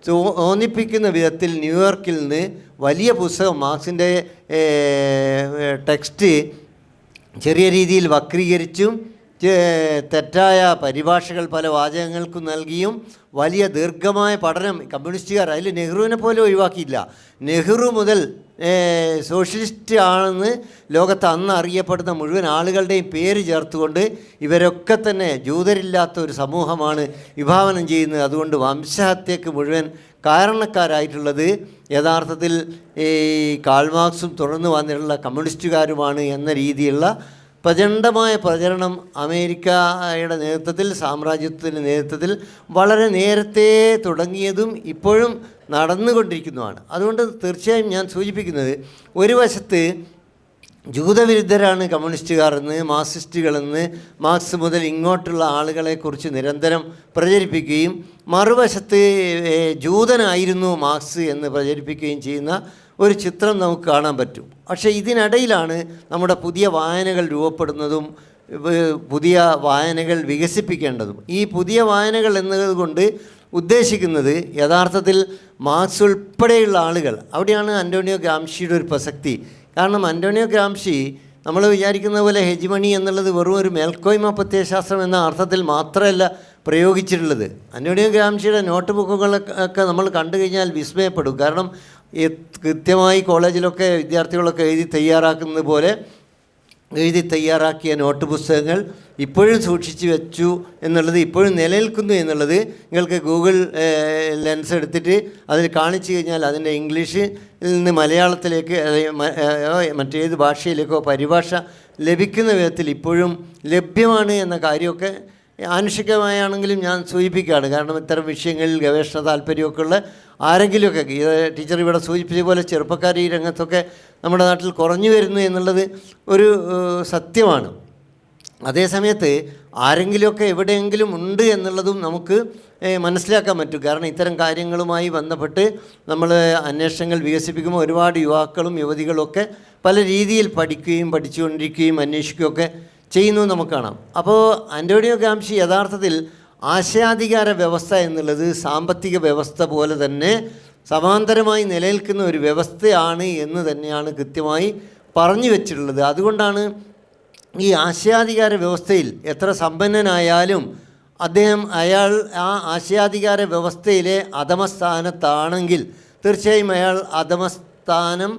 D: തോന്നിപ്പിക്കുന്ന വിധത്തിൽ ന്യൂയോർക്കിൽ നിന്ന് വലിയ പുസ്തകം, മാർക്സിൻ്റെ ടെക്സ്റ്റ് ചെറിയ രീതിയിൽ വക്രീകരിച്ചും തെറ്റായ പരിഭാഷകൾ പല വാചകങ്ങൾക്കും നൽകിയും വലിയ ദീർഘമായ പഠനം കമ്മ്യൂണിസ്റ്റുകാർ, അതിൽ നെഹ്റുവിനെ പോലും ഒഴിവാക്കിയില്ല. നെഹ്റു മുതൽ സോഷ്യലിസ്റ്റ് ആണെന്ന് ലോകത്ത് അന്ന് അറിയപ്പെടുന്ന മുഴുവൻ ആളുകളുടെയും പേര് ചേർത്തുകൊണ്ട് ഇവരൊക്കെ തന്നെ ജൂതരില്ലാത്ത ഒരു സമൂഹമാണ് വിഭാവനം ചെയ്യുന്നത്. അതുകൊണ്ട് വംശഹത്യക്ക് മുഴുവൻ കാരണക്കാരായിട്ടുള്ളത് യഥാർത്ഥത്തിൽ ഈ കാൾ മാർക്സും തുടർന്ന് വന്നിട്ടുള്ള കമ്മ്യൂണിസ്റ്റുകാരുമാണ് എന്ന രീതിയിലുള്ള പ്രചണ്ഡമായ പ്രചരണം അമേരിക്കയുടെ നേതൃത്വത്തിൽ, സാമ്രാജ്യത്തിൻ്റെ നേതൃത്വത്തിൽ വളരെ നേരത്തെ തുടങ്ങിയതും ഇപ്പോഴും നടന്നുകൊണ്ടിരിക്കുന്നതുമാണ്. അതുകൊണ്ട് തീർച്ചയായും ഞാൻ സൂചിപ്പിക്കുന്നത്, ഒരു വശത്ത് ജൂതവിരുദ്ധരാണ് കമ്മ്യൂണിസ്റ്റുകാരെന്ന്, മാർക്സിസ്റ്റുകളെന്ന് മാർക്സ് മുതൽ ഇങ്ങോട്ടുള്ള ആളുകളെക്കുറിച്ച് നിരന്തരം പ്രചരിപ്പിക്കുകയും മറുവശത്ത് ജൂതനായിരുന്നു മാർക്സ് എന്ന് പ്രചരിപ്പിക്കുകയും ചെയ്യുന്ന ഒരു ചിത്രം നമുക്ക് കാണാൻ പറ്റും. പക്ഷേ ഇതിനിടയിലാണ് നമ്മുടെ പുതിയ വായനകൾ രൂപപ്പെടുന്നതും പുതിയ വായനകൾ വികസിപ്പിക്കേണ്ടതും. ഈ പുതിയ വായനകൾ എന്നതുകൊണ്ട് ഉദ്ദേശിക്കുന്നത് യഥാർത്ഥത്തിൽ മാർക്സ് ഉൾപ്പെടെയുള്ള ആളുകൾ, അവിടെയാണ് അന്റോണിയോ ഗ്രാംഷിയുടെ ഒരു പ്രസക്തി. കാരണം അന്റോണിയോ ഗ്രാംഷി നമ്മൾ വിചാരിക്കുന്ന പോലെ ഹെജിമണി എന്നുള്ളത് വെറും ഒരു മേൽക്കോയ്മ പ്രത്യയശാസ്ത്രം എന്ന അർത്ഥത്തിൽ മാത്രമല്ല പ്രയോഗിച്ചിട്ടുള്ളത്. അന്റോണിയോ ഗ്രാംഷിയുടെ നോട്ട് ബുക്കുകളൊക്കെ നമ്മൾ കണ്ടു കഴിഞ്ഞാൽ വിസ്മയപ്പെടും. കാരണം കൃത്യമായി കോളേജിലൊക്കെ വിദ്യാർത്ഥികളൊക്കെ എഴുതി തയ്യാറാക്കിയ നോട്ട് പുസ്തകങ്ങൾ ഇപ്പോഴും സൂക്ഷിച്ചു വെച്ചു എന്നുള്ളത്, ഇപ്പോഴും നിലനിൽക്കുന്നു എന്നുള്ളത് നിങ്ങൾക്ക് ഗൂഗിൾ ലെൻസ് എടുത്തിട്ട് അതിൽ കാണിച്ചു കഴിഞ്ഞാൽ അതിൻ്റെ ഇംഗ്ലീഷിൽ നിന്ന് മലയാളത്തിലേക്ക് മറ്റേത് ഭാഷയിലേക്കോ പരിഭാഷ ലഭിക്കുന്ന വിധത്തിൽ ഇപ്പോഴും ലഭ്യമാണ് എന്ന കാര്യമൊക്കെ ആനുഷികമായാണെങ്കിലും ഞാൻ സൂചിപ്പിക്കുകയാണ്. കാരണം ഇത്തരം വിഷയങ്ങളിൽ ഗവേഷണ താല്പര്യമൊക്കെ ഉള്ള ആരെങ്കിലുമൊക്കെ, ടീച്ചർ ഇവിടെ സൂചിപ്പിച്ച പോലെ ചെറുപ്പക്കാർ ഈ രംഗത്തൊക്കെ നമ്മുടെ നാട്ടിൽ കുറഞ്ഞു വരുന്നു എന്നുള്ളത് ഒരു സത്യമാണ്. അതേസമയത്ത് ആരെങ്കിലുമൊക്കെ എവിടെയെങ്കിലും ഉണ്ട് എന്നുള്ളതും നമുക്ക് മനസ്സിലാക്കാൻ പറ്റും. കാരണം ഇത്തരം കാര്യങ്ങളുമായി ബന്ധപ്പെട്ട് നമ്മൾ അന്വേഷണങ്ങൾ വികസിപ്പിക്കുമ്പോൾ ഒരുപാട് യുവാക്കളും യുവതികളുമൊക്കെ പല രീതിയിൽ പഠിക്കുകയും പഠിച്ചുകൊണ്ടിരിക്കുകയും അന്വേഷിക്കുകയൊക്കെ ചെയ്യുന്നത് നമുക്ക് കാണാം. അപ്പോൾ ആൻ്റോണിയോ ഗ്രാംഷി യഥാർത്ഥത്തിൽ ആശയാധികാര വ്യവസ്ഥ എന്നുള്ളത് സാമ്പത്തിക വ്യവസ്ഥ പോലെ തന്നെ സമാന്തരമായി നിലനിൽക്കുന്ന ഒരു വ്യവസ്ഥയാണ് എന്ന് തന്നെയാണ് കൃത്യമായി പറഞ്ഞു വെച്ചിട്ടുള്ളത്. അതുകൊണ്ടാണ് ഈ ആശയാധികാര വ്യവസ്ഥയിൽ എത്ര സമ്പന്നനായാലും അയാൾ ആ ആശയാധികാര വ്യവസ്ഥയിലെ അധമസ്ഥാനത്താണെങ്കിൽ തീർച്ചയായും അയാൾ അധമസ്ഥാനം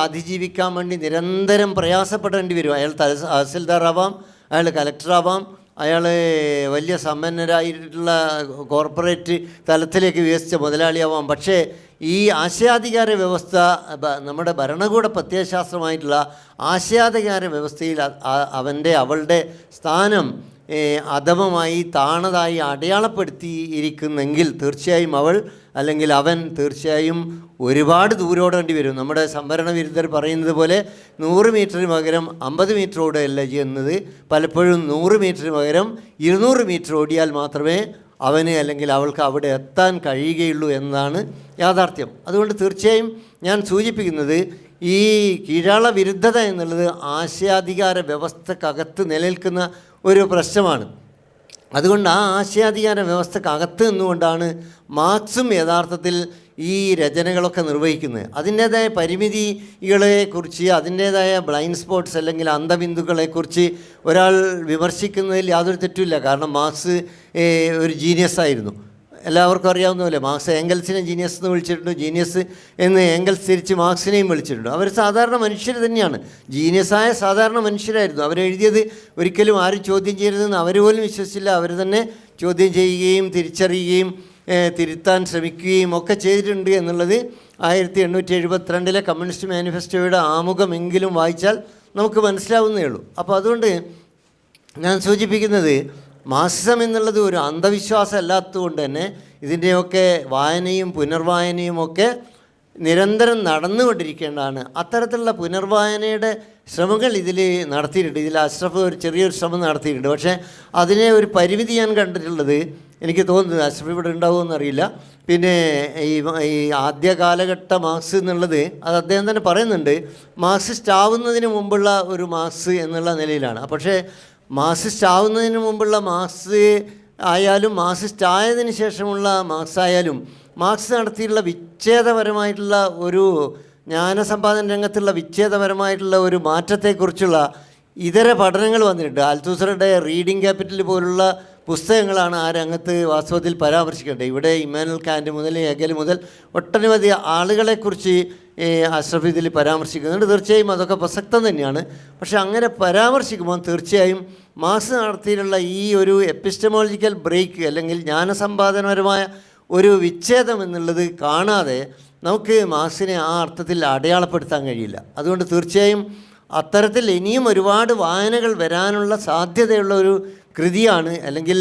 D: അതിജീവിക്കാൻ വേണ്ടി നിരന്തരം പ്രയാസപ്പെടേണ്ടി വരും. അയാൾ തഹസിൽദാറാവാം, അയാൾ കലക്ടറാവാം, അയാൾ വലിയ സമ്പന്നരായിട്ടുള്ള കോർപ്പറേറ്റ് തലത്തിലേക്ക് വികസിച്ച മുതലാളിയാവാം. പക്ഷേ ഈ ആശയാധികാര വ്യവസ്ഥ നമ്മുടെ ഭരണകൂട പ്രത്യയശാസ്ത്രമായിട്ടുള്ള ആശയാധികാര വ്യവസ്ഥയിൽ അവളുടെ സ്ഥാനം അധമമായി താണതായി അടയാളപ്പെടുത്തിയിരിക്കുന്നെങ്കിൽ തീർച്ചയായും അവൾ അല്ലെങ്കിൽ അവൻ തീർച്ചയായും ഒരുപാട് ദൂരോടേണ്ടി വരും. നമ്മുടെ സംവരണ വിരുദ്ധർ പറയുന്നത് പോലെ 100 മീറ്ററിന് പകരം 50 മീറ്റർ ഓടുകയല്ല ചെയ്യുന്നത്. പലപ്പോഴും 100 മീറ്ററിന് പകരം 200 മീറ്റർ ഓടിയാൽ മാത്രമേ അവന് അല്ലെങ്കിൽ അവൾക്ക് അവിടെ എത്താൻ കഴിയുകയുള്ളൂ എന്നതാണ് യാഥാർത്ഥ്യം. അതുകൊണ്ട് തീർച്ചയായും ഞാൻ സൂചിപ്പിക്കുന്നത് ഈ കീഴാള വിരുദ്ധത എന്നുള്ളത് ആശയാധികാര വ്യവസ്ഥക്കകത്ത് നിലനിൽക്കുന്ന ഒരു പ്രശ്നമാണ്. അതുകൊണ്ട് ആ ആശയാധികാര വ്യവസ്ഥക്കകത്ത് നിന്നുകൊണ്ടാണ് മാർക്സും യഥാർത്ഥത്തിൽ ഈ രചനകളൊക്കെ നിർവഹിക്കുന്നത്. അതിൻ്റേതായ പരിമിതികളെക്കുറിച്ച്, അതിൻ്റേതായ ബ്ലൈൻഡ് സ്പോട്ട്സ് അല്ലെങ്കിൽ അന്ധബിന്ദുക്കളെക്കുറിച്ച് ഒരാൾ വിമർശിക്കുന്നതിൽ യാതൊരു തെറ്റുമില്ല. കാരണം മാർക്സ് ഒരു ജീനിയസ് ആയിരുന്നു. എല്ലാവർക്കും അറിയാവുന്ന പോലെ മാർക്സ് ഏംഗൽസിനെ ജീനിയസ് എന്ന് വിളിച്ചിട്ടുണ്ട്, ജീനിയസ് എന്ന് ഏംഗൽസ് തിരിച്ച് മാർക്സിനെയും വിളിച്ചിട്ടുണ്ട്. അവർ സാധാരണ മനുഷ്യർ തന്നെയാണ്, ജീനിയസായ സാധാരണ മനുഷ്യരായിരുന്നു. അവരെഴുതിയത് ഒരിക്കലും ആരും ചോദ്യം ചെയ്യരുതെന്ന് അവർ പോലും വിശ്വസിച്ചില്ല. അവർ തന്നെ ചോദ്യം ചെയ്യുകയും തിരിച്ചറിയുകയും തിരുത്താൻ ശ്രമിക്കുകയും ഒക്കെ ചെയ്തിട്ടുണ്ട് എന്നുള്ളത് 1872 കമ്മ്യൂണിസ്റ്റ് മാനിഫെസ്റ്റോയുടെ ആമുഖമെങ്കിലും വായിച്ചാൽ നമുക്ക് മനസ്സിലാവുന്നേ ഉള്ളൂ. അപ്പോൾ അതുകൊണ്ട് ഞാൻ സൂചിപ്പിക്കുന്നത് മാർക്സിസം എന്നുള്ളത് ഒരു അന്ധവിശ്വാസം അല്ലാത്തതുകൊണ്ട് തന്നെ ഇതിൻ്റെയൊക്കെ വായനയും പുനർവായനയും ഒക്കെ നിരന്തരം നടന്നുകൊണ്ടിരിക്കേണ്ടതാണ്. അത്തരത്തിലുള്ള പുനർവായനയുടെ ശ്രമങ്ങൾ ഇതിൽ നടത്തിയിട്ടുണ്ട്. ഇതിൽ അഷ്റഫ് ഒരു ചെറിയൊരു ശ്രമം നടത്തിയിട്ടുണ്ട്. പക്ഷേ അതിനെ ഒരു പരിമിതി ഞാൻ കണ്ടിട്ടുള്ളത്, എനിക്ക് തോന്നുന്നത് അഷ്റഫ് ഇവിടെ ഉണ്ടാവുമെന്നറിയില്ല, പിന്നെ ഈ ആദ്യ കാലഘട്ട മാർക്സ് എന്നുള്ളത് അത് അദ്ദേഹം തന്നെ പറയുന്നുണ്ട്, മാർക്സിസ്റ്റ് ആവുന്നതിന് മുമ്പുള്ള ഒരു മാർക്സ് എന്നുള്ള നിലയിലാണ്. പക്ഷേ മാർക്സിസ്റ്റ് ആവുന്നതിന് മുമ്പുള്ള മാർക്സ് ആയാലും മാർക്സിസ്റ്റ് ആയതിനു ശേഷമുള്ള മാർക്സ് ആയാലും മാർക്സ് നടത്തിയിട്ടുള്ള വിച്ഛേദപരമായിട്ടുള്ള ഒരു ജ്ഞാനസമ്പാദന രംഗത്തുള്ള വിച്ഛേദപരമായിട്ടുള്ള ഒരു മാറ്റത്തെക്കുറിച്ചുള്ള ഇതര പഠനങ്ങൾ വന്നിട്ടുണ്ട്. അൽത്തൂസറുടെ റീഡിംഗ് ക്യാപിറ്റൽ പോലുള്ള പുസ്തകങ്ങളാണ് ആ രംഗത്ത് വാസ്തവത്തിൽ പരാമർശിക്കേണ്ടത്. ഇവിടെ ഇമ്മാനുവൽ കാൻ്റ് മുതൽ ഹെഗൽ മുതൽ ഒട്ടനവധി ആളുകളെക്കുറിച്ച് അഷ്റഫ് ഇതിൽ പരാമർശിക്കുന്നുണ്ട്. തീർച്ചയായും അതൊക്കെ പ്രസക്തം തന്നെയാണ്. പക്ഷേ അങ്ങനെ പരാമർശിക്കുമ്പോൾ തീർച്ചയായും മാർക്സ് നടത്തിയിട്ടുള്ള ഈ ഒരു എപ്പിസ്റ്റമോളജിക്കൽ ബ്രേക്ക് അല്ലെങ്കിൽ ജ്ഞാനസമ്പാദനപരമായ ഒരു വിച്ഛേദം എന്നുള്ളത് കാണാതെ നമുക്ക് മാർക്സിനെ ആ അർത്ഥത്തിൽ അടയാളപ്പെടുത്താൻ കഴിയില്ല. അതുകൊണ്ട് തീർച്ചയായും അത്തരത്തിൽ ഇനിയും ഒരുപാട് വായനകൾ വരാനുള്ള സാധ്യതയുള്ള ഒരു കൃതിയാണ് അല്ലെങ്കിൽ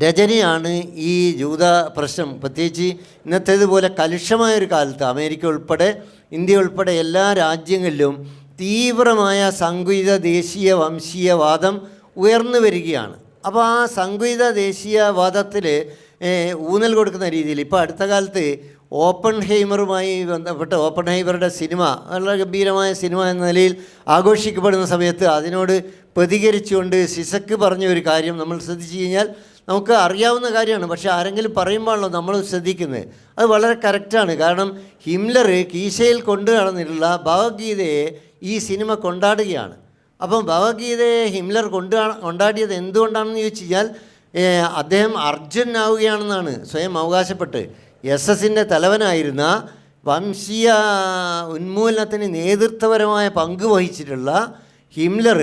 D: രചനയാണ് ഈ ജൂത പ്രശ്നം. പ്രത്യേകിച്ച് ഇന്നത്തേതുപോലെ കലുഷമായൊരു കാലത്ത് അമേരിക്ക ഉൾപ്പെടെ ഇന്ത്യ ഉൾപ്പെടെ എല്ലാ രാജ്യങ്ങളിലും തീവ്രമായ സങ്കുചിത ദേശീയ വംശീയവാദം ഉയർന്നു വരികയാണ്. അപ്പോൾ ആ സങ്കുചിത ദേശീയവാദത്തിൽ ഊന്നൽ കൊടുക്കുന്ന രീതിയിൽ ഇപ്പോൾ അടുത്ത കാലത്ത് ഓപ്പൺഹൈമറുമായി ബന്ധപ്പെട്ട് ഓപ്പൺഹൈമറുടെ സിനിമ വളരെ ഗംഭീരമായ സിനിമ എന്ന നിലയിൽ ആഘോഷിക്കപ്പെടുന്ന സമയത്ത് അതിനോട് പ്രതികരിച്ചുകൊണ്ട് സിസക്ക് പറഞ്ഞ ഒരു കാര്യം നമ്മൾ ശ്രദ്ധിച്ചു കഴിഞ്ഞാൽ നമുക്ക് അറിയാവുന്ന കാര്യമാണ്. പക്ഷേ ആരെങ്കിലും പറയുമ്പോഴാണല്ലോ നമ്മൾ ശ്രദ്ധിക്കുന്നത്. അത് വളരെ കറക്റ്റാണ്. കാരണം ഹിംലർ കീശയിൽ കൊണ്ടു നടന്നിട്ടുള്ള ഭഗവത്ഗീതയെ ഈ സിനിമ കൊണ്ടാടുകയാണ്. അപ്പം ഭഗവത്ഗീതയെ ഹിംലർ കൊണ്ടാടിയത് എന്തുകൊണ്ടാണെന്ന് ചോദിച്ചു കഴിഞ്ഞാൽ അദ്ദേഹം അർജുനാവുകയാണെന്നാണ് സ്വയം അവകാശപ്പെട്ട് SS-ൻ്റെ തലവനായിരുന്ന വംശീയ ഉന്മൂലനത്തിന് നേതൃത്വപരമായ പങ്ക് വഹിച്ചിട്ടുള്ള ഹിംലർ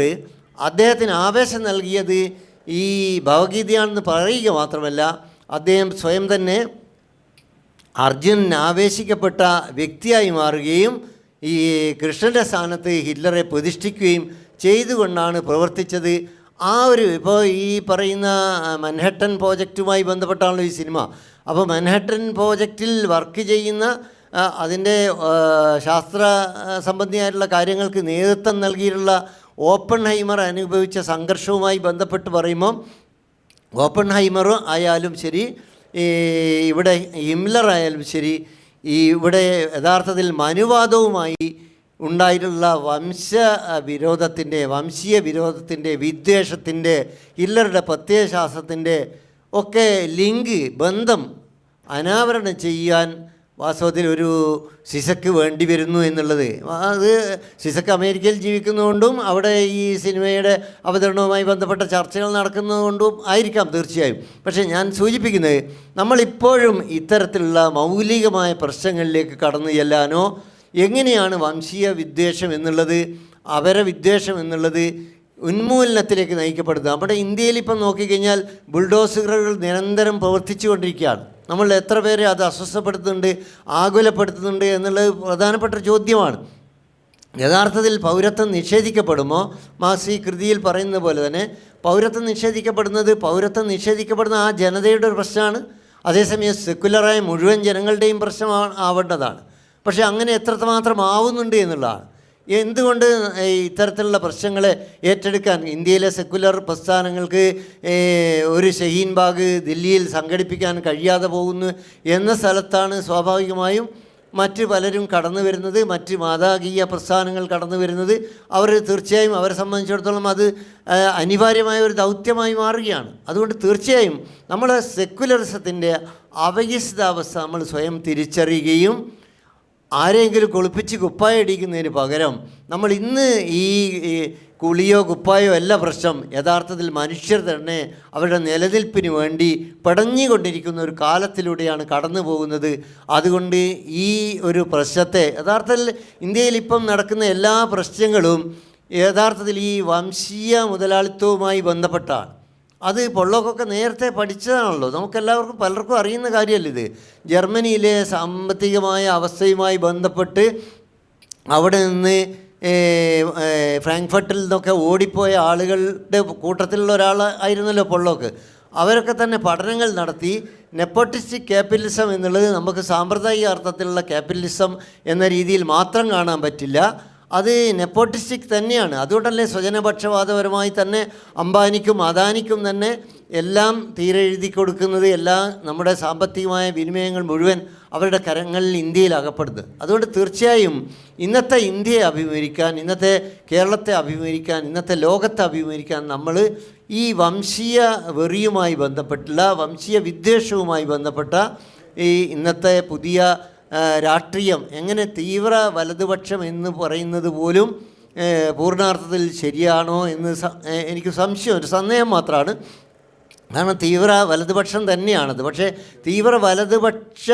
D: അദ്ദേഹത്തിന് ആവേശം നൽകിയത് ഈ ഭഗവത്ഗീതയാണെന്ന് പറയുക മാത്രമല്ല അദ്ദേഹം സ്വയം തന്നെ അർജുനൻ ആവേശിക്കപ്പെട്ട വ്യക്തിയായി മാറുകയും ഈ കൃഷ്ണൻ്റെ സ്ഥാനത്ത് ഹിറ്റ്ലറെ പ്രതിഷ്ഠിക്കുകയും ചെയ്തുകൊണ്ടാണ് പ്രവർത്തിച്ചത്. ആ ഒരു ഇപ്പോൾ ഈ പറയുന്ന മൻഹട്ടൻ പ്രോജക്റ്റുമായി ബന്ധപ്പെട്ടാണല്ലോ ഈ സിനിമ. അപ്പോൾ മൻഹട്ടൻ പ്രോജക്റ്റിൽ വർക്ക് ചെയ്യുന്ന അതിൻ്റെ ശാസ്ത്ര സംബന്ധിയായിട്ടുള്ള കാര്യങ്ങൾക്ക് നേതൃത്വം നൽകിയിട്ടുള്ള ഓപ്പൺഹൈമർ അനുഭവിച്ച സംഘർഷവുമായി ബന്ധപ്പെട്ട് പറയുമ്പം ഓപ്പൺഹൈമർ ആയാലും ശരി, ഇവിടെ ഹിംലർ ആയാലും ശരി, ഇവിടെ യഥാർത്ഥത്തിൽ മനുവാദവുമായി ഉണ്ടായിട്ടുള്ള വംശീയ വിരോധത്തിൻ്റെ, വിദ്വേഷത്തിൻ്റെ, ഹിറ്റ്ലറുടെ പ്രത്യയശാസ്ത്രത്തിൻ്റെ ഒക്കെ ബന്ധം അനാവരണം ചെയ്യാൻ വാസ്തവത്തിൽ ഒരു സിസക്ക് വേണ്ടി വരുന്നു എന്നുള്ളത്. അത് സിസക്ക് അമേരിക്കയിൽ ജീവിക്കുന്നതുകൊണ്ടും അവിടെ ഈ സിനിമയുടെ അവതരണവുമായി ബന്ധപ്പെട്ട ചർച്ചകൾ നടക്കുന്നതുകൊണ്ടും ആയിരിക്കാം തീർച്ചയായും. പക്ഷേ ഞാൻ സൂചിപ്പിക്കുന്നത്, നമ്മളിപ്പോഴും ഇത്തരത്തിലുള്ള മൗലികമായ പ്രശ്നങ്ങളിലേക്ക് കടന്നു ചെല്ലാനോ, എങ്ങനെയാണ് വംശീയ വിദ്വേഷം എന്നുള്ളത്, വിദ്വേഷം എന്നുള്ളത് ഉന്മൂലനത്തിലേക്ക് നയിക്കപ്പെടുന്നത്. നമ്മുടെ ഇന്ത്യയിൽ ഇപ്പം നോക്കിക്കഴിഞ്ഞാൽ ബുൾഡോസറുകൾ നിരന്തരം പ്രവർത്തിച്ചു കൊണ്ടിരിക്കുകയാണ്. നമ്മൾ എത്ര പേരെ അത് അസ്വസ്ഥപ്പെടുത്തുന്നുണ്ട്, ആകുലപ്പെടുത്തുന്നുണ്ട് എന്നുള്ളത് പ്രധാനപ്പെട്ട ചോദ്യമാണ്. യഥാർത്ഥത്തിൽ പൗരത്വം നിഷേധിക്കപ്പെടുമോ? മാർക്സ് ഈ കൃതിയിൽ പറയുന്ന പോലെ തന്നെ പൗരത്വം നിഷേധിക്കപ്പെടുന്ന ആ ജനതയുടെ ഒരു പ്രശ്നമാണ്. അതേസമയം സെക്കുലറായ മുഴുവൻ ജനങ്ങളുടെയും പ്രശ്നമാണ് ആവേണ്ടതാണ്. പക്ഷേ അങ്ങനെ എത്രമാത്രം ആവുന്നുണ്ട് എന്നുള്ളതാണ്. എന്തുകൊണ്ട് ഇത്തരത്തിലുള്ള പ്രശ്നങ്ങളെ ഏറ്റെടുക്കാൻ ഇന്ത്യയിലെ സെക്കുലർ പ്രസ്ഥാനങ്ങൾക്ക് ഒരു ഷഹീൻ ബാഗ് ദില്ലിയിൽ സംഘടിപ്പിക്കാൻ കഴിയാതെ പോകുന്നു എന്ന സ്ഥലത്താണ് സ്വാഭാവികമായും മറ്റ് പലരും കടന്നു വരുന്നത്, മറ്റ് മാതാകീയ പ്രസ്ഥാനങ്ങൾ കടന്നു വരുന്നത്. അവർ തീർച്ചയായും അവരെ സംബന്ധിച്ചിടത്തോളം അത് അനിവാര്യമായ ഒരു ദൗത്യമായി മാറുകയാണ്. അതുകൊണ്ട് തീർച്ചയായും നമ്മൾ സെക്കുലറിസത്തിൻ്റെ അപകീർഷിതാവസ്ഥ നമ്മൾ സ്വയം തിരിച്ചറിയുകയും ആരെങ്കിലും കുളിപ്പിച്ച് കുപ്പായടിക്കുന്നതിന് പകരം നമ്മൾ ഇന്ന് ഈ കുളിയോ കുപ്പായോ അല്ല പ്രശ്നം, യഥാർത്ഥത്തിൽ മനുഷ്യർ തന്നെ അവരുടെ നിലനിൽപ്പിന് വേണ്ടി പടഞ്ഞുകൊണ്ടിരിക്കുന്ന ഒരു കാലത്തിലൂടെയാണ് കടന്നു പോകുന്നത്. അതുകൊണ്ട് ഈ ഒരു പ്രശ്നത്തെ യഥാർത്ഥത്തിൽ ഇന്ത്യയിൽ ഇപ്പം നടക്കുന്ന എല്ലാ പ്രശ്നങ്ങളും യഥാർത്ഥത്തിൽ ഈ വംശീയ മുതലാളിത്തവുമായി ബന്ധപ്പെട്ടാണ്. അത് പൊള്ളോക്കൊക്കെ നേരത്തെ പഠിച്ചതാണല്ലോ, നമുക്കെല്ലാവർക്കും പലർക്കും അറിയുന്ന കാര്യമല്ല ഇത്. ജർമ്മനിയിലെ സാമ്പത്തികമായ അവസ്ഥയുമായി ബന്ധപ്പെട്ട് അവിടെ നിന്ന് ഫ്രാങ്ക്ഫർട്ടിൽ നിന്നൊക്കെ ഓടിപ്പോയ ആളുകളുടെ കൂട്ടത്തിലുള്ള ഒരാളായിരുന്നല്ലോ പൊള്ളോക്ക്. അവരൊക്കെ തന്നെ പഠനങ്ങൾ നടത്തി നെപ്പോട്ടിസ്റ്റിക് ക്യാപിറ്റലിസം എന്നുള്ളത് നമുക്ക് സാമ്പ്രദായിക അർത്ഥത്തിലുള്ള ക്യാപിറ്റലിസം എന്ന രീതിയിൽ മാത്രം കാണാൻ പറ്റില്ല, അത് നെപ്പോട്ടിസ്റ്റിക് തന്നെയാണ്. അതുകൊണ്ടല്ലേ സ്വജനപക്ഷപാതപരമായി തന്നെ അംബാനിക്കും അദാനിക്കും തന്നെ എല്ലാം തീരെഴുതി കൊടുക്കുന്നത്, എല്ലാം നമ്മുടെ സാമ്പത്തികമായ വിനിമയങ്ങൾ മുഴുവൻ അവരുടെ കരങ്ങളിൽ ഇന്ത്യയിൽ അകപ്പെടുന്നത്. അതുകൊണ്ട് തീർച്ചയായും ഇന്നത്തെ ഇന്ത്യയെ അഭിമുഖീകരിക്കാൻ, ഇന്നത്തെ കേരളത്തെ അഭിമുഖീകരിക്കാൻ, ഇന്നത്തെ ലോകത്തെ അഭിമുഖീകരിക്കാൻ നമ്മൾ ഈ വംശീയ വെറിയുമായി ബന്ധപ്പെട്ടുള്ള വംശീയ വിദ്വേഷവുമായി ബന്ധപ്പെട്ട ഈ ഇന്നത്തെ പുതിയ രാഷ്ട്രീയം എങ്ങനെ തീവ്ര വലതുപക്ഷം എന്ന് പറയുന്നത് പോലും പൂർണ്ണാർത്ഥത്തിൽ ശരിയാണോ എന്ന് എനിക്ക് സംശയം, ഒരു സന്ദേഹം മാത്രമാണ്. കാരണം തീവ്ര വലതുപക്ഷം തന്നെയാണത്. പക്ഷേ തീവ്ര വലതുപക്ഷ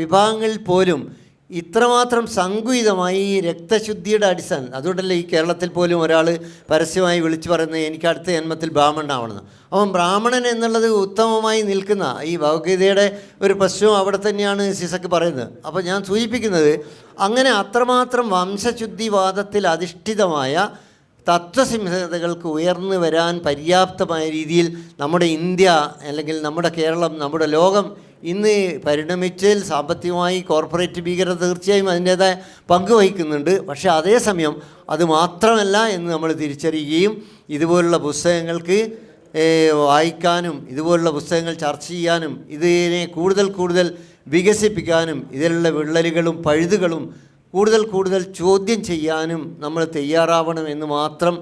D: വിഭാഗങ്ങളിൽ പോലും ഇത്രമാത്രം സങ്കുചിതമായി രക്തശുദ്ധിയുടെ അടിസ്ഥാനം, അതുകൊണ്ടല്ലേ ഈ കേരളത്തിൽ പോലും ഒരാൾ പരസ്യമായി വിളിച്ചു പറയുന്നത് എനിക്ക് അടുത്ത ജന്മത്തിൽ ബ്രാഹ്മണനാവണമെന്ന്. അപ്പം ബ്രാഹ്മണൻ എന്നുള്ളത് ഉത്തമമായി നിൽക്കുന്ന ഈ ഭഗവത്ഗീതയുടെ ഒരു പ്രശ്നവും അവിടെ തന്നെയാണ് സിസക്ക് പറയുന്നത്. അപ്പോൾ ഞാൻ സൂചിപ്പിക്കുന്നത് അങ്ങനെ അത്രമാത്രം വംശശുദ്ധിവാദത്തിൽ അധിഷ്ഠിതമായ തത്വസംഹിതകൾക്ക് ഉയർന്നു വരാൻ പര്യാപ്തമായ രീതിയിൽ നമ്മുടെ ഇന്ത്യ അല്ലെങ്കിൽ നമ്മുടെ കേരളം, നമ്മുടെ ലോകം ഇന്ന് പരിണമിച്ചതിൽ സാമ്പത്തികമായി കോർപ്പറേറ്റ് ഭീകരത തീർച്ചയായും അതിൻ്റേതായ പങ്ക് വഹിക്കുന്നുണ്ട്. പക്ഷേ അതേസമയം അത് മാത്രമല്ല എന്ന് നമ്മൾ തിരിച്ചറിയുകയും ഇതുപോലുള്ള പുസ്തകങ്ങൾക്ക് വായിക്കാനും ഇതുപോലുള്ള പുസ്തകങ്ങൾ ചർച്ച ചെയ്യാനും ഇതിനെ കൂടുതൽ വികസിപ്പിക്കാനും ഇതിലുള്ള വിള്ളലുകളും പഴുതുകളും കൂടുതൽ ചോദ്യം ചെയ്യാനും നമ്മൾ തയ്യാറാവണം എന്ന് മാത്രം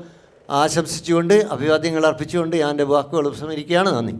D: ആശംസിച്ചുകൊണ്ട് അഭിവാദ്യങ്ങൾ അർപ്പിച്ചുകൊണ്ട് ഞാൻ എൻ്റെ വാക്കുകൾ ഉപസംഹരിക്കുകയാണ്. നന്ദി.